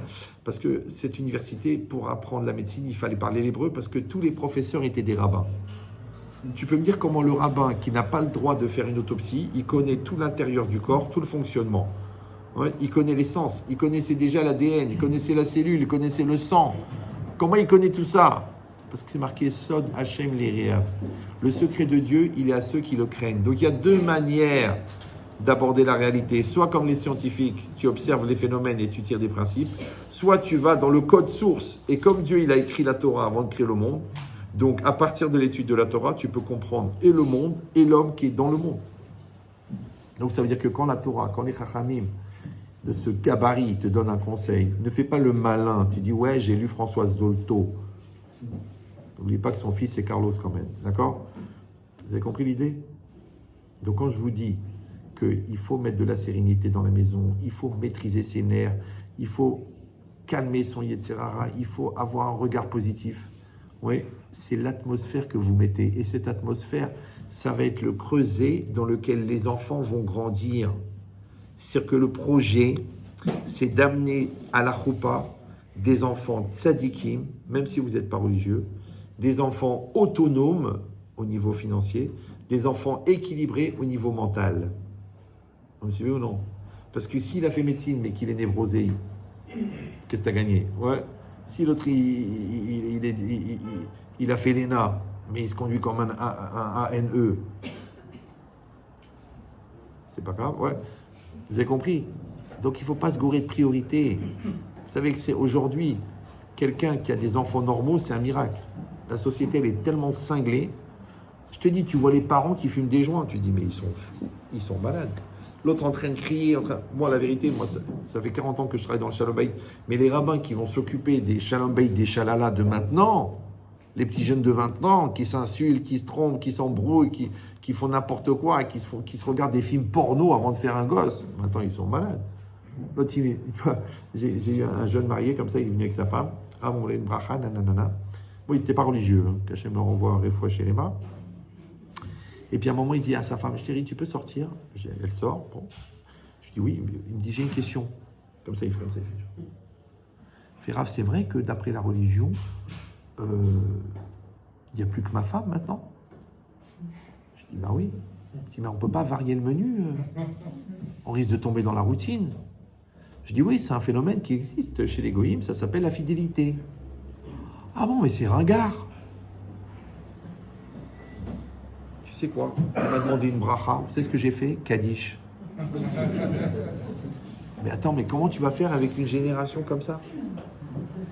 Parce que cette université, pour apprendre la médecine, il fallait parler l'hébreu parce que tous les professeurs étaient des rabbins. Tu peux me dire comment le rabbin, qui n'a pas le droit de faire une autopsie, il connaît tout l'intérieur du corps, tout le fonctionnement. Ouais, il connaît l'essence, il connaissait déjà l'ADN, il connaissait la cellule, il connaissait le sang. Comment il connaît tout ça ? Parce que c'est marqué Sod Hashem Le'Reav. Le secret de Dieu, il est à ceux qui le craignent. Donc il y a deux manières d'aborder la réalité. Soit comme les scientifiques, tu observes les phénomènes et tu tires des principes. Soit tu vas dans le code source. Et comme Dieu, il a écrit la Torah avant de créer le monde, donc à partir de l'étude de la Torah, tu peux comprendre et le monde et l'homme qui est dans le monde. Donc ça veut dire que quand la Torah, quand les Chachamim de ce gabarit te donnent un conseil, ne fais pas le malin. Tu dis, ouais, j'ai lu Françoise Dolto. N'oubliez pas que son fils, c'est Carlos quand même. D'accord ? Vous avez compris l'idée ? Donc quand je vous dis qu'il faut mettre de la sérénité dans la maison, il faut maîtriser ses nerfs, il faut calmer son Yetzirara, il faut avoir un regard positif. Oui, c'est l'atmosphère que vous mettez. Et cette atmosphère, ça va être le creuset dans lequel les enfants vont grandir. C'est-à-dire que le projet, c'est d'amener à la choupa des enfants tzadikim, même si vous n'êtes pas religieux, des enfants autonomes au niveau financier, des enfants équilibrés au niveau mental. Vous me suivez ou non ? Parce que s'il a fait médecine mais qu'il est névrosé, qu'est-ce que tu as gagné ? Ouais. Si l'autre, il a fait l'ENA, mais il se conduit comme un ANE, c'est pas grave, ouais. Vous avez compris ? Donc il ne faut pas se gourer de priorité. Vous savez que c'est aujourd'hui, quelqu'un qui a des enfants normaux, c'est un miracle. La société, elle est tellement cinglée. Je te dis, tu vois les parents qui fument des joints, tu te dis, mais ils sont fous, ils sont malades. L'autre en train de crier, moi la vérité, moi ça fait 40 ans que je travaille dans le Shalom Bayit, mais les rabbins qui vont s'occuper des Shalom Bayit, des Shalala de maintenant, les petits jeunes de 20 ans qui s'insultent, qui se trompent, qui s'embrouillent, qui font n'importe quoi, qui se regardent des films porno avant de faire un gosse, maintenant ils sont malades. L'autre, j'ai eu un jeune marié comme ça, il est venu avec sa femme, ah mon lait de bracha, nanana. Bon, il n'était pas religieux, hein, qu'Hachem le renvoie à Refoua chez les mains. Et puis à un moment, il dit à sa femme, chérie, tu peux sortir ? Elle sort. Bon. Je dis oui. Il me dit, j'ai une question. Comme ça, il fait comme ça. Il fait Rav, c'est vrai que d'après la religion, il n'y a plus que ma femme maintenant ? Je dis, bah oui. Je dis, mais on ne peut pas varier le menu. On risque de tomber dans la routine. Je dis, oui, c'est un phénomène qui existe chez les goïms, ça s'appelle la fidélité. Ah bon, mais c'est ringard. Tu sais quoi ? On m'a demandé une bracha. Vous savez ce que j'ai fait ? Kaddish. Mais attends, mais comment tu vas faire avec une génération comme ça ?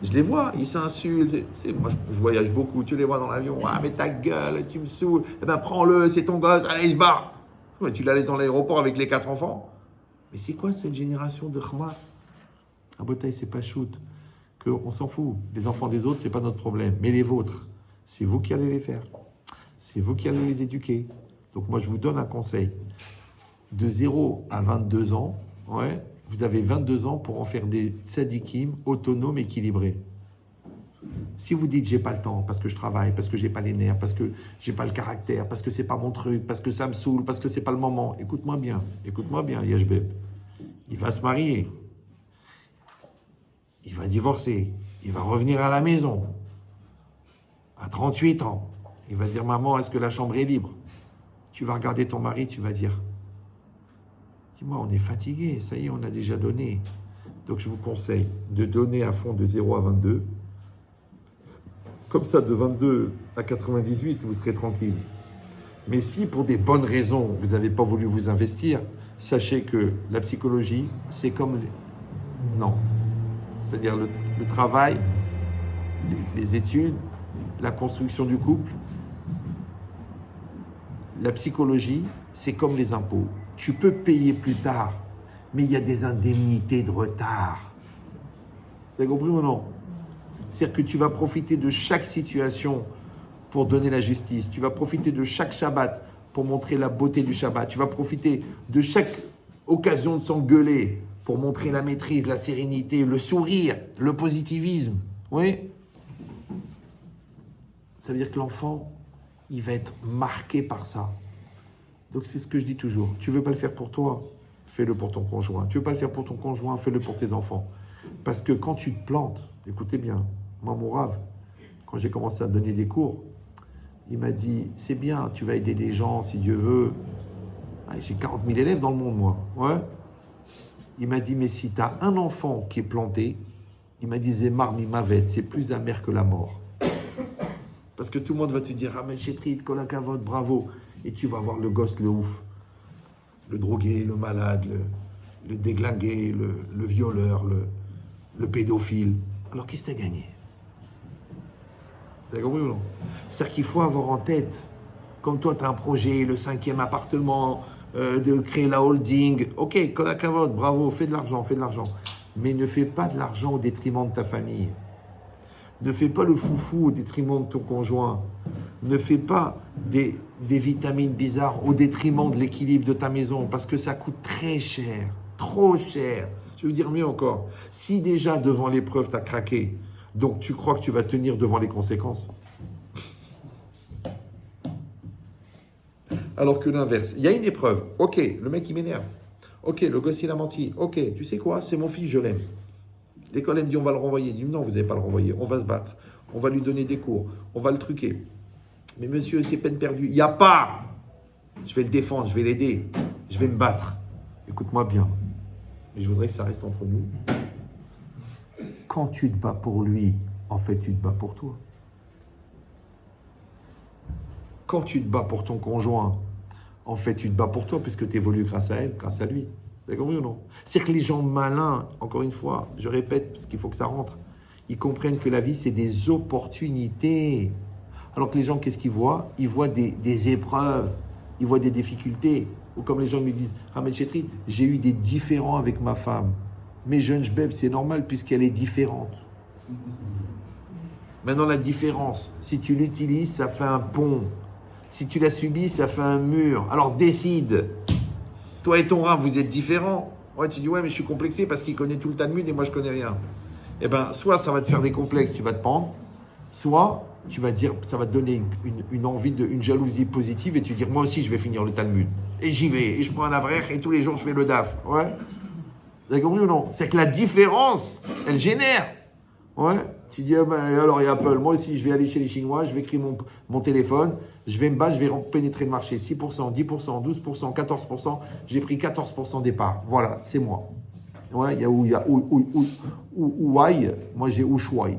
Je les vois, ils s'insultent. Moi, je voyage beaucoup. Tu les vois dans l'avion. Ah, mais ta gueule, tu me saoules. Eh ben, prends-le, c'est ton gosse. Allez, il se barre. Ouais, tu la laisses dans l'aéroport avec les 4 enfants. Mais c'est quoi cette génération de khma ? À Botaï, c'est pas shoot. On s'en fout. Les enfants des autres, c'est pas notre problème. Mais les vôtres, c'est vous qui allez les faire. C'est vous qui allez les éduquer. Donc moi, je vous donne un conseil. De 0 à 22 ans, ouais, vous avez 22 ans pour en faire des tzadikim autonomes, équilibrés. Si vous dites j'ai pas le temps, parce que je travaille, parce que j'ai pas les nerfs, parce que j'ai pas le caractère, parce que c'est pas mon truc, parce que ça me saoule, parce que c'est pas le moment, écoute-moi bien, Yashbeb. Il va se marier, il va divorcer, il va revenir à la maison à 38 ans. Il va dire maman, est-ce que la chambre est libre? Tu vas regarder ton mari, tu vas dire dis-moi, on est fatigué, ça y est, on a déjà donné. Donc je vous conseille de donner à fond de 0 à 22. Comme ça, de 22 à 98, vous serez tranquille. Mais si, pour des bonnes raisons, vous n'avez pas voulu vous investir, sachez que la psychologie, c'est comme... Non. C'est-à-dire le travail, les études, la construction du couple. La psychologie, c'est comme les impôts. Tu peux payer plus tard, mais il y a des indemnités de retard. Vous avez compris ou non? C'est-à-dire que tu vas profiter de chaque situation pour donner la justice. Tu vas profiter de chaque Shabbat pour montrer la beauté du Shabbat. Tu vas profiter de chaque occasion de s'engueuler pour montrer la maîtrise, la sérénité, le sourire, le positivisme. Oui? Ça veut dire que l'enfant, il va être marqué par ça. Donc c'est ce que je dis toujours. Tu veux pas le faire pour toi, fais-le pour ton conjoint. Tu veux pas le faire pour ton conjoint, fais-le pour tes enfants. Parce que quand tu te plantes, écoutez bien, moi mon Rav, quand j'ai commencé à donner des cours, il m'a dit, c'est bien, tu vas aider des gens si Dieu veut. Ah, j'ai 40 000 élèves dans le monde, moi. Ouais. Il m'a dit, mais si tu as un enfant qui est planté, il m'a dit, Zemar Mimavet, c'est plus amer que la mort. Parce que tout le monde va te dire, Ramel Chetrit, Kolakavod, bravo. Et tu vas voir le gosse, le ouf, le drogué, le malade, le déglingué, le violeur, le pédophile. Alors, qu'est-ce que tu as gagné? Vous avez compris ou non? C'est-à-dire qu'il faut avoir en tête, comme toi, tu as un projet, le 5e appartement, de créer la holding. Ok, Kolakavod, bravo, fais de l'argent. Mais ne fais pas de l'argent au détriment de ta famille. Ne fais pas le foufou au détriment de ton conjoint. Ne fais pas des vitamines bizarres au détriment de l'équilibre de ta maison, parce que ça coûte très cher, trop cher. Je veux dire mieux encore, si déjà devant l'épreuve tu as craqué, donc tu crois que tu vas tenir devant les conséquences. Alors que l'inverse, il y a une épreuve, ok, le mec il m'énerve, ok, le gosse il a menti, ok, tu sais quoi, c'est mon fils, je l'aime. L'école elle me dit on va le renvoyer, il dit non vous n'allez pas le renvoyer, on va se battre, on va lui donner des cours, on va le truquer. Mais monsieur, c'est peine perdue. Il n'y a pas. Je vais le défendre, je vais l'aider, je vais me battre. Écoute-moi bien. Et je voudrais que ça reste entre nous. Quand tu te bats pour lui, en fait, tu te bats pour toi. Quand tu te bats pour ton conjoint, en fait, tu te bats pour toi, puisque tu évolues grâce à elle, grâce à lui. Vous avez compris ou non? C'est que les gens malins, encore une fois, je répète, parce qu'il faut que ça rentre, ils comprennent que la vie, c'est des opportunités. Alors que les gens, qu'est-ce qu'ils voient? Ils voient des épreuves, ils voient des difficultés. Ou comme les gens me disent, Ramel Chetri, j'ai eu des différends avec ma femme. Mais jeune Jbeb, c'est normal puisqu'elle est différente. Maintenant, la différence, si tu l'utilises, ça fait un pont. Si tu la subis, ça fait un mur. Alors décide. Toi et ton Rav, vous êtes différents. Ouais, tu dis, ouais, mais je suis complexé parce qu'il connaît tout le Talmud et moi, je connais rien. Eh bien, soit ça va te faire des complexes, tu vas te pendre, soit tu vas dire, ça va te donner une envie, une jalousie positive et tu vas dire, moi aussi, je vais finir le Talmud. Et j'y vais, et je prends un avrech et tous les jours, je fais le DAF. Ouais. Vous avez compris ou non? C'est que la différence, elle génère. Ouais. Tu dis, ah ben, alors il y a Apple, moi aussi, je vais aller chez les Chinois, je vais écrire mon téléphone, je vais me battre, je vais pénétrer le marché. 6%, 10%, 12%, 14%. J'ai pris 14% des parts. Voilà, c'est moi. Ouais, il y a Ouai, moi j'ai Ushuaï.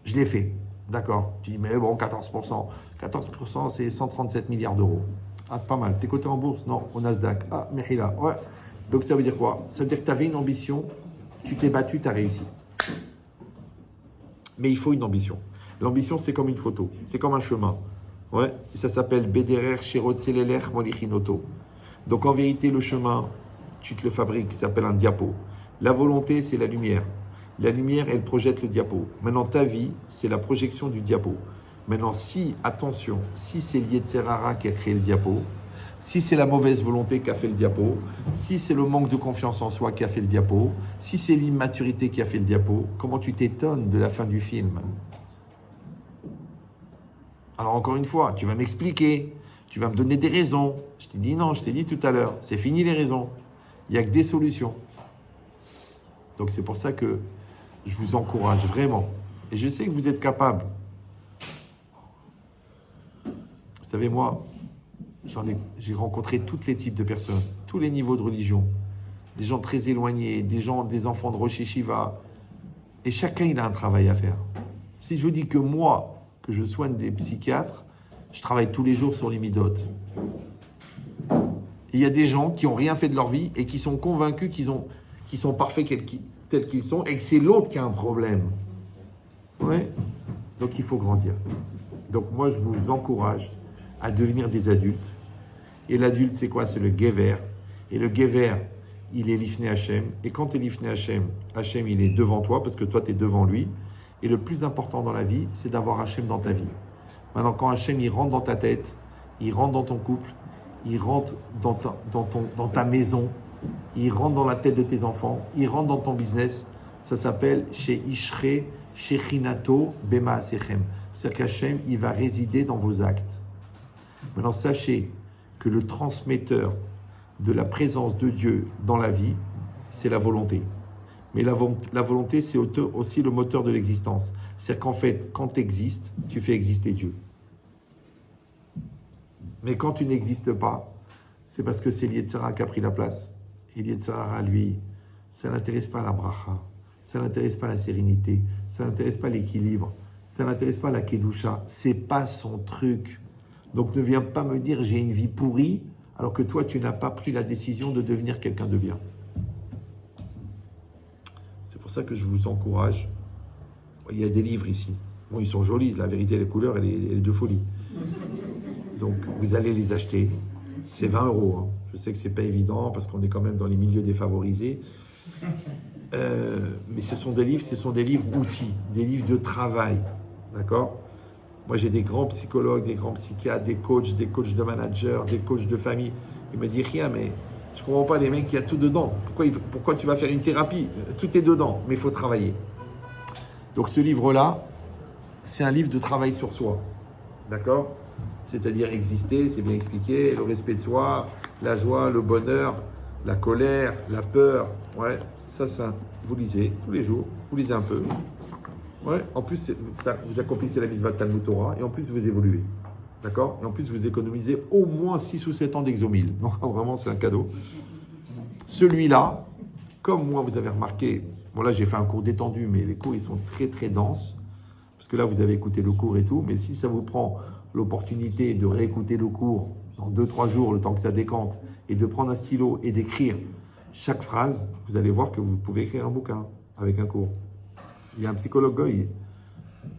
Je l'ai fait. D'accord. Tu dis, mais bon, 14%. 14%, c'est 137 milliards d'euros. Ah, c'est pas mal. T'es coté en bourse? Non, au Nasdaq. Ah, Mehila. Ouais. Donc ça veut dire quoi? Ça veut dire que tu avais une ambition, tu t'es battu, tu as réussi. Mais il faut une ambition. L'ambition, c'est comme une photo. C'est comme un chemin. Ouais. Ça s'appelle Bederer, Shirot, Seleler, Molichinoto. Donc en vérité, le chemin, tu te le fabriques, ça s'appelle un diapo. La volonté, c'est la lumière. La lumière, elle projette le diapo. Maintenant, ta vie, c'est la projection du diapo. Maintenant, si, attention, si c'est Yetzerara qui a créé le diapo, Si c'est la mauvaise volonté qui a fait le diapo, si c'est le manque de confiance en soi qui a fait le diapo, si c'est l'immaturité qui a fait le diapo, comment tu t'étonnes de la fin du film? Alors encore une fois, tu vas m'expliquer, tu vas me donner des raisons. Je t'ai dit non, je t'ai dit tout à l'heure, c'est fini les raisons. Il n'y a que des solutions. Donc c'est pour ça que je vous encourage vraiment. Et je sais que vous êtes capables. Vous savez, moi, j'ai rencontré tous les types de personnes, tous les niveaux de religion, des gens très éloignés, des enfants de Rosh Yeshiva, et chacun il a un travail à faire. Si je vous dis que moi, que je soigne des psychiatres, je travaille tous les jours sur les midotes. Il y a des gens qui n'ont rien fait de leur vie et qui sont convaincus qu'ils sont parfaits tels qu'ils sont et que c'est l'autre qui a un problème. Ouais. Donc il faut grandir. Donc moi je vous encourage à devenir des adultes. Et l'adulte, c'est quoi? C'est le Gever. Et le Gever, il est l'Ifné Hachem. Et quand tu es l'Ifné Hachem, Hachem, il est devant toi, parce que toi, tu es devant lui. Et le plus important dans la vie, c'est d'avoir Hachem dans ta vie. Maintenant, quand Hachem, il rentre dans ta tête, il rentre dans ton couple, il rentre dans ta maison, il rentre dans la tête de tes enfants, il rentre dans ton business, ça s'appelle chez Ishre, Shechinato, Bema Asechem. C'est-à-dire qu'Hachem, il va résider dans vos actes. Maintenant, sachez que le transmetteur de la présence de Dieu dans la vie, c'est la volonté. Mais la volonté, c'est aussi le moteur de l'existence. C'est-à-dire qu'en fait, quand tu existes, tu fais exister Dieu. Mais quand tu n'existes pas, c'est parce que c'est l'Yetzirah qui a pris la place. Et l'Yetzirah, lui, ça n'intéresse pas la bracha, ça n'intéresse pas la sérénité, ça n'intéresse pas l'équilibre, ça n'intéresse pas la kedusha. C'est pas son truc. Donc ne viens pas me dire j'ai une vie pourrie alors que toi tu n'as pas pris la décision de devenir quelqu'un de bien. C'est pour ça que je vous encourage. Il y a des livres ici. Bon, ils sont jolis, la vérité, les couleurs, elle est de folie. Donc vous allez les acheter. C'est 20 €. Hein. Je sais que c'est pas évident parce qu'on est quand même dans les milieux défavorisés. Mais ce sont des livres outils, des livres de travail. D'accord ? Moi, j'ai des grands psychologues, des grands psychiatres, des coachs de managers, des coachs de famille. Ils me disent rien, mais je ne comprends pas les mecs, il y a tout dedans. Pourquoi tu vas faire une thérapie? Tout est dedans, mais il faut travailler. Donc ce livre-là, c'est un livre de travail sur soi. D'accord? C'est-à-dire exister, c'est bien expliqué, le respect de soi, la joie, le bonheur, la colère, la peur. Ouais, ça, vous lisez tous les jours, vous lisez un peu. Ouais, en plus, vous accomplissez la mitzvah Talmud Torah et en plus, vous évoluez. D'accord? Et en plus, vous économisez au moins 6 ou 7 ans d'exomile. Non, vraiment, c'est un cadeau. Celui-là, comme moi, vous avez remarqué, bon là, j'ai fait un cours détendu, mais les cours, ils sont très, très denses. Parce que là, vous avez écouté le cours et tout. Mais si ça vous prend l'opportunité de réécouter le cours dans 2-3 jours, le temps que ça décante, et de prendre un stylo et d'écrire chaque phrase, vous allez voir que vous pouvez écrire un bouquin avec un cours. Il y a un psychologue Goy,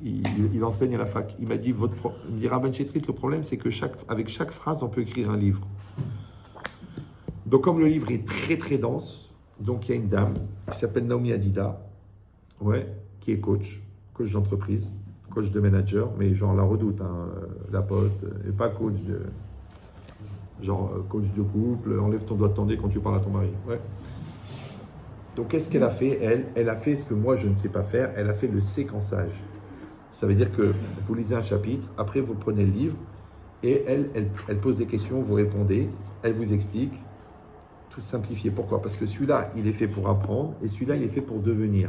il enseigne à la fac. Il m'a dit, il me dit, Rabban Chetrit, le problème, c'est que avec chaque phrase, on peut écrire un livre. Donc, comme le livre est très, très dense, donc il y a une dame qui s'appelle Naomi Adida, ouais, qui est coach d'entreprise, coach de manager, mais genre la Redoute, hein, la Poste, et pas coach coach de couple, enlève ton doigt de tendé quand tu parles à ton mari. Ouais. Donc, qu'est-ce qu'elle a fait, elle? Elle a fait ce que moi, je ne sais pas faire. Elle a fait le séquençage. Ça veut dire que vous lisez un chapitre, après, vous prenez le livre, et elle pose des questions, vous répondez, elle vous explique, tout simplifié. Pourquoi? Parce que celui-là, il est fait pour apprendre, et celui-là, il est fait pour devenir.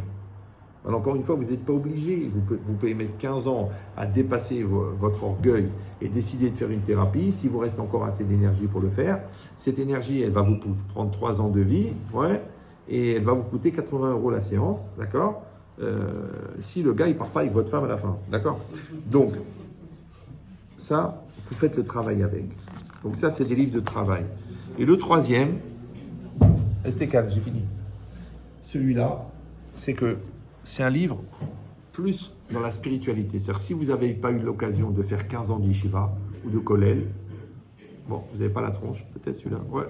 Alors, encore une fois, vous n'êtes pas obligé. Vous pouvez mettre 15 ans à dépasser votre orgueil et décider de faire une thérapie. Si vous reste encore assez d'énergie pour le faire, cette énergie, elle va vous prendre 3 ans de vie, ouais, et elle va vous coûter 80 € la séance, d'accord? Si le gars, il part pas avec votre femme à la fin, d'accord? Donc, ça, vous faites le travail avec. Donc ça, c'est des livres de travail. Et le troisième, restez calme, j'ai fini. Celui-là, c'est un livre plus dans la spiritualité. C'est-à-dire, si vous n'avez pas eu l'occasion de faire 15 ans d'Yeshiva ou de Kollel, bon, vous n'avez pas la tronche, peut-être celui-là, ouais.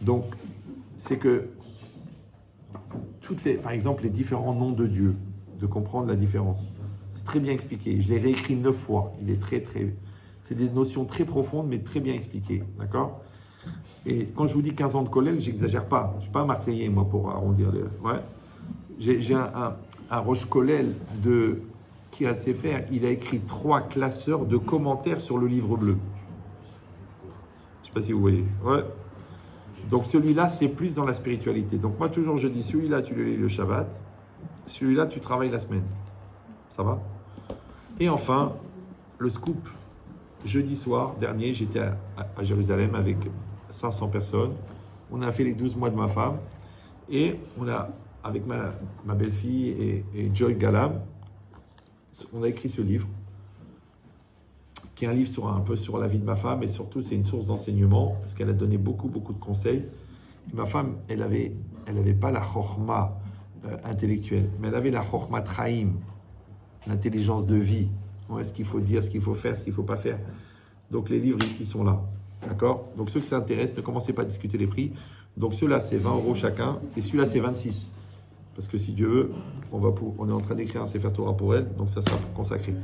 Donc, c'est que par exemple, les différents noms de Dieu, de comprendre la différence. C'est très bien expliqué. Je l'ai réécrit 9 fois. Il est c'est des notions très profondes, mais très bien expliquées. D'accord? Et quand je vous dis 15 ans de collège, j'exagère pas. Je ne suis pas un Marseillais, moi, pour arrondir les... Ouais. J'ai un Roche Kollel de Kirat Sefer. Il a écrit 3 classeurs de commentaires sur le livre bleu. Je ne sais pas si vous voyez. Ouais. Donc celui-là, c'est plus dans la spiritualité. Donc moi, toujours, je dis, celui-là, tu le lis le Shabbat. Celui-là, tu travailles la semaine. Ça va? Et enfin, le scoop. Jeudi soir dernier, j'étais à Jérusalem avec 500 personnes. On a fait les 12 mois de ma femme. Et on a, avec ma belle-fille et Joy Galam, on a écrit ce livre, qui est un livre un peu sur la vie de ma femme, et surtout c'est une source d'enseignement, parce qu'elle a donné beaucoup de conseils. Et ma femme, elle avait pas la chorma intellectuelle, mais elle avait la chorma traim, l'intelligence de vie. Ouais, ce qu'il faut dire, ce qu'il faut faire, ce qu'il ne faut pas faire. Donc les livres, ils sont là. D'accord? Donc ceux qui s'intéressent, ne commencez pas à discuter les prix. Donc ceux-là, c'est 20 € chacun, et celui-là, c'est 26. Parce que si Dieu veut, on est en train d'écrire un Sefer Torah pour elle, donc ça sera consacré.